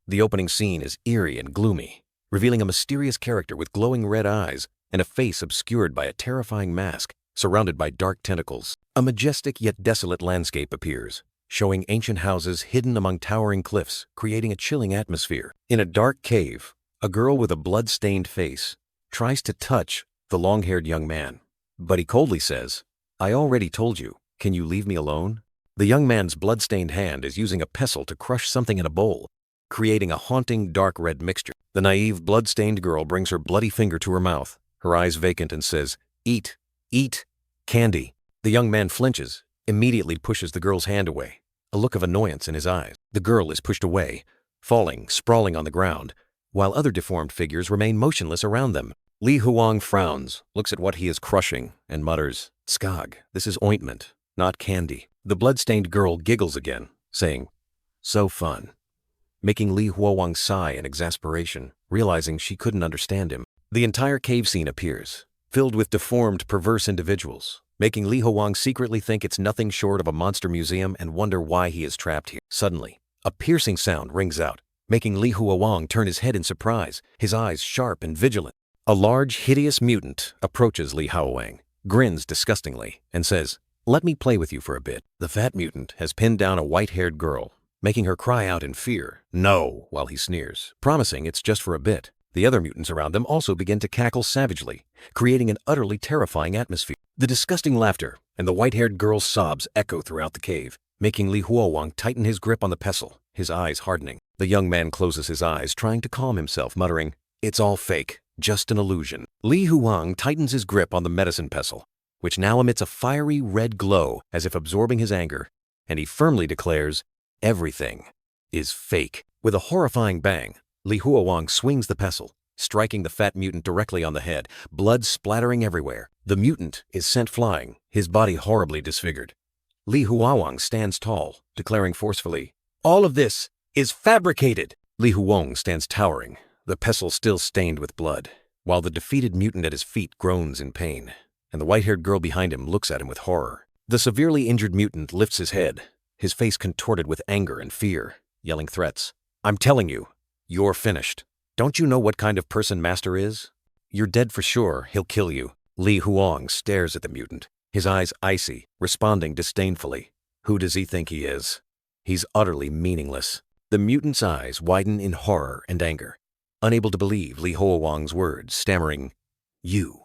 The opening scene is eerie and gloomy, revealing a mysterious character with glowing red eyes and a face obscured by a terrifying mask surrounded by dark tentacles. A majestic yet desolate landscape appears, showing ancient houses hidden among towering cliffs, creating a chilling atmosphere. In a dark cave, a girl with a blood-stained face tries to touch the long-haired young man, but he coldly says, "I already told you, can you leave me alone?" The young man's blood-stained hand is using a pestle to crush something in a bowl, creating a haunting dark red mixture. The naive, blood-stained girl brings her bloody finger to her mouth, her eyes vacant, and says, "Eat, eat, candy." The young man flinches, immediately pushes the girl's hand away, a look of annoyance in his eyes. The girl is pushed away, falling, sprawling on the ground, while other deformed figures remain motionless around them. Li Huowang frowns, looks at what he is crushing, and mutters, "Skog, this is ointment, not candy." The blood-stained girl giggles again, saying, "So fun," making Li Huowang sigh in exasperation, realizing she couldn't understand him. The entire cave scene appears, filled with deformed, perverse individuals, making Li Huowang secretly think it's nothing short of a monster museum and wonder why he is trapped here. Suddenly, a piercing sound rings out, making Li Huowang turn his head in surprise, his eyes sharp and vigilant. A large, hideous mutant approaches Li Huowang, grins disgustingly, and says, "Let me play with you for a bit." The fat mutant has pinned down a white-haired girl, making her cry out in fear, "No," while he sneers, promising it's just for a bit. The other mutants around them also begin to cackle savagely, creating an utterly terrifying atmosphere. The disgusting laughter and the white-haired girl's sobs echo throughout the cave, making Li Huowang tighten his grip on the pestle, his eyes hardening. The young man closes his eyes, trying to calm himself, muttering, "It's all fake, just an illusion." Li Huowang tightens his grip on the medicine pestle, which now emits a fiery red glow as if absorbing his anger, and he firmly declares, "Everything is fake." With a horrifying bang, Li Huowang swings the pestle, striking the fat mutant directly on the head, blood splattering everywhere. The mutant is sent flying, his body horribly disfigured. Li Huowang stands tall, declaring forcefully, "All of this is fabricated." Li Huowang stands towering, the pestle still stained with blood, while the defeated mutant at his feet groans in pain, and the white-haired girl behind him looks at him with horror. The severely injured mutant lifts his head, his face contorted with anger and fear, yelling threats. "I'm telling you, you're finished. Don't you know what kind of person Master is? You're dead for sure, he'll kill you." Li Huowang stares at the mutant, his eyes icy, responding disdainfully. Who does he think he is? He's utterly meaningless. The mutant's eyes widen in horror and anger, unable to believe Li Huowang's words, stammering, "You,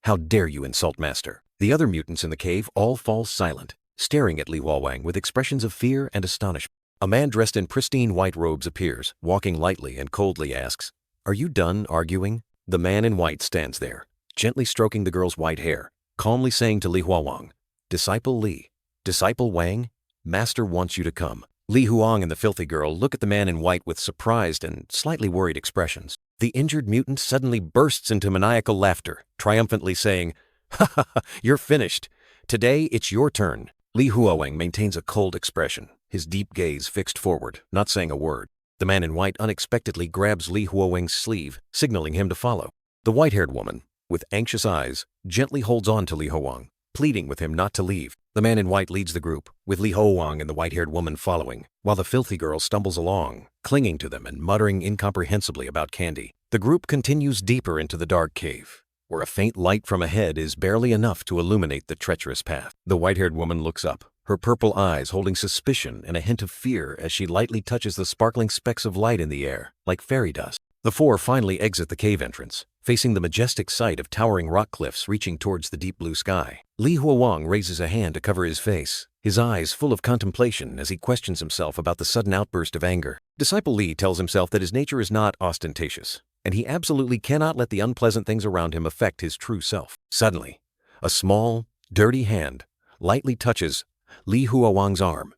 how dare you insult Master?" The other mutants in the cave all fall silent, staring at Li Huowang with expressions of fear and astonishment. A man dressed in pristine white robes appears, walking lightly and coldly asks, "Are you done arguing?" The man in white stands there, gently stroking the girl's white hair, calmly saying to Li Huowang, "Disciple Li, Disciple Wang, Master wants you to come." Li Huowang and the filthy girl look at the man in white with surprised and slightly worried expressions. The injured mutant suddenly bursts into maniacal laughter, triumphantly saying, "Ha ha ha, you're finished. Today it's your turn." Li Huowang maintains a cold expression, his deep gaze fixed forward, not saying a word. The man in white unexpectedly grabs Li Huowang's sleeve, signaling him to follow. The white-haired woman, with anxious eyes, gently holds on to Li Huowang, pleading with him not to leave. The man in white leads the group, with Li Huowang and the white-haired woman following, while the filthy girl stumbles along, clinging to them and muttering incomprehensibly about candy. The group continues deeper into the dark cave, where a faint light from ahead is barely enough to illuminate the treacherous path. The white-haired woman looks up, her purple eyes holding suspicion and a hint of fear as she lightly touches the sparkling specks of light in the air, like fairy dust. The four finally exit the cave entrance, facing the majestic sight of towering rock cliffs reaching towards the deep blue sky. Li Huowang raises a hand to cover his face, his eyes full of contemplation as he questions himself about the sudden outburst of anger. Disciple Li tells himself that his nature is not ostentatious, and he absolutely cannot let the unpleasant things around him affect his true self. Suddenly, a small, dirty hand lightly touches Li Huowang's arm,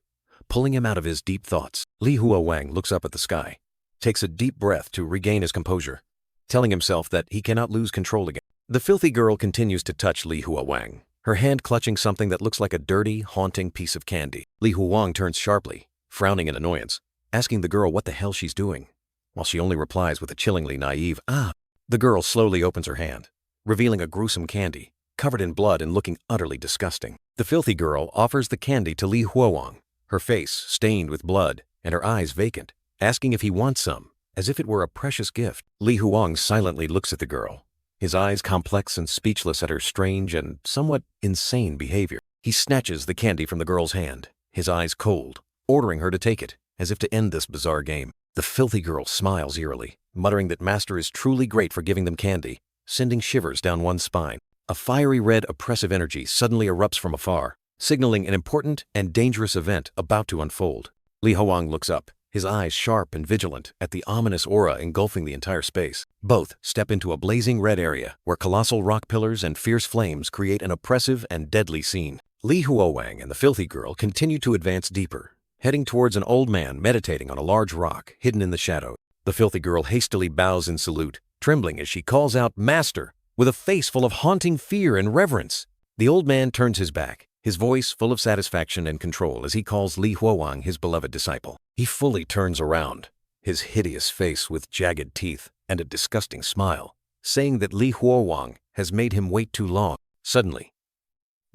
pulling him out of his deep thoughts. Li Huowang looks up at the sky, takes a deep breath to regain his composure, telling himself that he cannot lose control again. The filthy girl continues to touch Li Huowang, her hand clutching something that looks like a dirty, haunting piece of candy. Li Huowang turns sharply, frowning in annoyance, asking the girl what the hell she's doing, while she only replies with a chillingly naive, "Ah." The girl slowly opens her hand, revealing a gruesome candy, covered in blood and looking utterly disgusting. The filthy girl offers the candy to Li Huowang, her face stained with blood and her eyes vacant, asking if he wants some, as if it were a precious gift. Li Huowang silently looks at the girl, his eyes complex and speechless at her strange and somewhat insane behavior. He snatches the candy from the girl's hand, his eyes cold, ordering her to take it, as if to end this bizarre game. The filthy girl smiles eerily, muttering that Master is truly great for giving them candy, sending shivers down one's spine. A fiery red oppressive energy suddenly erupts from afar, signaling an important and dangerous event about to unfold. Li Huowang looks up, his eyes sharp and vigilant at the ominous aura engulfing the entire space. Both step into a blazing red area where colossal rock pillars and fierce flames create an oppressive and deadly scene. Li Huowang and the filthy girl continue to advance deeper, heading towards an old man meditating on a large rock hidden in the shadow. The filthy girl hastily bows in salute, trembling as she calls out, "Master," with a face full of haunting fear and reverence. The old man turns his back, his voice full of satisfaction and control as he calls Li Huowang his beloved disciple. He fully turns around, his hideous face with jagged teeth and a disgusting smile, saying that Li Huowang has made him wait too long. Suddenly,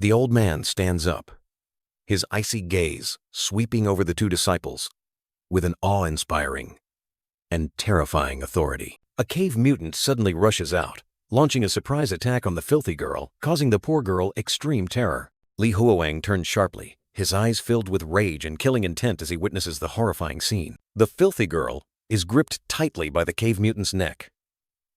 the old man stands up, his icy gaze sweeping over the two disciples with an awe-inspiring and terrifying authority. A cave mutant suddenly rushes out, launching a surprise attack on the filthy girl, causing the poor girl extreme terror. Li Huowang turns sharply, his eyes filled with rage and killing intent as he witnesses the horrifying scene. The filthy girl is gripped tightly by the cave mutant's neck,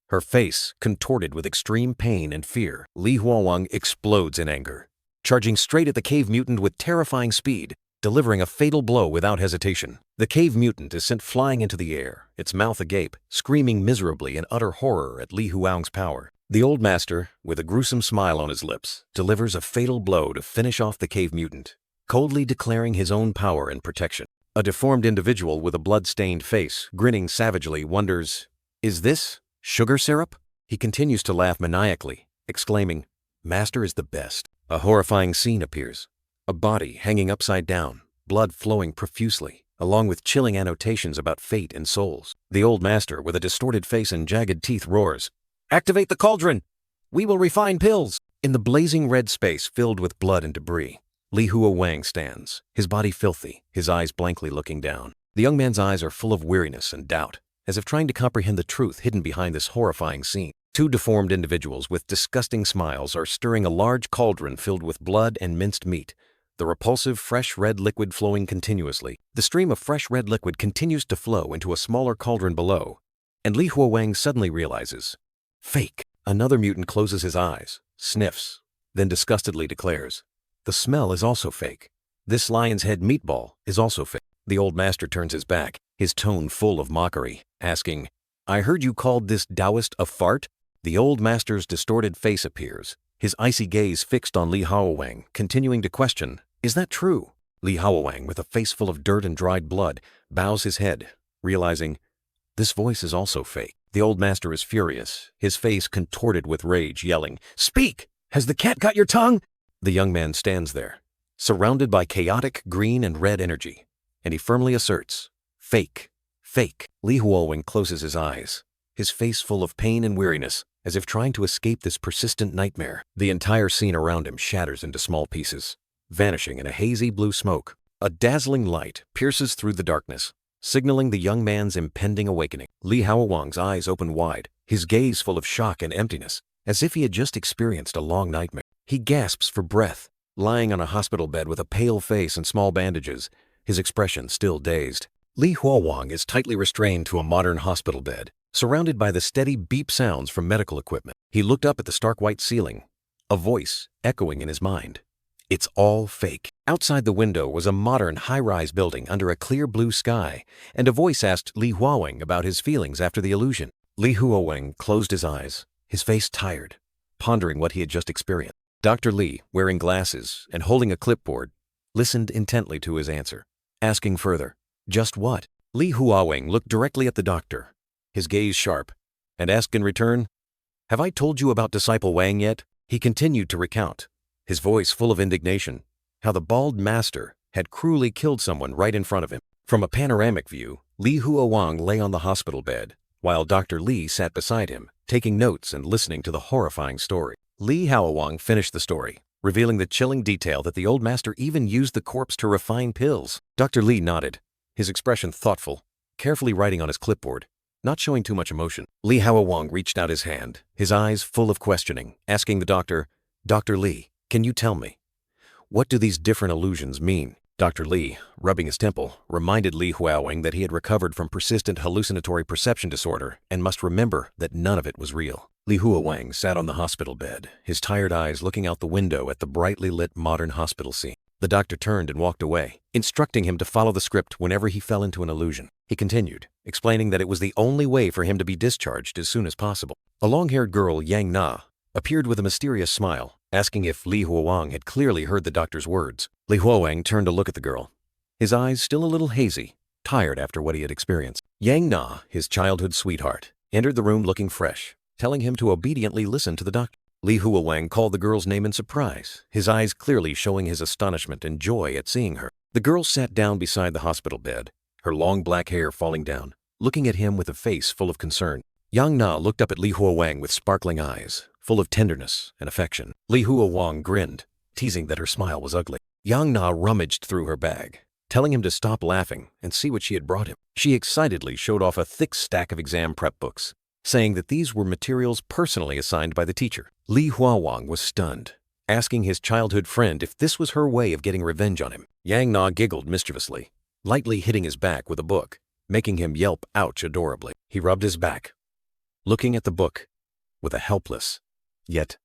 her face contorted with extreme pain and fear. Li Huowang explodes in anger, charging straight at the cave mutant with terrifying speed, delivering a fatal blow without hesitation. The cave mutant is sent flying into the air, its mouth agape, screaming miserably in utter horror at Li Huowang's power. The old master, with a gruesome smile on his lips, delivers a fatal blow to finish off the cave mutant, coldly declaring his own power and protection. A deformed individual with a blood-stained face, grinning savagely, wonders, "Is this sugar syrup?" He continues to laugh maniacally, exclaiming, "Master is the best." A horrifying scene appears. A body hanging upside down, blood flowing profusely, along with chilling annotations about fate and souls. The old master, with a distorted face and jagged teeth, roars, "Activate the cauldron! We will refine pills!" In the blazing red space filled with blood and debris, Li Huowang stands, his body filthy, his eyes blankly looking down. The young man's eyes are full of weariness and doubt, as if trying to comprehend the truth hidden behind this horrifying scene. Two deformed individuals with disgusting smiles are stirring a large cauldron filled with blood and minced meat, the repulsive fresh red liquid flowing continuously. The stream of fresh red liquid continues to flow into a smaller cauldron below, and Li Huowang suddenly realizes, "Fake." Another mutant closes his eyes, sniffs, then disgustedly declares, "The smell is also fake. This lion's head meatball is also fake." The old master turns his back, his tone full of mockery, asking, "I heard you called this Taoist a fart?" The old master's distorted face appears, his icy gaze fixed on Li Huowang, continuing to question, "Is that true?" Li Huowang, with a face full of dirt and dried blood, bows his head, realizing, this voice is also fake. The old master is furious, his face contorted with rage, yelling, "Speak! Has the cat got your tongue?" The young man stands there, surrounded by chaotic green and red energy, and he firmly asserts, "Fake, fake." Li Huowang closes his eyes, his face full of pain and weariness, as if trying to escape this persistent nightmare. The entire scene around him shatters into small pieces, vanishing in a hazy blue smoke. A dazzling light pierces through the darkness, signaling the young man's impending awakening. Li Huowang's eyes open wide, his gaze full of shock and emptiness, as if he had just experienced a long nightmare. He gasps for breath, lying on a hospital bed with a pale face and small bandages, his expression still dazed. Li Huowang is tightly restrained to a modern hospital bed, surrounded by the steady beep sounds from medical equipment. He looked up at the stark white ceiling, a voice echoing in his mind, "It's all fake." Outside the window was a modern high-rise building under a clear blue sky, and a voice asked Li Huowang about his feelings after the illusion. Li Huowang closed his eyes, his face tired, pondering what he had just experienced. Dr. Li, wearing glasses and holding a clipboard, listened intently to his answer, asking further, "Just what?" Li Huowang looked directly at the doctor, his gaze sharp, and asked in return, "Have I told you about Disciple Wang yet?" He continued to recount, his voice full of indignation, how the bald master had cruelly killed someone right in front of him. From a panoramic view, Li Huowang lay on the hospital bed, while Dr. Li sat beside him, taking notes and listening to the horrifying story. Li Huowang finished the story, revealing the chilling detail that the old master even used the corpse to refine pills. Dr. Li nodded, his expression thoughtful, carefully writing on his clipboard, not showing too much emotion. Li Huowang reached out his hand, his eyes full of questioning, asking the doctor, "Dr. Li, can you tell me, what do these different illusions mean?" Dr. Li, rubbing his temple, reminded Li Huowang that he had recovered from persistent hallucinatory perception disorder and must remember that none of it was real. Li Huowang sat on the hospital bed, his tired eyes looking out the window at the brightly lit modern hospital scene. The doctor turned and walked away, instructing him to follow the script whenever he fell into an illusion. He continued, explaining that it was the only way for him to be discharged as soon as possible. A long-haired girl, Yang Na, appeared with a mysterious smile, asking if Li Huowang had clearly heard the doctor's words. Li Huowang turned to look at the girl, his eyes still a little hazy, tired after what he had experienced. Yang Na, his childhood sweetheart, entered the room looking fresh, telling him to obediently listen to the doctor. Li Huowang called the girl's name in surprise, his eyes clearly showing his astonishment and joy at seeing her. The girl sat down beside the hospital bed, her long black hair falling down, looking at him with a face full of concern. Yang Na looked up at Li Huowang with sparkling eyes, full of tenderness and affection. Li Huowang grinned, teasing that her smile was ugly. Yang Na rummaged through her bag, telling him to stop laughing and see what she had brought him. She excitedly showed off a thick stack of exam prep books, saying that these were materials personally assigned by the teacher. Li Huowang was stunned, asking his childhood friend if this was her way of getting revenge on him. Yang Na giggled mischievously, lightly hitting his back with a book, making him yelp ouch adorably. He rubbed his back, looking at the book with a helpless, yet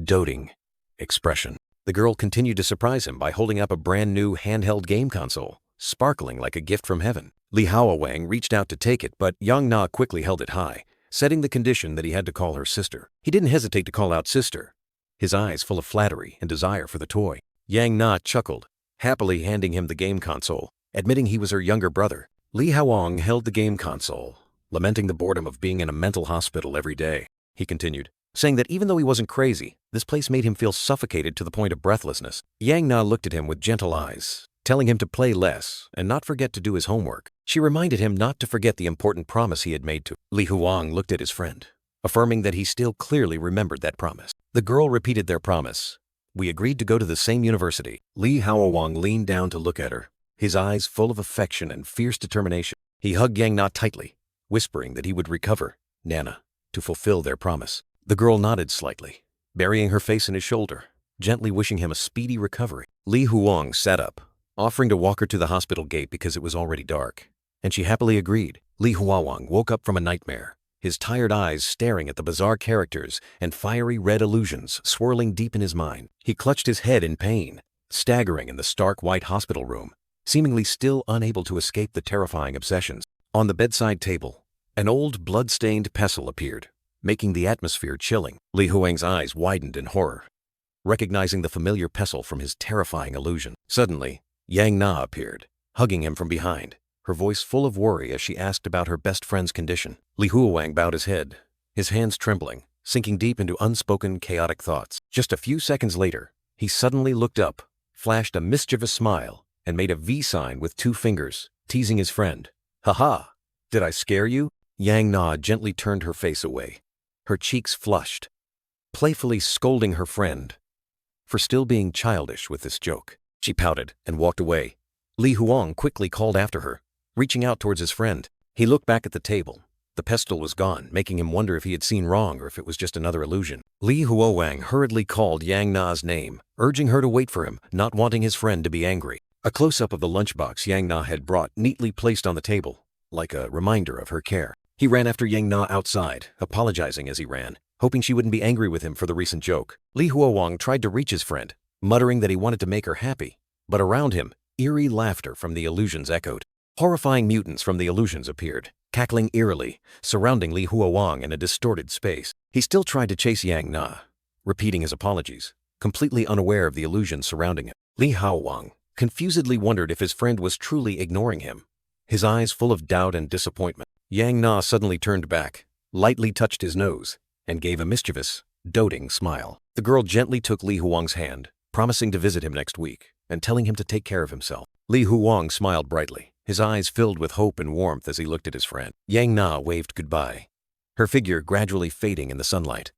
doting expression. The girl continued to surprise him by holding up a brand new handheld game console, sparkling like a gift from heaven. Li Huowang reached out to take it, but Yang Na quickly held it high, setting the condition that he had to call her sister. He didn't hesitate to call out sister, his eyes full of flattery and desire for the toy. Yang Na chuckled, happily handing him the game console, admitting he was her younger brother. Li Huowang held the game console, lamenting the boredom of being in a mental hospital every day. He continued, saying that even though he wasn't crazy, this place made him feel suffocated to the point of breathlessness. Yang Na looked at him with gentle eyes, telling him to play less and not forget to do his homework. She reminded him not to forget the important promise he had made to. Li Huowang looked at his friend, affirming that he still clearly remembered that promise. The girl repeated their promise. "We agreed to go to the same university." Li Huowang leaned down to look at her, his eyes full of affection and fierce determination. He hugged Yang Na tightly, whispering that he would recover, Nana, to fulfill their promise. The girl nodded slightly, burying her face in his shoulder, gently wishing him a speedy recovery. Li Huowang sat up, offering to walk her to the hospital gate because it was already dark, and she happily agreed. Li Huowang woke up from a nightmare, his tired eyes staring at the bizarre characters and fiery red illusions swirling deep in his mind. He clutched his head in pain, staggering in the stark white hospital room, seemingly still unable to escape the terrifying obsessions. On the bedside table, an old blood-stained pestle appeared, making the atmosphere chilling. Li Huowang's eyes widened in horror, recognizing the familiar pestle from his terrifying illusion. Suddenly, Yang Na appeared, hugging him from behind, her voice full of worry as she asked about her best friend's condition. Li Huowang bowed his head, his hands trembling, sinking deep into unspoken, chaotic thoughts. Just a few seconds later, he suddenly looked up, flashed a mischievous smile, and made a V sign with 2 fingers, teasing his friend. "Ha-ha! Did I scare you?" Yang Na gently turned her face away, her cheeks flushed, playfully scolding her friend for still being childish with this joke. She pouted and walked away. Li Huowang quickly called after her, reaching out towards his friend. He looked back at the table. The pestle was gone, making him wonder if he had seen wrong or if it was just another illusion. Li Huowang hurriedly called Yang Na's name, urging her to wait for him, not wanting his friend to be angry. A close-up of the lunchbox Yang Na had brought neatly placed on the table, like a reminder of her care. He ran after Yang Na outside, apologizing as he ran, hoping she wouldn't be angry with him for the recent joke. Li Huowang tried to reach his friend, muttering that he wanted to make her happy, but around him, eerie laughter from the illusions echoed. Horrifying mutants from the illusions appeared, cackling eerily, surrounding Li Huowang in a distorted space. He still tried to chase Yang Na, repeating his apologies, completely unaware of the illusions surrounding him. Li Huowang confusedly wondered if his friend was truly ignoring him, his eyes full of doubt and disappointment. Yang Na suddenly turned back, lightly touched his nose, and gave a mischievous, doting smile. The girl gently took Li Huowang's hand, promising to visit him next week, and telling him to take care of himself. Li Huowang smiled brightly, his eyes filled with hope and warmth as he looked at his friend. Yang Na waved goodbye, her figure gradually fading in the sunlight,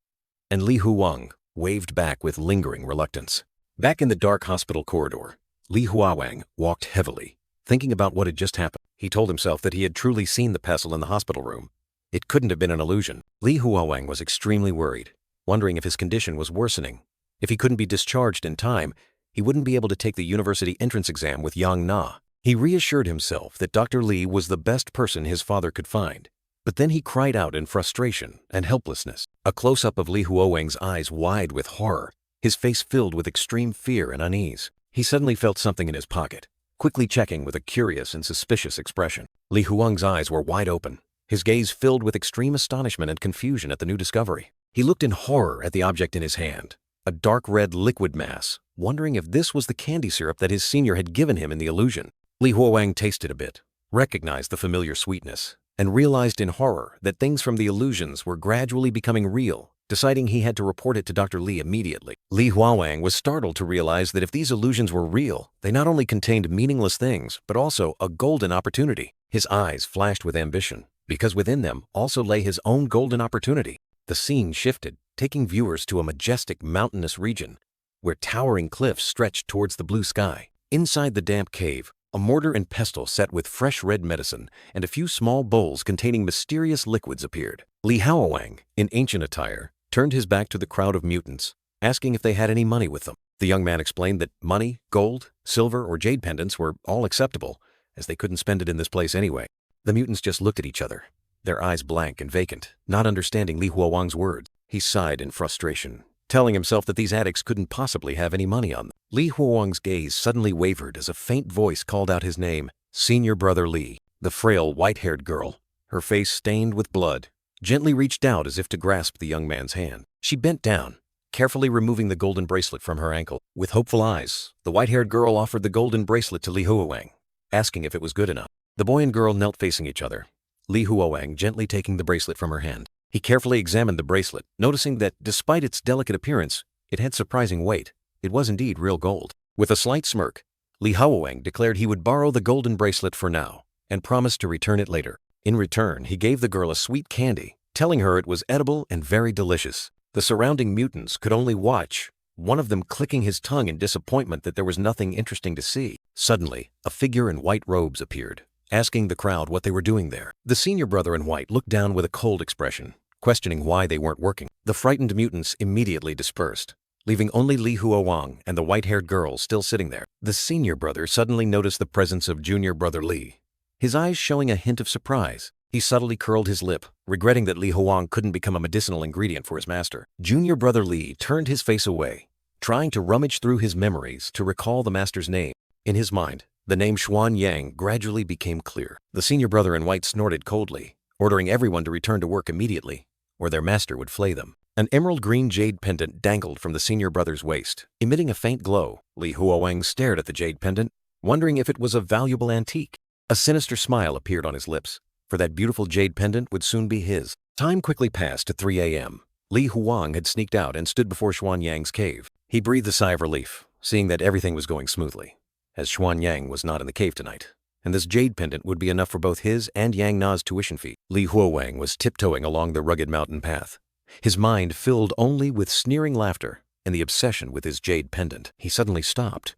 and Li Huowang waved back with lingering reluctance. Back in the dark hospital corridor, Li Huowang walked heavily, thinking about what had just happened. He told himself that he had truly seen the pestle in the hospital room. It couldn't have been an illusion. Li Huowang was extremely worried, wondering if his condition was worsening. If he couldn't be discharged in time, he wouldn't be able to take the university entrance exam with Yang Na. He reassured himself that Dr. Li was the best person his father could find. But then he cried out in frustration and helplessness. A close-up of Li Huowang's eyes wide with horror, his face filled with extreme fear and unease. He suddenly felt something in his pocket, quickly checking with a curious and suspicious expression. Li Huowang's eyes were wide open, his gaze filled with extreme astonishment and confusion at the new discovery. He looked in horror at the object in his hand, a dark red liquid mass, wondering if this was the candy syrup that his senior had given him in the illusion. Li Huowang tasted a bit, recognized the familiar sweetness, and realized in horror that things from the illusions were gradually becoming real, deciding he had to report it to Dr. Li immediately. Li Huowang was startled to realize that if these illusions were real, they not only contained meaningless things, but also a golden opportunity. His eyes flashed with ambition, because within them also lay his own golden opportunity. The scene shifted, taking viewers to a majestic mountainous region, where towering cliffs stretched towards the blue sky. Inside the damp cave, a mortar and pestle set with fresh red medicine and a few small bowls containing mysterious liquids appeared. Li Huowang, in ancient attire, turned his back to the crowd of mutants, asking if they had any money with them. The young man explained that money, gold, silver, or jade pendants were all acceptable, as they couldn't spend it in this place anyway. The mutants just looked at each other, their eyes blank and vacant, not understanding Li Huowang's words. He sighed in frustration, telling himself that these addicts couldn't possibly have any money on them. Li Huowang's gaze suddenly wavered as a faint voice called out his name, Senior Brother Li. The frail, white-haired girl, her face stained with blood, gently reached out as if to grasp the young man's hand. She bent down, carefully removing the golden bracelet from her ankle. With hopeful eyes, the white-haired girl offered the golden bracelet to Li Huowang, asking if it was good enough. The boy and girl knelt facing each other, Li Huowang gently taking the bracelet from her hand. He carefully examined the bracelet, noticing that despite its delicate appearance, it had surprising weight. It was indeed real gold. With a slight smirk, Li Huowang declared he would borrow the golden bracelet for now, and promised to return it later. In return, he gave the girl a sweet candy, telling her it was edible and very delicious. The surrounding mutants could only watch, one of them clicking his tongue in disappointment that there was nothing interesting to see. Suddenly, a figure in white robes appeared, asking the crowd what they were doing there. The senior brother in white looked down with a cold expression, questioning why they weren't working. The frightened mutants immediately dispersed, leaving only Li Huowang and the white-haired girl still sitting there. The senior brother suddenly noticed the presence of junior brother Li, his eyes showing a hint of surprise. He subtly curled his lip, regretting that Li Huowang couldn't become a medicinal ingredient for his master. Junior brother Li turned his face away, trying to rummage through his memories to recall the master's name. In his mind, the name Xuanyang gradually became clear. The senior brother in white snorted coldly, ordering everyone to return to work immediately, or their master would flay them. An emerald green jade pendant dangled from the senior brother's waist, emitting a faint glow. Li Huowang stared at the jade pendant, wondering if it was a valuable antique. A sinister smile appeared on his lips, for that beautiful jade pendant would soon be his. Time quickly passed to 3 a.m. Li Huowang had sneaked out and stood before Xuanyang's cave. He breathed a sigh of relief, seeing that everything was going smoothly, as Xuanyang was not in the cave tonight, and this jade pendant would be enough for both his and Yang Na's tuition fee. Li Huowang was tiptoeing along the rugged mountain path, his mind filled only with sneering laughter and the obsession with his jade pendant. He suddenly stopped,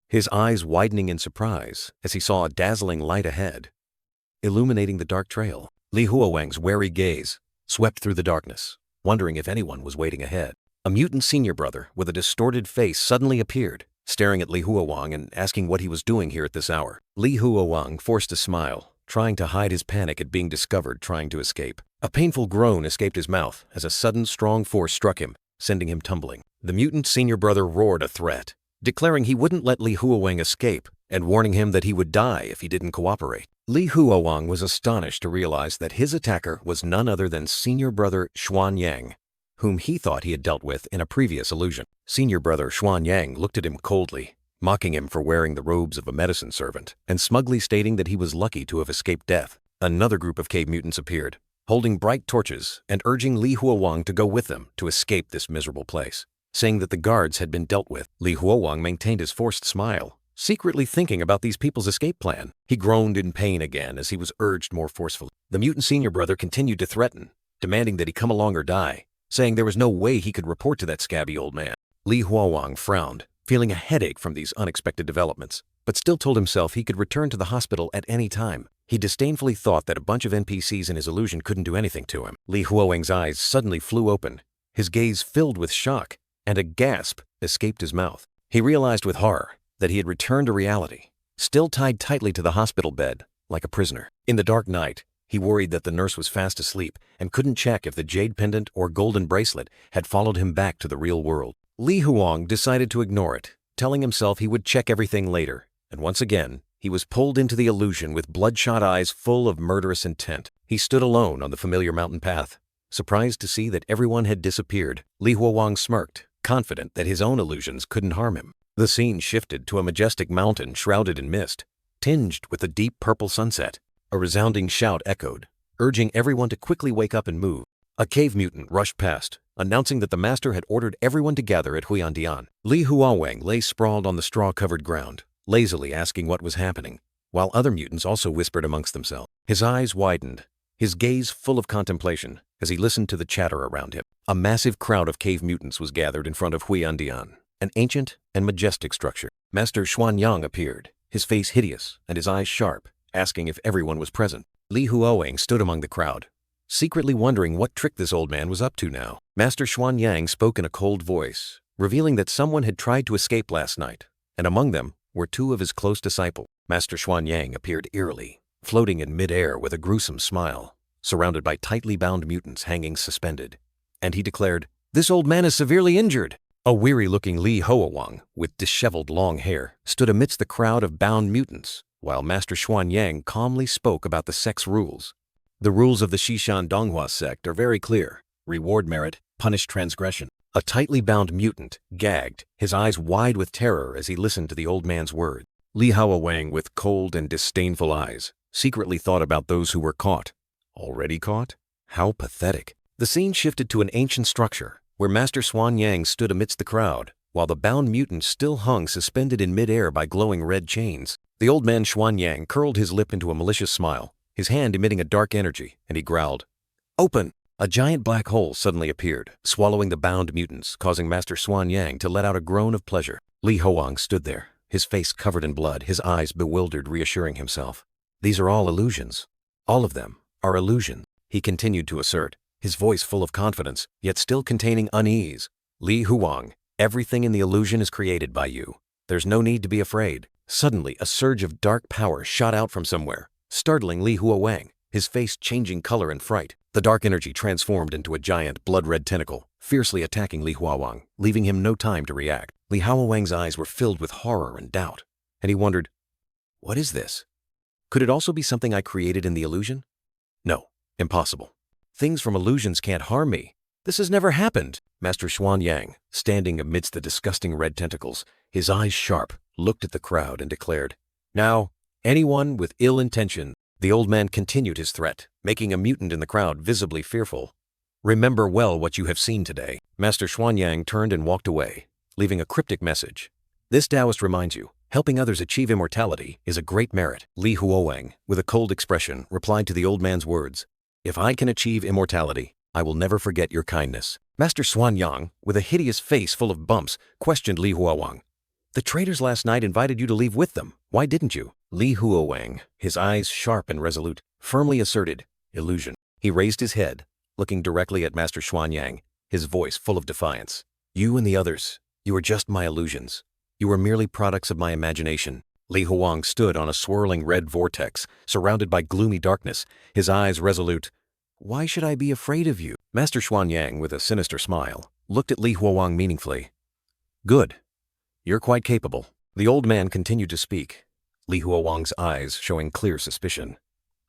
his eyes widening in surprise as he saw a dazzling light ahead, illuminating the dark trail. Li Huowang's wary gaze swept through the darkness, wondering if anyone was waiting ahead. A mutant senior brother with a distorted face suddenly appeared, staring at Li Huowang and asking what he was doing here at this hour. Li Huowang forced a smile, trying to hide his panic at being discovered trying to escape. A painful groan escaped his mouth as a sudden strong force struck him, sending him tumbling. The mutant senior brother roared a threat, declaring he wouldn't let Li Huowang escape and warning him that he would die if he didn't cooperate. Li Huowang was astonished to realize that his attacker was none other than senior brother Xuanyang, whom he thought he had dealt with in a previous illusion. Senior brother Xuanyang looked at him coldly, mocking him for wearing the robes of a medicine servant, and smugly stating that he was lucky to have escaped death. Another group of cave mutants appeared, holding bright torches and urging Li Huowang to go with them to escape this miserable place, saying that the guards had been dealt with. Li Huowang maintained his forced smile, secretly thinking about these people's escape plan. He groaned in pain again as he was urged more forcefully. The mutant senior brother continued to threaten, demanding that he come along or die, saying there was no way he could report to that scabby old man. Li Huowang frowned, feeling a headache from these unexpected developments. but still told himself he could return to the hospital at any time. He disdainfully thought that a bunch of NPCs in his illusion couldn't do anything to him. Li Huowang's eyes suddenly flew open, his gaze filled with shock, and a gasp escaped his mouth. He realized with horror that he had returned to reality, still tied tightly to the hospital bed, like a prisoner. In the dark night, he worried that the nurse was fast asleep and couldn't check if the jade pendant or golden bracelet had followed him back to the real world. Li Huowang decided to ignore it, telling himself he would check everything later, and once again, he was pulled into the illusion with bloodshot eyes full of murderous intent. He stood alone on the familiar mountain path, surprised to see that everyone had disappeared. Li Huowang smirked, confident that his own illusions couldn't harm him. The scene shifted to a majestic mountain shrouded in mist, tinged with a deep purple sunset. A resounding shout echoed, urging everyone to quickly wake up and move. A cave mutant rushed past, announcing that the master had ordered everyone to gather at Huiyandian. Li Huowang lay sprawled on the straw-covered ground, lazily asking what was happening, while other mutants also whispered amongst themselves. His eyes widened, his gaze full of contemplation, as he listened to the chatter around him. A massive crowd of cave mutants was gathered in front of Huiyandian, an ancient and majestic structure. Master Xuanyang appeared, his face hideous and his eyes sharp, asking if everyone was present. Li Huowang stood among the crowd, secretly wondering what trick this old man was up to now. Master Xuanyang spoke in a cold voice, revealing that someone had tried to escape last night, and among them were two of his close disciples. Master Xuanyang appeared eerily, floating in mid-air with a gruesome smile, surrounded by tightly bound mutants hanging suspended. And he declared, "This old man is severely injured." A weary-looking Li Huowang, with disheveled long hair, stood amidst the crowd of bound mutants, while Master Xuanyang calmly spoke about the sect's rules. The rules of the Shishan Donghua sect are very clear. Reward merit, punish transgression. A tightly bound mutant gagged, his eyes wide with terror as he listened to the old man's words. Li Huowang, with cold and disdainful eyes, secretly thought about those who were caught. Already caught? How pathetic. The scene shifted to an ancient structure, where Master Xuanyang stood amidst the crowd, while the bound mutant still hung suspended in mid-air by glowing red chains. The old man Xuanyang curled his lip into a malicious smile, his hand emitting a dark energy, and he growled, "Open!" A giant black hole suddenly appeared, swallowing the bound mutants, causing Master Xuanyang to let out a groan of pleasure. Li Huowang stood there, his face covered in blood, his eyes bewildered, reassuring himself. "These are all illusions. All of them are illusions," he continued to assert, his voice full of confidence, yet still containing unease. "Li Huowang, everything in the illusion is created by you. There's no need to be afraid." Suddenly, a surge of dark power shot out from somewhere, startling Li Huowang, his face changing color in fright. The dark energy transformed into a giant, blood-red tentacle, fiercely attacking Li Huowang, leaving him no time to react. Li Huowang's eyes were filled with horror and doubt, and he wondered, "What is this? Could it also be something I created in the illusion? No, impossible. Things from illusions can't harm me. This has never happened." Master Xuanyang, standing amidst the disgusting red tentacles, his eyes sharp, looked at the crowd and declared, "Now, anyone with ill intention." The old man continued his threat, making a mutant in the crowd visibly fearful. "Remember well what you have seen today." Master Xuanyang turned and walked away, leaving a cryptic message. "This Taoist reminds you, helping others achieve immortality is a great merit." Li Huowang, with a cold expression, replied to the old man's words, "If I can achieve immortality, I will never forget your kindness." Master Xuanyang, with a hideous face full of bumps, questioned Li Huowang. "The traders last night invited you to leave with them. Why didn't you?" Li Huowang, his eyes sharp and resolute, firmly asserted, "Illusion." He raised his head, looking directly at Master Xuanyang, his voice full of defiance. "You and the others, you are just my illusions. You are merely products of my imagination." Li Huowang stood on a swirling red vortex, surrounded by gloomy darkness, his eyes resolute. "Why should I be afraid of you?" Master Xuanyang, with a sinister smile, looked at Li Huowang meaningfully. "Good. You're quite capable." The old man continued to speak, Li Huowang's eyes showing clear suspicion.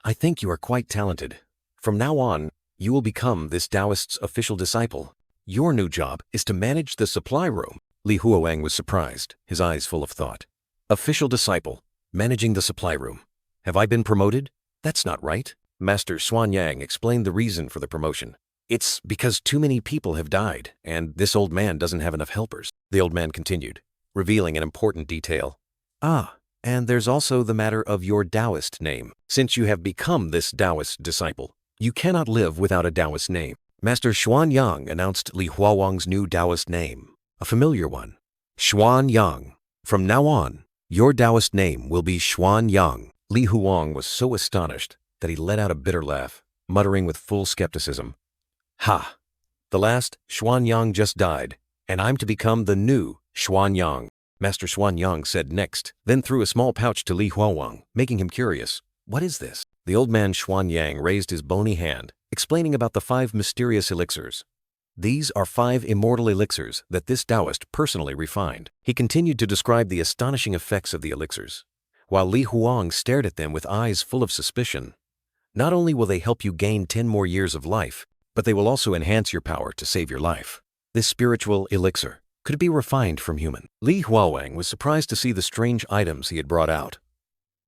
"I think you are quite talented. From now on, you will become this Taoist's official disciple. Your new job is to manage the supply room." Li Huowang was surprised, his eyes full of thought. "Official disciple, managing the supply room. Have I been promoted? That's not right." Master Xuanyang explained the reason for the promotion. "It's because too many people have died, and this old man doesn't have enough helpers." The old man continued, revealing an important detail. "Ah, and there's also the matter of your Taoist name. Since you have become this Taoist disciple, you cannot live without a Taoist name." Master Xuanyang announced Li Huowang's new Taoist name, a familiar one. "Xuanyang. From now on, Your Taoist name will be Xuan Yang." Li Huowang was so astonished that he let out a bitter laugh, muttering with full skepticism, "Ha! The last Xuan Yang just died, and I'm to become the new Xuan Yang." Master Xuan Yang said next, then threw a small pouch to Li Huowang, making him curious. "What is this?" The old man Xuan Yang raised his bony hand, explaining about the 5 mysterious elixirs. "These are 5 immortal elixirs that this Taoist personally refined." He continued to describe the astonishing effects of the elixirs, while Li Huowang stared at them with eyes full of suspicion. "Not only will they help you gain 10 more years of life, but they will also enhance your power to save your life. This spiritual elixir, could it be refined from human?" Li Huowang was surprised to see the strange items he had brought out.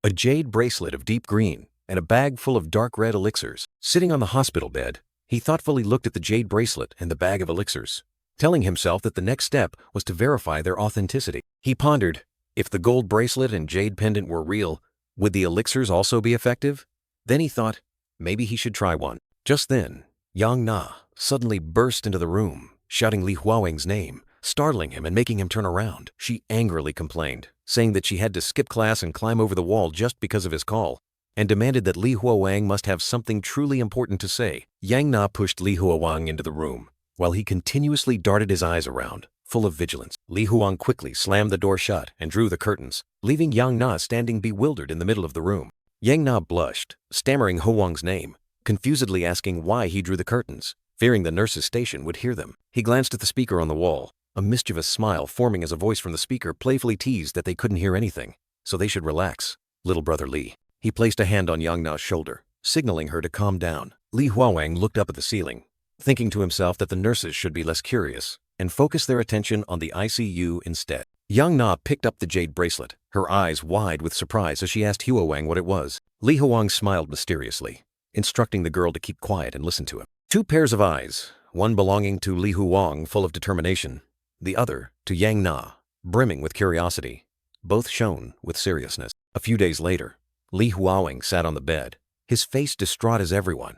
A jade bracelet of deep green and a bag full of dark red elixirs. Sitting on the hospital bed, he thoughtfully looked at the jade bracelet and the bag of elixirs, telling himself that the next step was to verify their authenticity. He pondered, if the gold bracelet and jade pendant were real, would the elixirs also be effective? Then he thought, maybe he should try one. Just then, Yang Na suddenly burst into the room, shouting Li Huowang's name, startling him and making him turn around. She angrily complained, saying that she had to skip class and climb over the wall just because of his call, and demanded that Li Huowang must have something truly important to say. Yang Na pushed Li Huowang into the room, while he continuously darted his eyes around, full of vigilance. Li Huowang quickly slammed the door shut and drew the curtains, leaving Yang Na standing bewildered in the middle of the room. Yang Na blushed, stammering Huowang's name, confusedly asking why he drew the curtains, fearing the nurse's station would hear them. He glanced at the speaker on the wall, a mischievous smile forming as a voice from the speaker playfully teased that they couldn't hear anything, so they should relax. "Little brother Li." He placed a hand on Yang Na's shoulder, signaling her to calm down. Li Huowang looked up at the ceiling, thinking to himself that the nurses should be less curious and focus their attention on the ICU instead. Yang Na picked up the jade bracelet, her eyes wide with surprise as she asked Huowang what it was. Li Huowang smiled mysteriously, instructing the girl to keep quiet and listen to him. 2 pairs of eyes, one belonging to Li Huowang full of determination, the other to Yang Na, brimming with curiosity. Both shone with seriousness. A few days later, Li Huowang sat on the bed, his face distraught as everyone.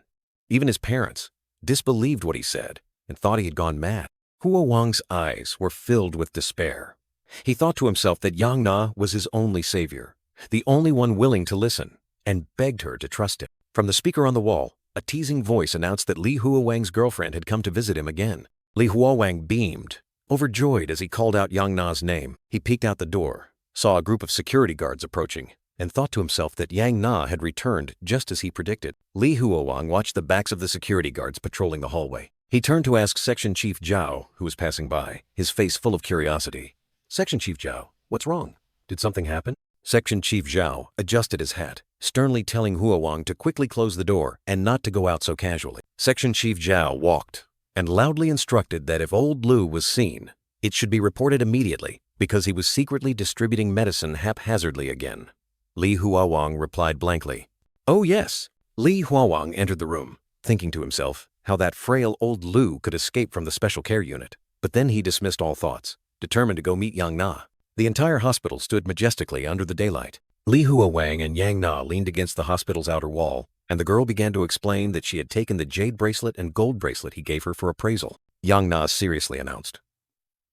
Even his parents disbelieved what he said and thought he had gone mad. Huowang's eyes were filled with despair. He thought to himself that Yang Na was his only savior, the only one willing to listen, and begged her to trust him. From the speaker on the wall, a teasing voice announced that Li Huowang's girlfriend had come to visit him again. Li Huowang beamed, overjoyed as he called out Yang Na's name. He peeked out the door, saw a group of security guards approaching, and thought to himself that Yang Na had returned just as he predicted. Li Huowang watched the backs of the security guards patrolling the hallway. He turned to ask Section Chief Zhao, who was passing by, his face full of curiosity. "Section Chief Zhao, what's wrong? Did something happen?" Section Chief Zhao adjusted his hat, sternly telling Huowang to quickly close the door and not to go out so casually. Section Chief Zhao walked and loudly instructed that if old Lu was seen, it should be reported immediately because he was secretly distributing medicine haphazardly again. Li Huowang replied blankly, "Oh yes." Li Huowang entered the room, thinking to himself how that frail old Lu could escape from the special care unit. But then he dismissed all thoughts, determined to go meet Yang Na. The entire hospital stood majestically under the daylight. Li Huowang and Yang Na leaned against the hospital's outer wall, and the girl began to explain that she had taken the jade bracelet and gold bracelet he gave her for appraisal. Yang Na seriously announced,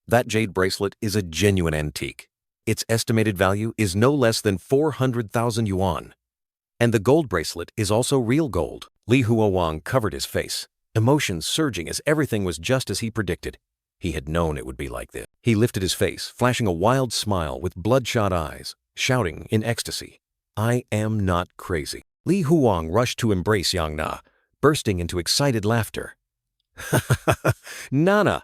"That jade bracelet is a genuine antique. Its estimated value is no less than 400,000 yuan. And the gold bracelet is also real gold." Li Huowang covered his face, emotions surging as everything was just as he predicted. He had known it would be like this. He lifted his face, flashing a wild smile with bloodshot eyes, shouting in ecstasy, "I am not crazy." Li Huowang rushed to embrace Yang Na, bursting into excited laughter. "Nana,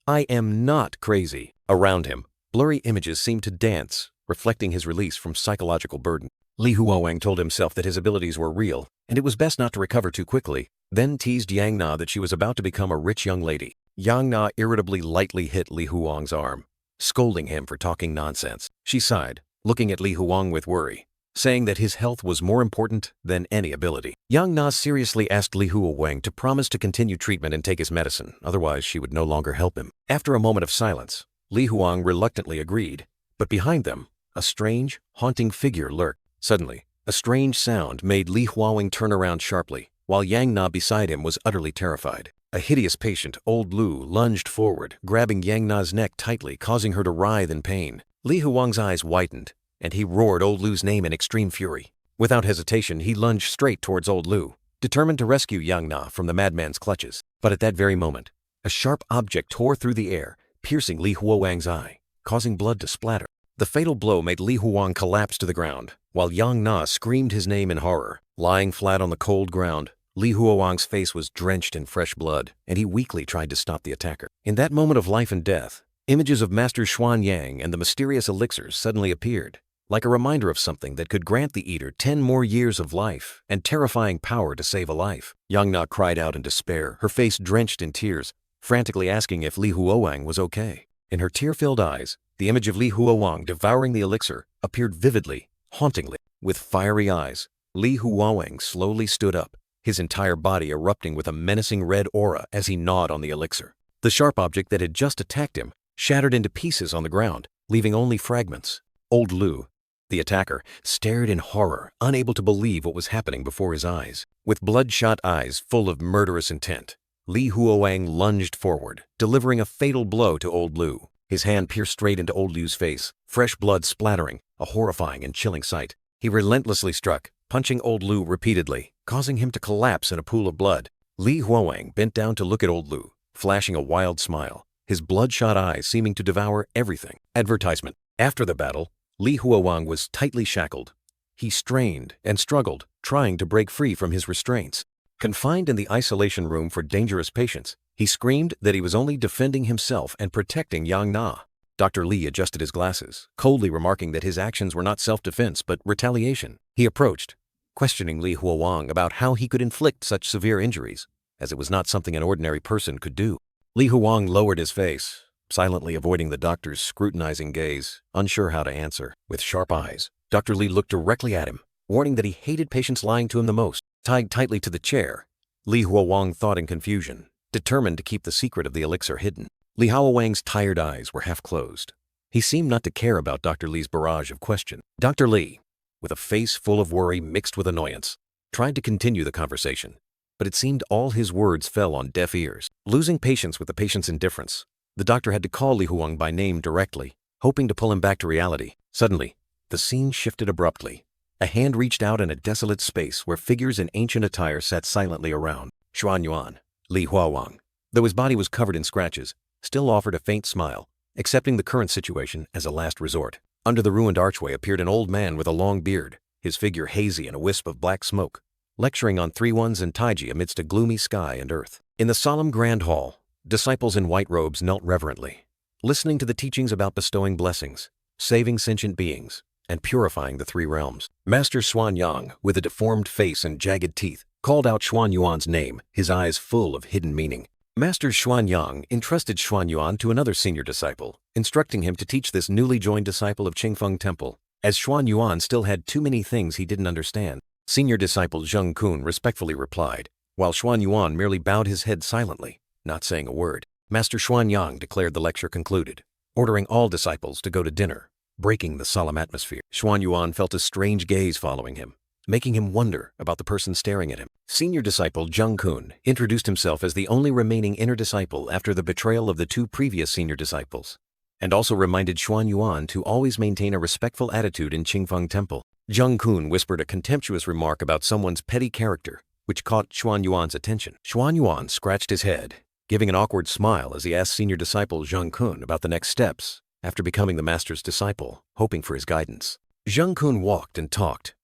I am not crazy." Around him, blurry images seemed to dance, reflecting his release from psychological burden. Li Huowang told himself that his abilities were real, and it was best not to recover too quickly, then teased Yang Na that she was about to become a rich young lady. Yang Na irritably lightly hit Li Huowang's arm, scolding him for talking nonsense. She sighed, looking at Li Huowang with worry, saying that his health was more important than any ability. Yang Na seriously asked Li Huowang to promise to continue treatment and take his medicine, otherwise she would no longer help him. After a moment of silence, Li Huowang reluctantly agreed, but behind them, a strange, haunting figure lurked. Suddenly, a strange sound made Li Huowang turn around sharply, while Yang Na beside him was utterly terrified. A hideous patient, old Lu, lunged forward, grabbing Yang Na's neck tightly, causing her to writhe in pain. Li Huowang's eyes widened, and he roared old Lu's name in extreme fury. Without hesitation, he lunged straight towards old Lu, determined to rescue Yang Na from the madman's clutches. But at that very moment, a sharp object tore through the air, piercing Li Huowang's eye, causing blood to splatter. The fatal blow made Li Huowang collapse to the ground, while Yang Na screamed his name in horror. Lying flat on the cold ground, Li Huowang's face was drenched in fresh blood, and he weakly tried to stop the attacker. In that moment of life and death, images of Master Xuanyang and the mysterious elixirs suddenly appeared, like a reminder of something that could grant the eater 10 more years of life and terrifying power to save a life. Yang Na cried out in despair, her face drenched in tears, frantically asking if Li Huowang was okay. In her tear-filled eyes, the image of Li Huowang devouring the elixir appeared vividly, hauntingly. With fiery eyes, Li Huowang slowly stood up, his entire body erupting with a menacing red aura as he gnawed on the elixir. The sharp object that had just attacked him shattered into pieces on the ground, leaving only fragments. Old Lu, the attacker, stared in horror, unable to believe what was happening before his eyes. With bloodshot eyes full of murderous intent, Li Huowang lunged forward, delivering a fatal blow to old Lu. His hand pierced straight into old Lu's face, fresh blood splattering, a horrifying and chilling sight. He relentlessly struck, punching old Lu repeatedly, causing him to collapse in a pool of blood. Li Huowang bent down to look at old Lu, flashing a wild smile, his bloodshot eyes seeming to devour everything. Advertisement. After the battle, Li Huowang was tightly shackled. He strained and struggled, trying to break free from his restraints. Confined in the isolation room for dangerous patients, he screamed that he was only defending himself and protecting Yang Na. Dr. Li adjusted his glasses, coldly remarking that his actions were not self-defense but retaliation. He approached, questioning Li Huowang about how he could inflict such severe injuries, as it was not something an ordinary person could do. Li Huowang lowered his face, silently avoiding the doctor's scrutinizing gaze, unsure how to answer. With sharp eyes, Dr. Li looked directly at him, warning that he hated patients lying to him the most. Tied tightly to the chair, Li Huowang thought in confusion, determined to keep the secret of the elixir hidden. Li Huowang's tired eyes were half closed. He seemed not to care about Dr. Li's barrage of questions. Dr. Li, with a face full of worry mixed with annoyance, tried to continue the conversation, but it seemed all his words fell on deaf ears. Losing patience with the patient's indifference, the doctor had to call Li Huowang by name directly, hoping to pull him back to reality. Suddenly, the scene shifted abruptly. A hand reached out in a desolate space where figures in ancient attire sat silently around. Xuanyuan, Li Huowang, though his body was covered in scratches, still offered a faint smile, accepting the current situation as a last resort. Under the ruined archway appeared an old man with a long beard, his figure hazy in a wisp of black smoke, lecturing on 3-1s and Taiji amidst a gloomy sky and earth. In the solemn grand hall, disciples in white robes knelt reverently, listening to the teachings about bestowing blessings, saving sentient beings, and purifying the 3 realms. Master Xuanyang, with a deformed face and jagged teeth, called out Xuanyuan's name, his eyes full of hidden meaning. Master Xuanyang entrusted Xuanyuan to another senior disciple, instructing him to teach this newly joined disciple of Qingfeng Temple, as Xuanyuan still had too many things he didn't understand. Senior disciple Zheng Kun respectfully replied, while Xuanyuan merely bowed his head silently, not saying a word. Master Xuanyang declared the lecture concluded, ordering all disciples to go to dinner, breaking the solemn atmosphere. Xuanyuan felt a strange gaze following him, making him wonder about the person staring at him. Senior disciple Zheng Kun introduced himself as the only remaining inner disciple after the betrayal of the 2 previous senior disciples, and also reminded Xuanyuan to always maintain a respectful attitude in Qingfeng Temple. Zheng Kun whispered a contemptuous remark about someone's petty character, which caught Xuanyuan's attention. Xuanyuan scratched his head, giving an awkward smile as he asked senior disciple Zheng Kun about the next steps after becoming the master's disciple, hoping for his guidance. Zheng Kun walked and talked,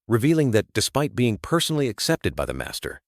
revealing that despite being personally accepted by the master,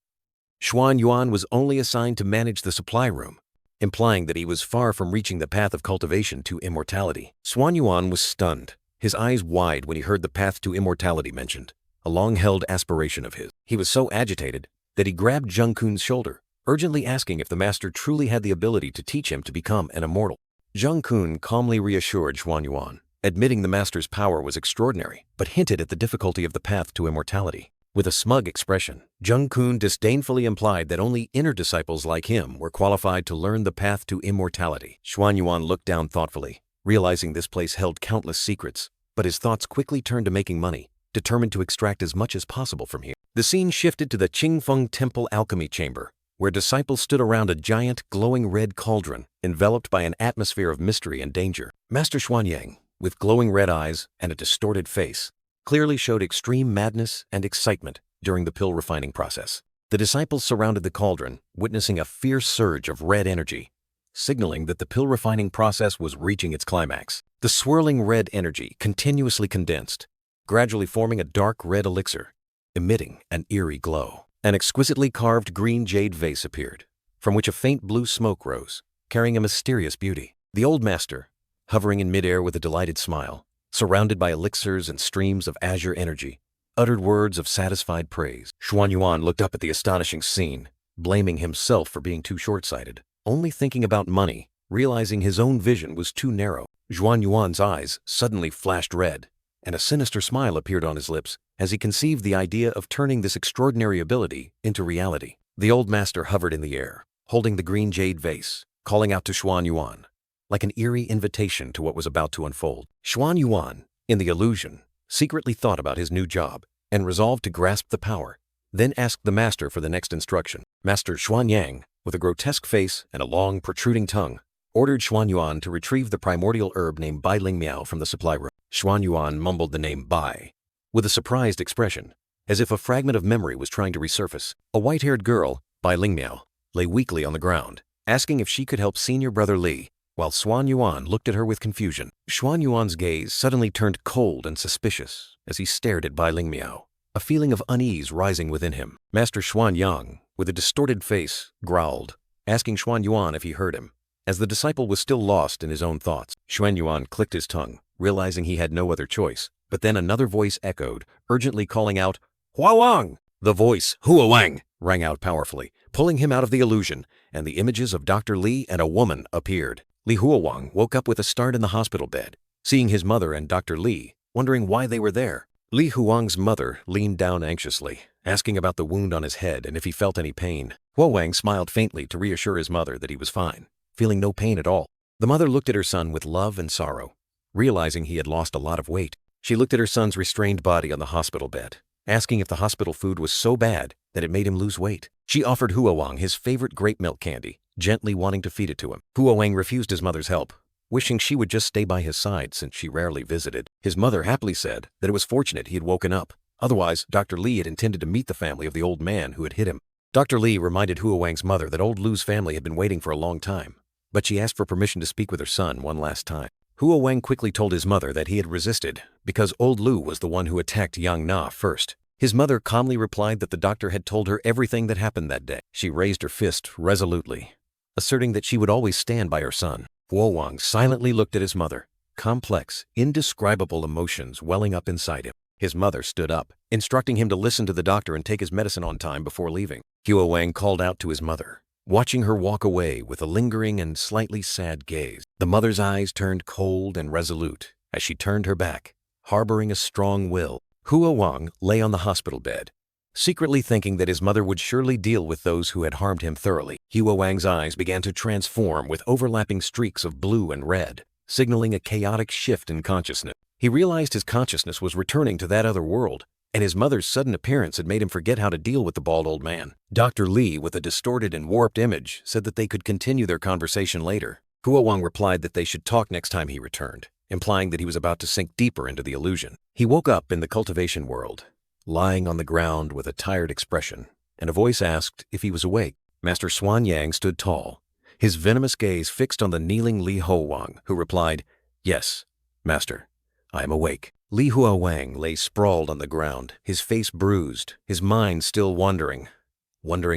Xuanyuan was only assigned to manage the supply room, implying that he was far from reaching the path of cultivation to immortality. Xuanyuan was stunned, his eyes wide when he heard the path to immortality mentioned, a long-held aspiration of his. He was so agitated that he grabbed Zheng Kun's shoulder, urgently asking if the master truly had the ability to teach him to become an immortal. Zheng Kun calmly reassured Xuanyuan, admitting the master's power was extraordinary, but hinted at the difficulty of the path to immortality. With a smug expression, Zheng Kun disdainfully implied that only inner disciples like him were qualified to learn the path to immortality. Xuanyuan looked down thoughtfully, realizing this place held countless secrets, but his thoughts quickly turned to making money, determined to extract as much as possible from here. The scene shifted to the Qingfeng Temple alchemy chamber, where disciples stood around a giant, glowing red cauldron, enveloped by an atmosphere of mystery and danger. Master Xuanyang, with glowing red eyes and a distorted face, clearly showed extreme madness and excitement during the pill refining process. The disciples surrounded the cauldron, witnessing a fierce surge of red energy, signaling that the pill refining process was reaching its climax. The swirling red energy continuously condensed, gradually forming a dark red elixir, emitting an eerie glow. An exquisitely carved green jade vase appeared, from which a faint blue smoke rose, carrying a mysterious beauty. The old master, hovering in midair with a delighted smile, surrounded by elixirs and streams of azure energy, uttered words of satisfied praise. Xuanyuan looked up at the astonishing scene, blaming himself for being too short-sighted, only thinking about money, realizing his own vision was too narrow. Xuanyuan's eyes suddenly flashed red, and a sinister smile appeared on his lips as he conceived the idea of turning this extraordinary ability into reality. The old master hovered in the air, holding the green jade vase, calling out to Xuanyuan, like an eerie invitation to what was about to unfold. Xuanyuan, in the illusion, secretly thought about his new job and resolved to grasp the power, then asked the master for the next instruction. Master Xuanyang, with a grotesque face and a long, protruding tongue, ordered Xuanyuan to retrieve the primordial herb named Bai Ling Miao from the supply room. Xuanyuan mumbled the name Bai, with a surprised expression, as if a fragment of memory was trying to resurface. A white-haired girl, Bai Ling Miao, lay weakly on the ground, asking if she could help senior brother Li, while Xuanyuan looked at her with confusion. Xuanyuan's gaze suddenly turned cold and suspicious as he stared at Bai Ling Miao, a feeling of unease rising within him. Master Xuanyang, with a distorted face, growled, asking Xuanyuan if he heard him, as the disciple was still lost in his own thoughts. Xuanyuan clicked his tongue, realizing he had no other choice, but then another voice echoed, urgently calling out, "Huowang!" The voice, Huowang, rang out powerfully, pulling him out of the illusion, and the images of Dr. Li and a woman appeared. Li Huowang woke up with a start in the hospital bed, seeing his mother and Dr. Li, wondering why they were there. Li Huowang's mother leaned down anxiously, asking about the wound on his head and if he felt any pain. Huowang smiled faintly to reassure his mother that he was fine, feeling no pain at all. The mother looked at her son with love and sorrow, realizing he had lost a lot of weight. She looked at her son's restrained body on the hospital bed, asking if the hospital food was so bad that it made him lose weight. She offered Huowang his favorite grape milk candy, gently wanting to feed it to him. Huowang refused his mother's help, wishing she would just stay by his side since she rarely visited. His mother happily said that it was fortunate he had woken up. Otherwise, Dr. Li had intended to meet the family of the old man who had hit him. Dr. Li reminded Huowang's mother that old Lu's family had been waiting for a long time, but she asked for permission to speak with her son one last time. Huowang quickly told his mother that he had resisted because old Lu was the one who attacked young Na first. His mother calmly replied that the doctor had told her everything that happened that day. She raised her fist resolutely, asserting that she would always stand by her son. Huowang silently looked at his mother, complex, indescribable emotions welling up inside him. His mother stood up, instructing him to listen to the doctor and take his medicine on time before leaving. Huowang called out to his mother, watching her walk away with a lingering and slightly sad gaze. The mother's eyes turned cold and resolute as she turned her back, harboring a strong will. Huowang lay on the hospital bed, secretly thinking that his mother would surely deal with those who had harmed him thoroughly. Huowang's eyes began to transform with overlapping streaks of blue and red, signaling a chaotic shift in consciousness. He realized his consciousness was returning to that other world, and his mother's sudden appearance had made him forget how to deal with the bald old man. Dr. Li, with a distorted and warped image, said that they could continue their conversation later. Huowang replied that they should talk next time he returned, implying that he was about to sink deeper into the illusion. He woke up in the cultivation world, lying on the ground with a tired expression, and a voice asked if he was awake. Master Xuanyang stood tall, his venomous gaze fixed on the kneeling Li Huowang, who replied, "Yes, master, I am awake." Li Huowang lay sprawled on the ground, his face bruised, his mind still wandering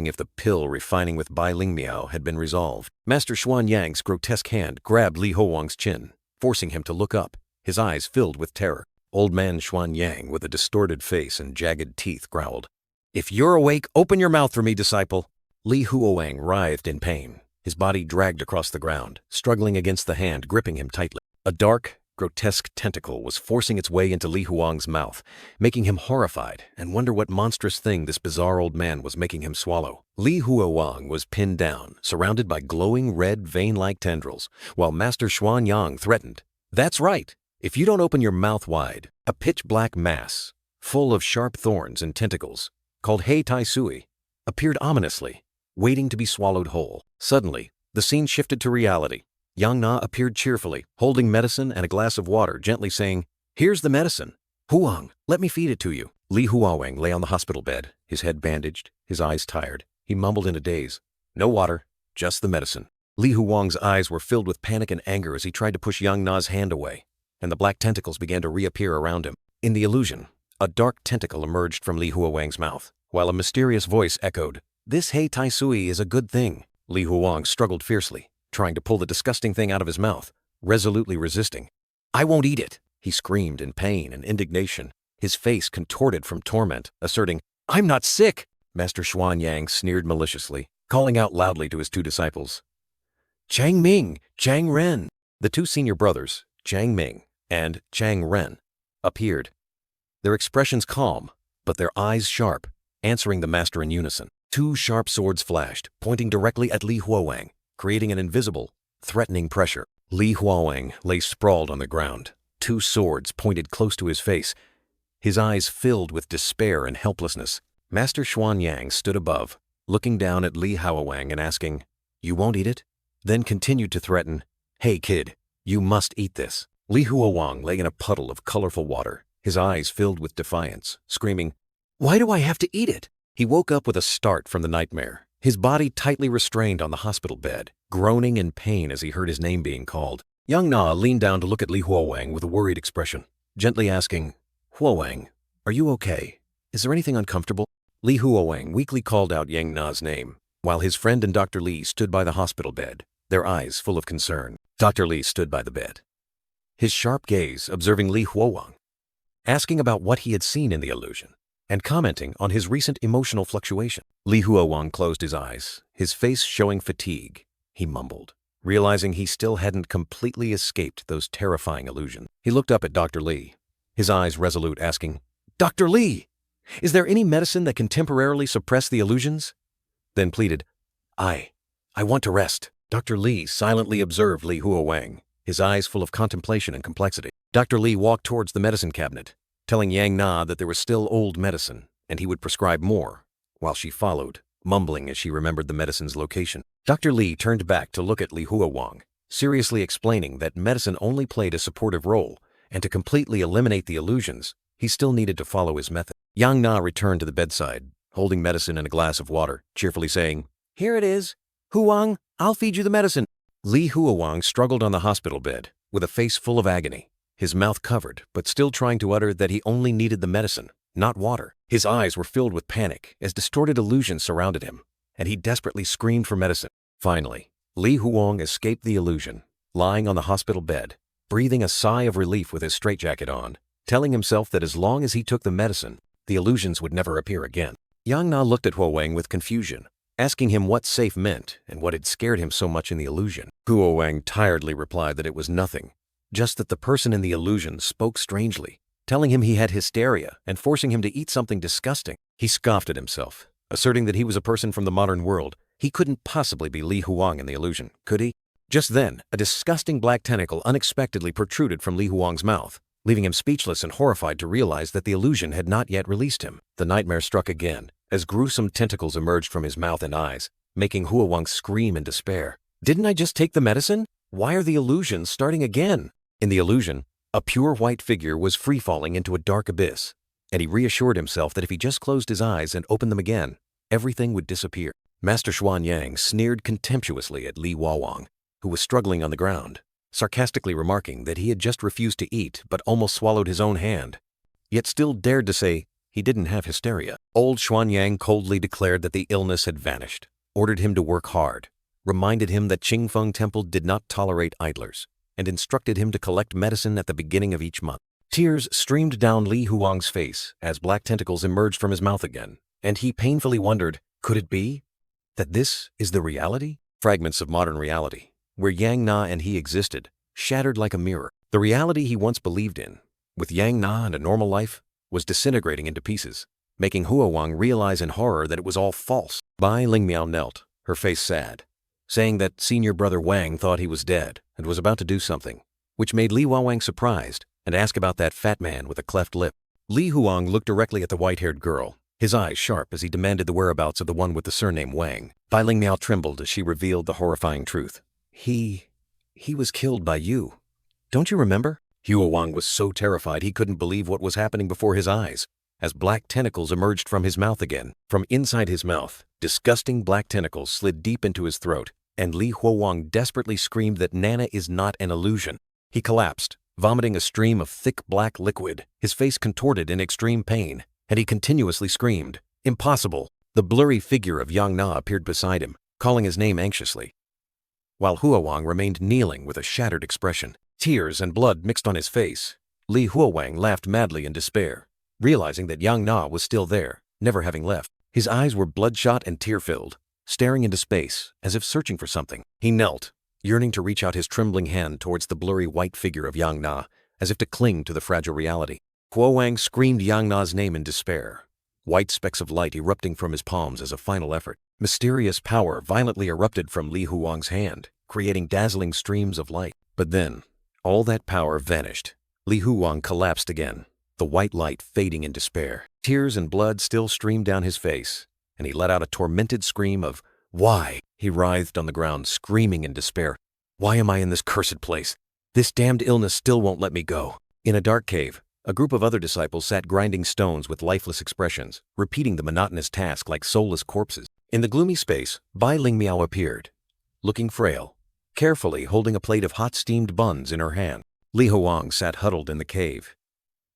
if the pill refining with Bai Ling Miao had been resolved. Master Xuanyang's grotesque hand grabbed Li Huowang's chin, forcing him to look up, his eyes filled with terror. Old man Xuanyang, with a distorted face and jagged teeth, growled, "If you're awake, open your mouth for me, disciple." Li Huowang writhed in pain, his body dragged across the ground, struggling against the hand gripping him tightly. A dark, grotesque tentacle was forcing its way into Li Huowang's mouth, making him horrified and wonder what monstrous thing this bizarre old man was making him swallow. Li Huowang was pinned down, surrounded by glowing red vein-like tendrils, while Master Xuanyang threatened, "That's right. If you don't open your mouth wide," a pitch-black mass, full of sharp thorns and tentacles, called Hei Tai Sui, appeared ominously, waiting to be swallowed whole. Suddenly, the scene shifted to reality. Yang Na appeared cheerfully, holding medicine and a glass of water, gently saying, "Here's the medicine. Huowang, let me feed it to you." Li Huowang lay on the hospital bed, his head bandaged, his eyes tired. He mumbled in a daze, "No water, just the medicine." Li Huowang's eyes were filled with panic and anger as he tried to push Yang Na's hand away, and the black tentacles began to reappear around him. In the illusion, a dark tentacle emerged from Li Huowang's mouth, while a mysterious voice echoed, "This Hei Tai Sui is a good thing." Li Huowang struggled fiercely, trying to pull the disgusting thing out of his mouth, resolutely resisting. "I won't eat it," he screamed in pain and indignation, his face contorted from torment, asserting, "I'm not sick." Master Xuanyang sneered maliciously, calling out loudly to his two disciples, "Chang Ming, Chang Ren." The two senior brothers, Chang Ming and Chang Ren, appeared, their expressions calm, but their eyes sharp, answering the master in unison. Two sharp swords flashed, pointing directly at Li Huowang, creating an invisible, threatening pressure. Li Huowang lay sprawled on the ground, two swords pointed close to his face, his eyes filled with despair and helplessness. Master Xuanyang stood above, looking down at Li Huowang and asking, "You won't eat it?" Then continued to threaten, "Hey kid, you must eat this." Li Huowang lay in a puddle of colorful water, his eyes filled with defiance, screaming, "Why do I have to eat it?" He woke up with a start from the nightmare, his body tightly restrained on the hospital bed, groaning in pain as he heard his name being called. Yang Na leaned down to look at Li Huowang with a worried expression, gently asking, "Huowang, are you okay? Is there anything uncomfortable?" Li Huowang weakly called out Yang Na's name, while his friend and Dr. Li stood by the hospital bed, their eyes full of concern. Dr. Li stood by the bed, his sharp gaze observing Li Huowang, asking about what he had seen in the illusion, and commenting on his recent emotional fluctuation. Li Huowang closed his eyes, his face showing fatigue. He mumbled, realizing he still hadn't completely escaped those terrifying illusions. He looked up at Dr. Li, his eyes resolute, asking, "Dr. Li, is there any medicine that can temporarily suppress the illusions?" Then pleaded, I want to rest." Dr. Li silently observed Li Huowang, his eyes full of contemplation and complexity. Dr. Li walked towards the medicine cabinet, telling Yang Na that there was still old medicine, and he would prescribe more, while she followed, mumbling as she remembered the medicine's location. Dr. Li turned back to look at Li Huowang, seriously explaining that medicine only played a supportive role, and to completely eliminate the illusions, he still needed to follow his method. Yang Na returned to the bedside, holding medicine and a glass of water, cheerfully saying, "Here it is. Huowang, I'll feed you the medicine." Li Huowang struggled on the hospital bed, with a face full of agony, his mouth covered, but still trying to utter that he only needed the medicine, not water. His eyes were filled with panic as distorted illusions surrounded him, and he desperately screamed for medicine. Finally, Li Huowang escaped the illusion, lying on the hospital bed, breathing a sigh of relief with his straitjacket on, telling himself that as long as he took the medicine, the illusions would never appear again. Yang Na looked at Huowang with confusion, asking him what safe meant and what had scared him so much in the illusion. Huowang tiredly replied that it was nothing, just that the person in the illusion spoke strangely, telling him he had hysteria and forcing him to eat something disgusting. He scoffed at himself, asserting that he was a person from the modern world. He couldn't possibly be Li Huowang in the illusion, could he? Just then, a disgusting black tentacle unexpectedly protruded from Li Huowang's mouth, leaving him speechless and horrified to realize that the illusion had not yet released him. The nightmare struck again, as gruesome tentacles emerged from his mouth and eyes, making Huowang scream in despair. "Didn't I just take the medicine? Why are the illusions starting again?" In the illusion, a pure white figure was free-falling into a dark abyss, and he reassured himself that if he just closed his eyes and opened them again, everything would disappear. Master Xuanyang sneered contemptuously at Li Huowang, who was struggling on the ground, sarcastically remarking that he had just refused to eat but almost swallowed his own hand, yet still dared to say he didn't have hysteria. Old Xuanyang coldly declared that the illness had vanished, ordered him to work hard, reminded him that Qingfeng Temple did not tolerate idlers, and instructed him to collect medicine at the beginning of each month. Tears streamed down Li Huowang's face as black tentacles emerged from his mouth again, and he painfully wondered, could it be that this is the reality? Fragments of modern reality, where Yang Na and he existed, shattered like a mirror. The reality he once believed in, with Yang Na and a normal life, was disintegrating into pieces, making Huowang realize in horror that it was all false. Bai Lingmiao knelt, her face sad, saying that senior brother Wang thought he was dead and was about to do something, which made Li Huowang surprised and ask about that fat man with a cleft lip. Li Huowang looked directly at the white-haired girl, his eyes sharp as he demanded the whereabouts of the one with the surname Wang. Bai Lingmiao trembled as she revealed the horrifying truth. He He was killed by you. Don't you remember? Huowang was so terrified he couldn't believe what was happening before his eyes, as black tentacles emerged from his mouth again. From inside his mouth, disgusting black tentacles slid deep into his throat, and Li Huowang desperately screamed that Nana is not an illusion. He collapsed, vomiting a stream of thick black liquid, his face contorted in extreme pain, and he continuously screamed, "Impossible!" The blurry figure of Yang Na appeared beside him, calling his name anxiously, while Huowang remained kneeling with a shattered expression. Tears and blood mixed on his face. Li Huowang laughed madly in despair, realizing that Yang Na was still there, never having left. His eyes were bloodshot and tear-filled, staring into space as if searching for something. He knelt, yearning to reach out his trembling hand towards the blurry white figure of Yang Na, as if to cling to the fragile reality. Huowang screamed Yang Na's name in despair, white specks of light erupting from his palms as a final effort. Mysterious power violently erupted from Li Huowang's hand, creating dazzling streams of light. But then, all that power vanished. Li Huowang collapsed again, the white light fading in despair. Tears and blood still streamed down his face, and he let out a tormented scream of, "Why?" He writhed on the ground, screaming in despair. "Why am I in this cursed place? This damned illness still won't let me go." In a dark cave, a group of other disciples sat grinding stones with lifeless expressions, repeating the monotonous task like soulless corpses. In the gloomy space, Bai Lingmiao appeared, looking frail, carefully holding a plate of hot steamed buns in her hand. Li Huowang sat huddled in the cave,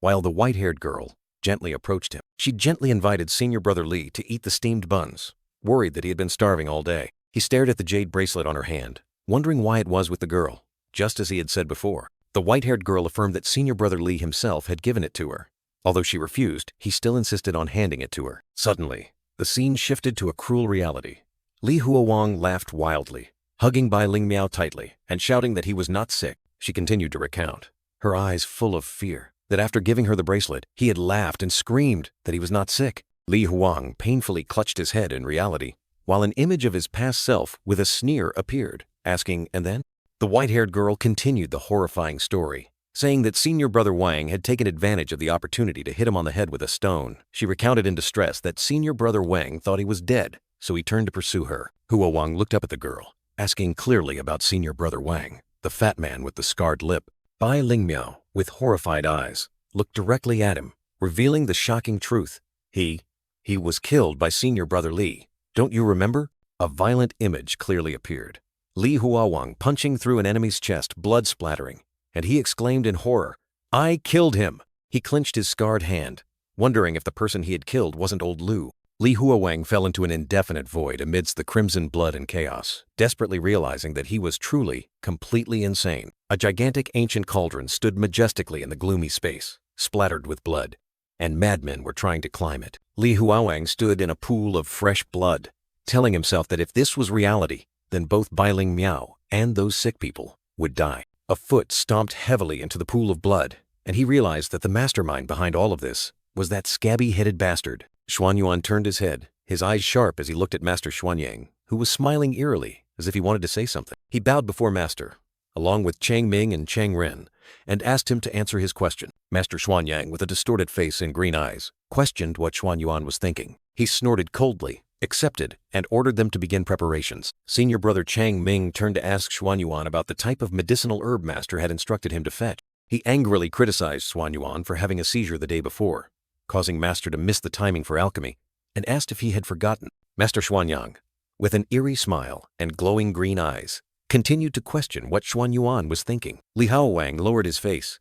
while the white-haired girl gently approached him. She gently invited senior brother Li to eat the steamed buns, worried that he had been starving all day. He stared at the jade bracelet on her hand, wondering why it was with the girl, just as he had said before. The white-haired girl affirmed that senior brother Li himself had given it to her. Although she refused, he still insisted on handing it to her. Suddenly, the scene shifted to a cruel reality. Li Huowang laughed wildly, hugging Bai Lingmiao tightly and shouting that he was not sick. She continued to recount, her eyes full of fear, that after giving her the bracelet, he had laughed and screamed that he was not sick. Li Huowang painfully clutched his head in reality, while an image of his past self with a sneer appeared, asking, "And then?" The white-haired girl continued the horrifying story, saying that senior brother Wang had taken advantage of the opportunity to hit him on the head with a stone. She recounted in distress that senior brother Wang thought he was dead, so he turned to pursue her. Huowang looked up at the girl, asking clearly about senior brother Wang, the fat man with the scarred lip. Bai Lingmiao, with horrified eyes, looked directly at him, revealing the shocking truth. He was killed by senior brother Li. Don't you remember? A violent image clearly appeared. Li Huowang punching through an enemy's chest, blood splattering, and he exclaimed in horror, "I killed him!" He clenched his scarred hand, wondering if the person he had killed wasn't old Lu. Li Huowang fell into an indefinite void amidst the crimson blood and chaos, desperately realizing that he was truly, completely insane. A gigantic ancient cauldron stood majestically in the gloomy space, splattered with blood, and madmen were trying to climb it. Li Huowang stood in a pool of fresh blood, telling himself that if this was reality, then both Bai Lingmiao and those sick people would die. A foot stomped heavily into the pool of blood, and he realized that the mastermind behind all of this was that scabby-headed bastard. Xuanyuan turned his head, his eyes sharp as he looked at Master Xuanyang, who was smiling eerily, as if he wanted to say something. He bowed before Master, along with Chang Ming and Chang Ren, and asked him to answer his question. Master Xuanyang, with a distorted face and green eyes, questioned what Xuanyuan was thinking. He snorted coldly, accepted, and ordered them to begin preparations. Senior brother Chang Ming turned to ask Xuanyuan about the type of medicinal herb Master had instructed him to fetch. He angrily criticized Xuanyuan for having a seizure the day before, causing Master to miss the timing for alchemy, and asked if he had forgotten. Master Xuanyang, with an eerie smile and glowing green eyes, continued to question what Xuanyuan was thinking. Li Huowang lowered his face,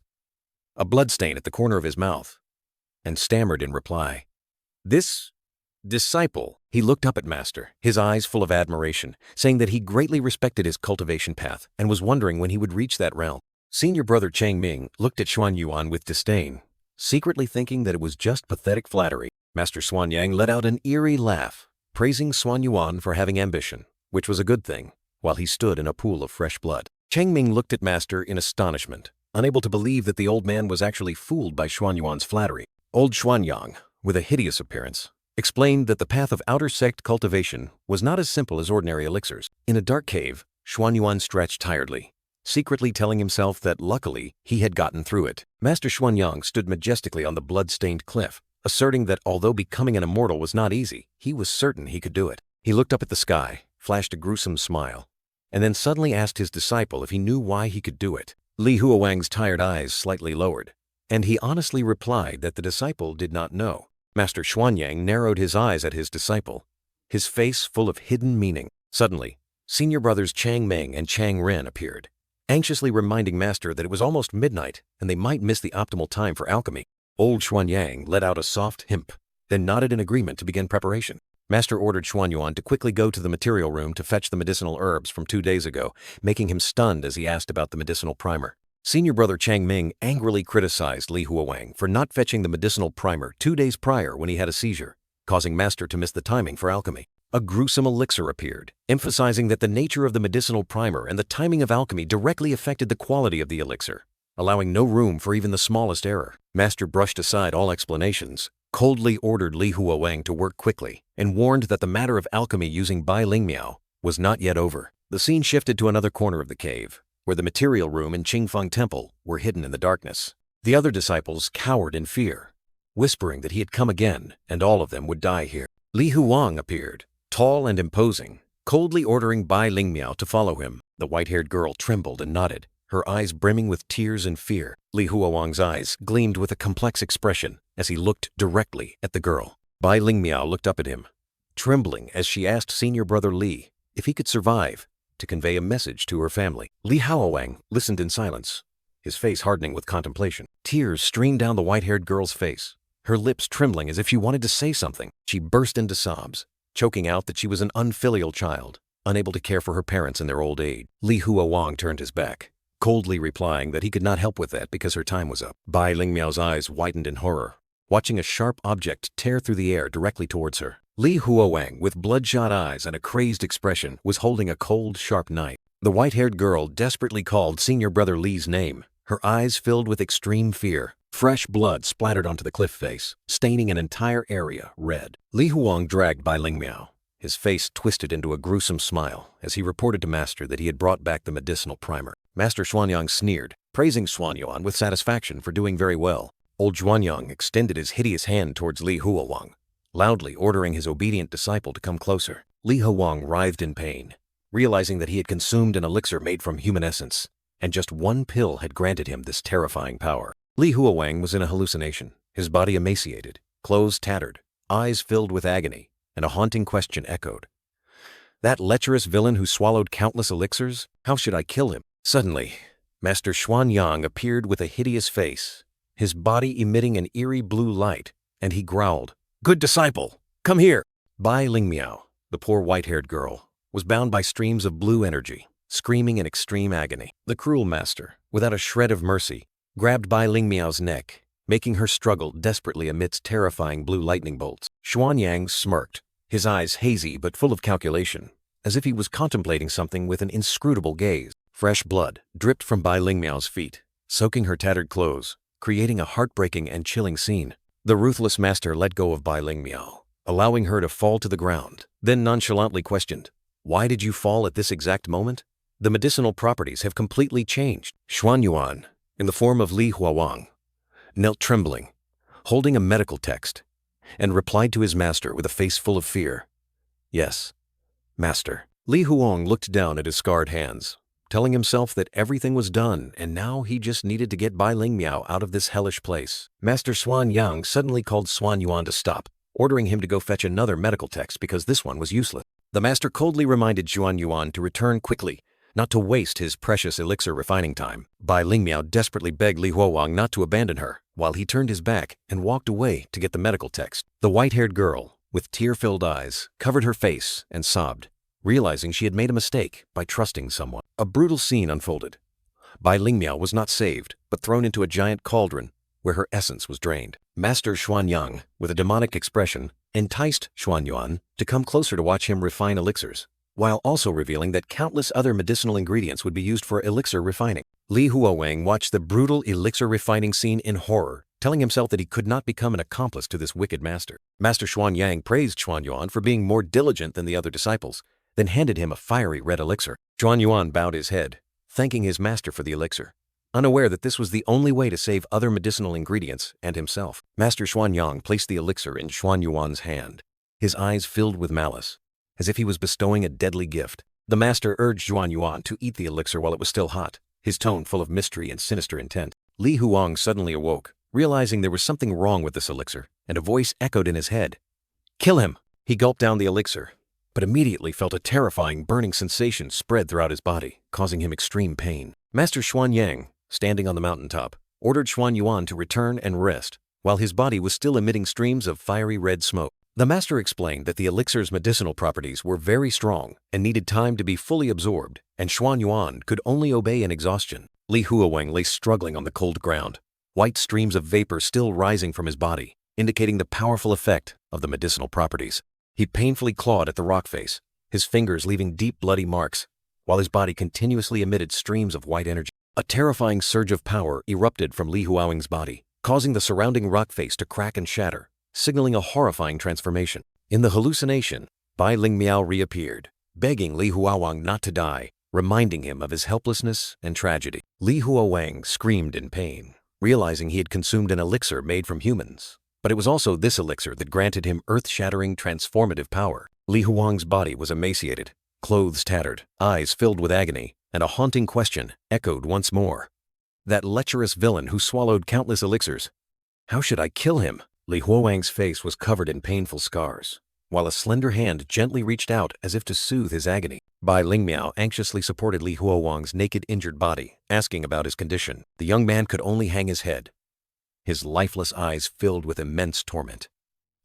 a bloodstain at the corner of his mouth, and stammered in reply, "This disciple." He looked up at Master, his eyes full of admiration, saying that he greatly respected his cultivation path and was wondering when he would reach that realm. Senior brother Chang Ming looked at Xuanyuan with disdain, secretly thinking that it was just pathetic flattery. Master Xuanyang let out an eerie laugh, praising Xuanyuan for having ambition, which was a good thing, while he stood in a pool of fresh blood. Chang Ming looked at Master in astonishment, unable to believe that the old man was actually fooled by Xuanyuan's flattery. Old Xuanyang, with a hideous appearance, explained that the path of outer sect cultivation was not as simple as ordinary elixirs. In a dark cave, Xuanyuan stretched tiredly, secretly telling himself that luckily he had gotten through it. Master Xuanyang stood majestically on the blood-stained cliff, asserting that although becoming an immortal was not easy, he was certain he could do it. He looked up at the sky, flashed a gruesome smile, and then suddenly asked his disciple if he knew why he could do it. Li Huowang's tired eyes slightly lowered, and he honestly replied that the disciple did not know. Master Xuanyang narrowed his eyes at his disciple, his face full of hidden meaning. Suddenly, senior brothers Chang Meng and Chang Ren appeared, anxiously reminding Master that it was almost midnight and they might miss the optimal time for alchemy. Old Xuanyang let out a soft himp, then nodded in agreement to begin preparation. Master ordered Xuanyuan to quickly go to the material room to fetch the medicinal herbs from 2 days ago, making him stunned as he asked about the medicinal primer. Senior brother Chang Ming angrily criticized Li Huowang for not fetching the medicinal primer 2 days prior when he had a seizure, causing Master to miss the timing for alchemy. A gruesome elixir appeared, emphasizing that the nature of the medicinal primer and the timing of alchemy directly affected the quality of the elixir, allowing no room for even the smallest error. Master brushed aside all explanations, coldly ordered Li Huowang to work quickly, and warned that the matter of alchemy using Bai Lingmiao was not yet over. The scene shifted to another corner of the cave, where the material room and Qingfeng Temple were hidden in the darkness. The other disciples cowered in fear, whispering that he had come again and all of them would die here. Li Huowang appeared, tall and imposing, coldly ordering Bai Lingmiao to follow him. The white-haired girl trembled and nodded, her eyes brimming with tears and fear. Li Huowang's eyes gleamed with a complex expression as he looked directly at the girl. Bai Lingmiao looked up at him, trembling as she asked senior brother Li if he could survive to convey a message to her family. Li Huowang listened in silence, his face hardening with contemplation. Tears streamed down the white-haired girl's face, her lips trembling as if she wanted to say something. She burst into sobs, choking out that she was an unfilial child, unable to care for her parents in their old age. Li Huowang turned his back, coldly replying that he could not help with that because her time was up. Bai Lingmiao's eyes widened in horror, watching a sharp object tear through the air directly towards her. Li Huowang, with bloodshot eyes and a crazed expression, was holding a cold, sharp knife. The white-haired girl desperately called senior brother Li's name, her eyes filled with extreme fear. Fresh blood splattered onto the cliff face, staining an entire area red. Li Huowang dragged Bai Lingmiao, his face twisted into a gruesome smile as he reported to Master that he had brought back the medicinal primer. Master Xuanyang sneered, praising Xuanyuan with satisfaction for doing very well. Old Xuanyang extended his hideous hand towards Li Huowang, loudly ordering his obedient disciple to come closer. Li Huowang writhed in pain, realizing that he had consumed an elixir made from human essence, and just one pill had granted him this terrifying power. Li Huowang was in a hallucination, his body emaciated, clothes tattered, eyes filled with agony, and a haunting question echoed. That lecherous villain who swallowed countless elixirs? How should I kill him? Suddenly, Master Xuanyang appeared with a hideous face, his body emitting an eerie blue light, and he growled, "Good disciple, come here!" Bai Lingmiao, the poor white-haired girl, was bound by streams of blue energy, screaming in extreme agony. The cruel master, without a shred of mercy, grabbed Bai Lingmiao's neck, making her struggle desperately amidst terrifying blue lightning bolts. Xuanyang smirked, his eyes hazy but full of calculation, as if he was contemplating something with an inscrutable gaze. Fresh blood dripped from Bai Lingmiao's feet, soaking her tattered clothes, creating a heartbreaking and chilling scene. The ruthless master let go of Bai Lingmiao, allowing her to fall to the ground, then nonchalantly questioned, "Why did you fall at this exact moment?" "The medicinal properties have completely changed." Xuanyuan, in the form of Li Huowang, knelt trembling, holding a medical text, and replied to his master with a face full of fear, "Yes, master." Li Huowang looked down at his scarred hands, telling himself that everything was done and now he just needed to get Bai Lingmiao out of this hellish place. Master Xuanyang suddenly called Xuanyuan to stop, ordering him to go fetch another medical text because this one was useless. The master coldly reminded Xuanyuan to return quickly, not to waste his precious elixir refining time. Bai Lingmiao desperately begged Li Huowang not to abandon her, while he turned his back and walked away to get the medical text. The white-haired girl, with tear-filled eyes, covered her face and sobbed, realizing she had made a mistake by trusting someone. A brutal scene unfolded. Bai Lingmiao was not saved, but thrown into a giant cauldron where her essence was drained. Master Xuanyang, with a demonic expression, enticed Xuanyuan to come closer to watch him refine elixirs, while also revealing that countless other medicinal ingredients would be used for elixir refining. Li Huowang watched the brutal elixir refining scene in horror, telling himself that he could not become an accomplice to this wicked master. Master Xuanyang praised Xuanyuan for being more diligent than the other disciples, then handed him a fiery red elixir. Xuanyuan bowed his head, thanking his master for the elixir, unaware that this was the only way to save other medicinal ingredients and himself. Master Xuanyang placed the elixir in Xuanyuan's hand, his eyes filled with malice, as if he was bestowing a deadly gift. The master urged Xuan Yuan to eat the elixir while it was still hot, his tone full of mystery and sinister intent. Li Huowang suddenly awoke, realizing there was something wrong with this elixir, and a voice echoed in his head. "Kill him!" He gulped down the elixir, but immediately felt a terrifying burning sensation spread throughout his body, causing him extreme pain. Master Xuanyang, standing on the mountaintop, ordered Xuan Yuan to return and rest, while his body was still emitting streams of fiery red smoke. The master explained that the elixir's medicinal properties were very strong and needed time to be fully absorbed, and Xuan Yuan could only obey in exhaustion. Li Huowang lay struggling on the cold ground, white streams of vapor still rising from his body, indicating the powerful effect of the medicinal properties. He painfully clawed at the rock face, his fingers leaving deep bloody marks, while his body continuously emitted streams of white energy. A terrifying surge of power erupted from Li Huowang's body, causing the surrounding rock face to crack and shatter, signaling a horrifying transformation. In the hallucination, Bai Lingmiao reappeared, begging Li Huowang not to die, reminding him of his helplessness and tragedy. Li Huowang screamed in pain, realizing he had consumed an elixir made from humans. But it was also this elixir that granted him earth-shattering transformative power. Li Huowang's body was emaciated, clothes tattered, eyes filled with agony, and a haunting question echoed once more. That lecherous villain who swallowed countless elixirs. How should I kill him? Li Huowang's face was covered in painful scars, while a slender hand gently reached out as if to soothe his agony. Bai Lingmiao anxiously supported Li Huowang's naked, injured body, asking about his condition. The young man could only hang his head, his lifeless eyes filled with immense torment,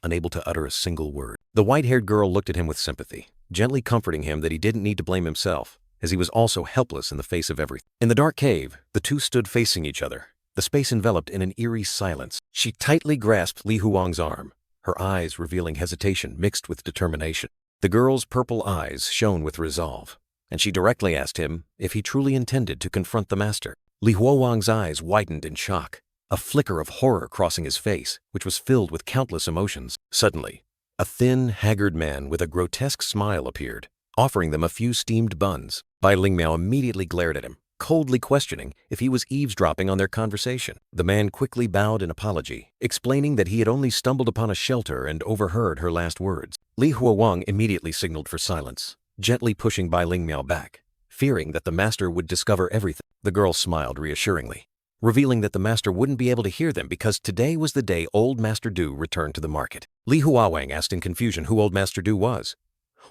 unable to utter a single word. The white-haired girl looked at him with sympathy, gently comforting him that he didn't need to blame himself, as he was also helpless in the face of everything. In the dark cave, the two stood facing each other, the space enveloped in an eerie silence. She tightly grasped Li Huowang's arm, her eyes revealing hesitation mixed with determination. The girl's purple eyes shone with resolve, and she directly asked him if he truly intended to confront the master. Li Huowang's eyes widened in shock, a flicker of horror crossing his face, which was filled with countless emotions. Suddenly, a thin, haggard man with a grotesque smile appeared, offering them a few steamed buns. Bai Lingmiao immediately glared at him, coldly questioning if he was eavesdropping on their conversation. The man quickly bowed in apology, explaining that he had only stumbled upon a shelter and overheard her last words. Li Huowang immediately signaled for silence, gently pushing Bai Lingmiao back, fearing that the master would discover everything. The girl smiled reassuringly, revealing that the master wouldn't be able to hear them because today was the day old Master Du returned to the market. Li Huowang asked in confusion who old Master Du was,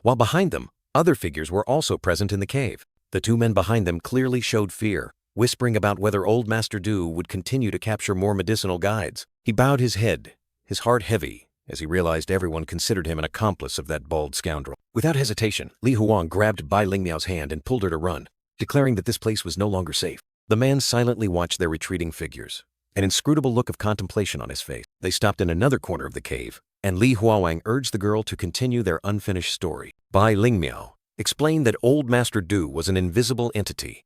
while behind them, other figures were also present in the cave. The two men behind them clearly showed fear, whispering about whether old Master Du would continue to capture more medicinal guides. He bowed his head, his heart heavy, as he realized everyone considered him an accomplice of that bald scoundrel. Without hesitation, Li Huowang grabbed Bai Lingmiao's hand and pulled her to run, declaring that this place was no longer safe. The man silently watched their retreating figures, an inscrutable look of contemplation on his face. They stopped in another corner of the cave, and Li Huowang urged the girl to continue their unfinished story. Bai Lingmiao explained that old Master Du was an invisible entity,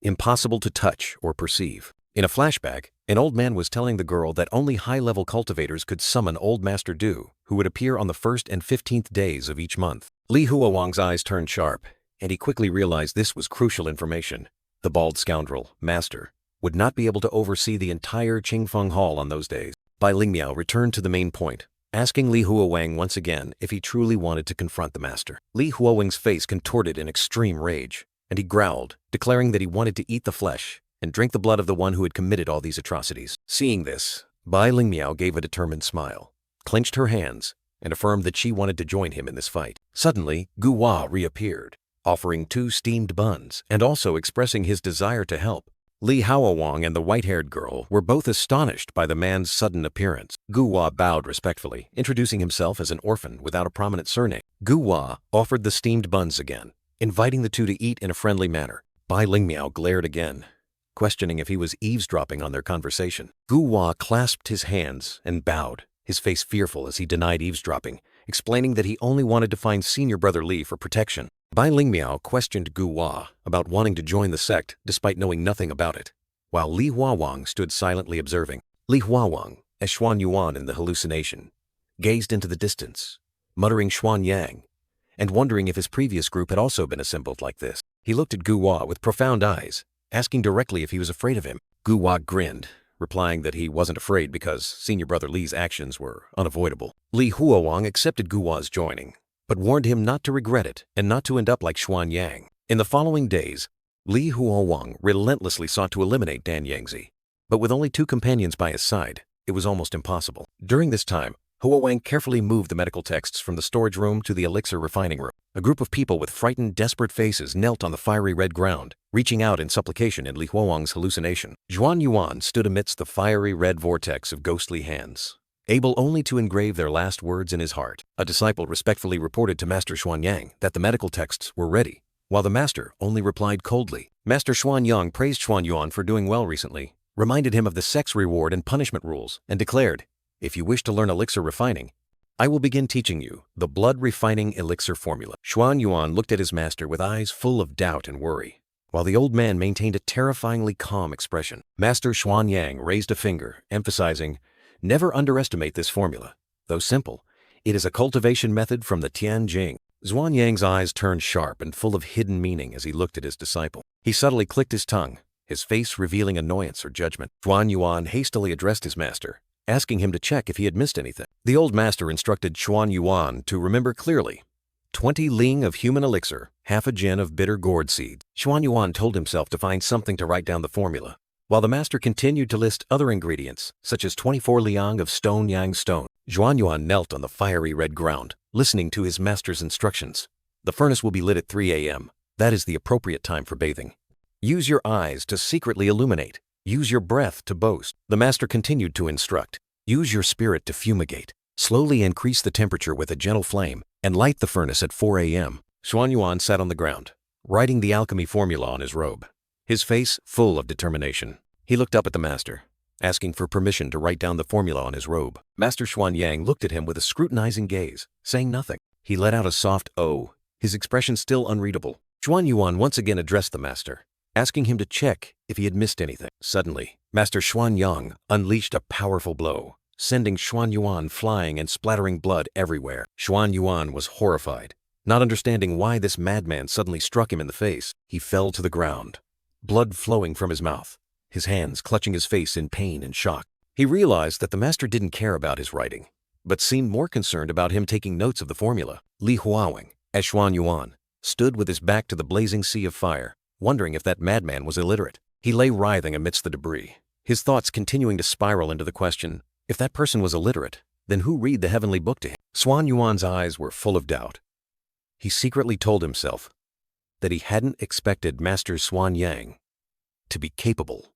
impossible to touch or perceive. In a flashback, an old man was telling the girl that only high-level cultivators could summon old Master Du, who would appear on the 1st and 15th days of each month. Li Huowang's eyes turned sharp, and he quickly realized this was crucial information. The bald scoundrel, Master, would not be able to oversee the entire Qingfeng Hall on those days. Bai Lingmiao returned to the main point, asking Li Huowang once again if he truly wanted to confront the master. Li Huowang's face contorted in extreme rage, and he growled, declaring that he wanted to eat the flesh and drink the blood of the one who had committed all these atrocities. Seeing this, Bai Lingmiao gave a determined smile, clenched her hands, and affirmed that she wanted to join him in this fight. Suddenly, Gu Hua reappeared, offering 2 steamed buns and also expressing his desire to help. Li Huowang and the white-haired girl were both astonished by the man's sudden appearance. Gu Hua bowed respectfully, introducing himself as an orphan without a prominent surname. Gu Hua offered the steamed buns again, inviting the two to eat in a friendly manner. Bai Lingmiao glared again, questioning if he was eavesdropping on their conversation. Gu Hua clasped his hands and bowed, his face fearful as he denied eavesdropping, explaining that he only wanted to find senior brother Li for protection. Bai Lingmiao questioned Gu Hua about wanting to join the sect despite knowing nothing about it, while Li Huowang stood silently observing. Li Huowang, as Xuan Yuan in the hallucination, gazed into the distance, muttering Xuan Yang, and wondering if his previous group had also been assembled like this. He looked at Gu Hua with profound eyes, asking directly if he was afraid of him. Gu Hua grinned, replying that he wasn't afraid because senior brother Li's actions were unavoidable. Li Huowang accepted Gu Hua's joining, but warned him not to regret it and not to end up like Xuan Yang. In the following days, Li Huowang relentlessly sought to eliminate Dan Yangzi, but with only 2 companions by his side, it was almost impossible. During this time, Huowang carefully moved the medical texts from the storage room to the elixir refining room. A group of people with frightened, desperate faces knelt on the fiery red ground, reaching out in supplication in Li Huowang's hallucination. Zhuan Yuan stood amidst the fiery red vortex of ghostly hands, able only to engrave their last words in his heart. A disciple respectfully reported to Master Xuanyang that the medical texts were ready, while the master only replied coldly. Master Xuanyang praised Xuan Yuan for doing well recently, reminded him of the sex reward and punishment rules, and declared, "If you wish to learn elixir refining, I will begin teaching you the blood refining elixir formula." Xuan Yuan looked at his master with eyes full of doubt and worry, while the old man maintained a terrifyingly calm expression. Master Xuanyang raised a finger, emphasizing, "Never underestimate this formula. Though simple, it is a cultivation method from the Tian Jing." Xuanyang's eyes turned sharp and full of hidden meaning as he looked at his disciple. He subtly clicked his tongue, his face revealing annoyance or judgment. Xuan Yuan hastily addressed his master, asking him to check if he had missed anything. The old master instructed Xuan Yuan to remember clearly: 20 ling of human elixir, half a jin of bitter gourd seeds. Xuan Yuan told himself to find something to write down the formula, while the master continued to list other ingredients, such as 24 liang of stone yang stone. Xuan Yuan knelt on the fiery red ground, listening to his master's instructions. "The furnace will be lit at 3 a.m. That is the appropriate time for bathing. Use your eyes to secretly illuminate. Use your breath to boast." The master continued to instruct. "Use your spirit to fumigate. Slowly increase the temperature with a gentle flame and light the furnace at 4 a.m. Xuan Yuan sat on the ground, writing the alchemy formula on his robe, his face full of determination. He looked up at the master, asking for permission to write down the formula on his robe. Master Xuanyang looked at him with a scrutinizing gaze, saying nothing. He let out a soft "oh," his expression still unreadable. Xuan Yuan once again addressed the master, asking him to check if he had missed anything. Suddenly, Master Xuanyang unleashed a powerful blow, sending Xuan Yuan flying and splattering blood everywhere. Xuan Yuan was horrified, not understanding why this madman suddenly struck him in the face. He fell to the ground, blood flowing from his mouth, his hands clutching his face in pain and shock. He realized that the master didn't care about his writing, but seemed more concerned about him taking notes of the formula. Li Huowang, as Xuan Yuan, stood with his back to the blazing sea of fire, wondering if that madman was illiterate. He lay writhing amidst the debris, his thoughts continuing to spiral into the question, if that person was illiterate, then who read the heavenly book to him? Xuan Yuan's eyes were full of doubt. He secretly told himself that he hadn't expected Master Xuanyang to be capable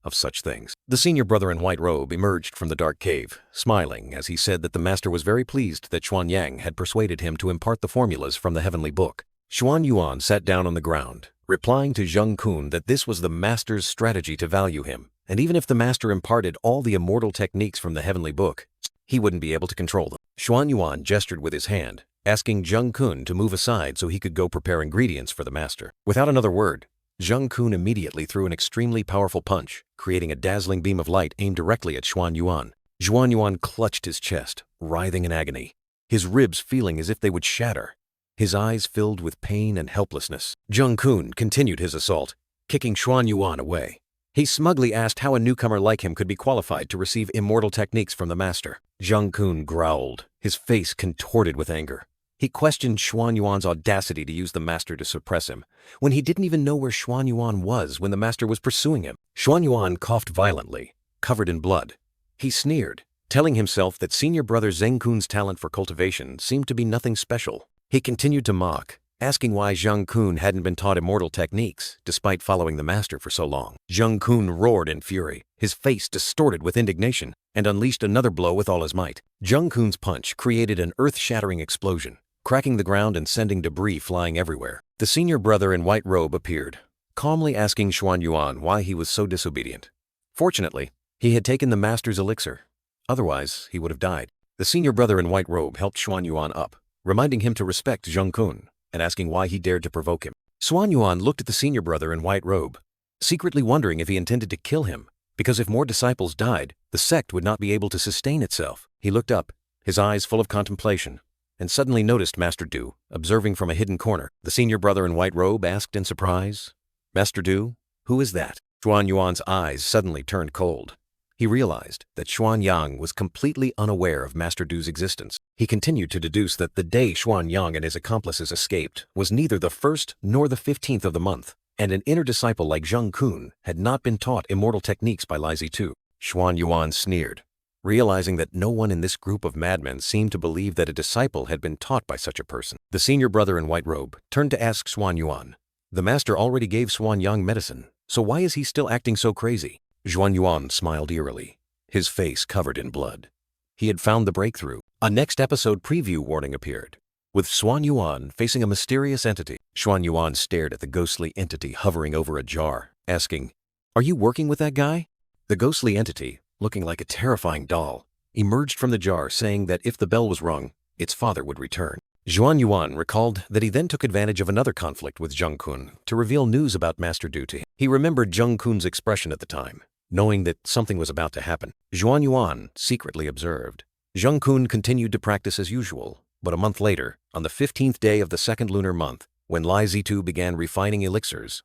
of such things. The senior brother in white robe emerged from the dark cave, smiling as he said that the master was very pleased that Xuanyang had persuaded him to impart the formulas from the heavenly book. Xuan Yuan sat down on the ground, replying to Zheng Kun that this was the master's strategy to value him, and even if the master imparted all the immortal techniques from the heavenly book, he wouldn't be able to control them. Xuan Yuan gestured with his hand, asking Zheng Kun to move aside so he could go prepare ingredients for the master. Without another word, Zheng Kun immediately threw an extremely powerful punch, creating a dazzling beam of light aimed directly at Xuan Yuan. Xuan Yuan clutched his chest, writhing in agony, his ribs feeling as if they would shatter, his eyes filled with pain and helplessness. Zheng Kun continued his assault, kicking Xuan Yuan away. He smugly asked how a newcomer like him could be qualified to receive immortal techniques from the master. Zheng Kun growled, his face contorted with anger. He questioned Xuan Yuan's audacity to use the master to suppress him, when he didn't even know where Xuan Yuan was when the master was pursuing him. Xuan Yuan coughed violently, covered in blood. He sneered, telling himself that senior brother Zheng Kun's talent for cultivation seemed to be nothing special. He continued to mock, asking why Zheng Kun hadn't been taught immortal techniques, despite following the master for so long. Zheng Kun roared in fury, his face distorted with indignation, and unleashed another blow with all his might. Zheng Kun's punch created an earth-shattering explosion, cracking the ground and sending debris flying everywhere. The senior brother in white robe appeared, calmly asking Xuan Yuan why he was so disobedient. Fortunately, he had taken the master's elixir. Otherwise, he would have died. The senior brother in white robe helped Xuan Yuan up, reminding him to respect Zheng Kun, and asking why he dared to provoke him. Xuan Yuan looked at the senior brother in white robe, secretly wondering if he intended to kill him, because if more disciples died, the sect would not be able to sustain itself. He looked up, his eyes full of contemplation, and suddenly noticed Master Du, observing from a hidden corner. The senior brother in white robe asked in surprise, "Master Du, who is that?" Xuan Yuan's eyes suddenly turned cold. He realized that Xuan Yang was completely unaware of Master Du's existence. He continued to deduce that the day Xuanyang and his accomplices escaped was neither the 1st nor the 15th of the month, and an inner disciple like Zheng Kun had not been taught immortal techniques by Li Zitu. Xuanyuan sneered, realizing that no one in this group of madmen seemed to believe that a disciple had been taught by such a person. The senior brother in white robe turned to ask Xuanyuan, "The master already gave Xuanyang medicine, so why is he still acting so crazy?" Xuanyuan smiled eerily, his face covered in blood. He had found the breakthrough. A next episode preview warning appeared, with Xuanyuan facing a mysterious entity. Xuanyuan stared at the ghostly entity hovering over a jar, asking, "Are you working with that guy?" The ghostly entity, looking like a terrifying doll, emerged from the jar saying that if the bell was rung, its father would return. Xuanyuan recalled that he then took advantage of another conflict with Zheng Kun to reveal news about Master Du to him. He remembered Zheng Kun's expression at the time, knowing that something was about to happen. Xuanyuan secretly observed. Zheng Kun continued to practice as usual, but a month later, on the 15th day of the 2nd lunar month, when Li Zitu began refining elixirs,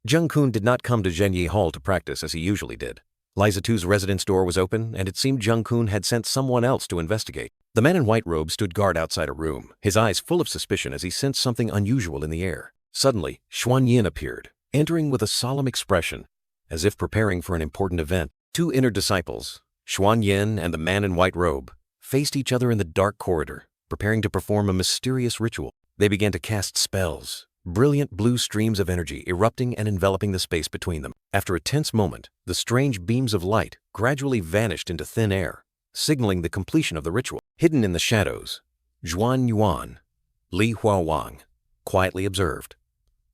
Zheng Kun did not come to Zhenyi Hall to practice as he usually did. Li Zitu's residence door was open, and it seemed Zheng Kun had sent someone else to investigate. The man in white robe stood guard outside a room, his eyes full of suspicion as he sensed something unusual in the air. Suddenly, Xuanyin appeared, entering with a solemn expression, as if preparing for an important event. Two inner disciples, Xuanyin and the man in white robe, faced each other in the dark corridor, preparing to perform a mysterious ritual. They began to cast spells, brilliant blue streams of energy erupting and enveloping the space between them. After a tense moment, the strange beams of light gradually vanished into thin air, signaling the completion of the ritual. Hidden in the shadows, Xuanyuan, Li Huowang, quietly observed,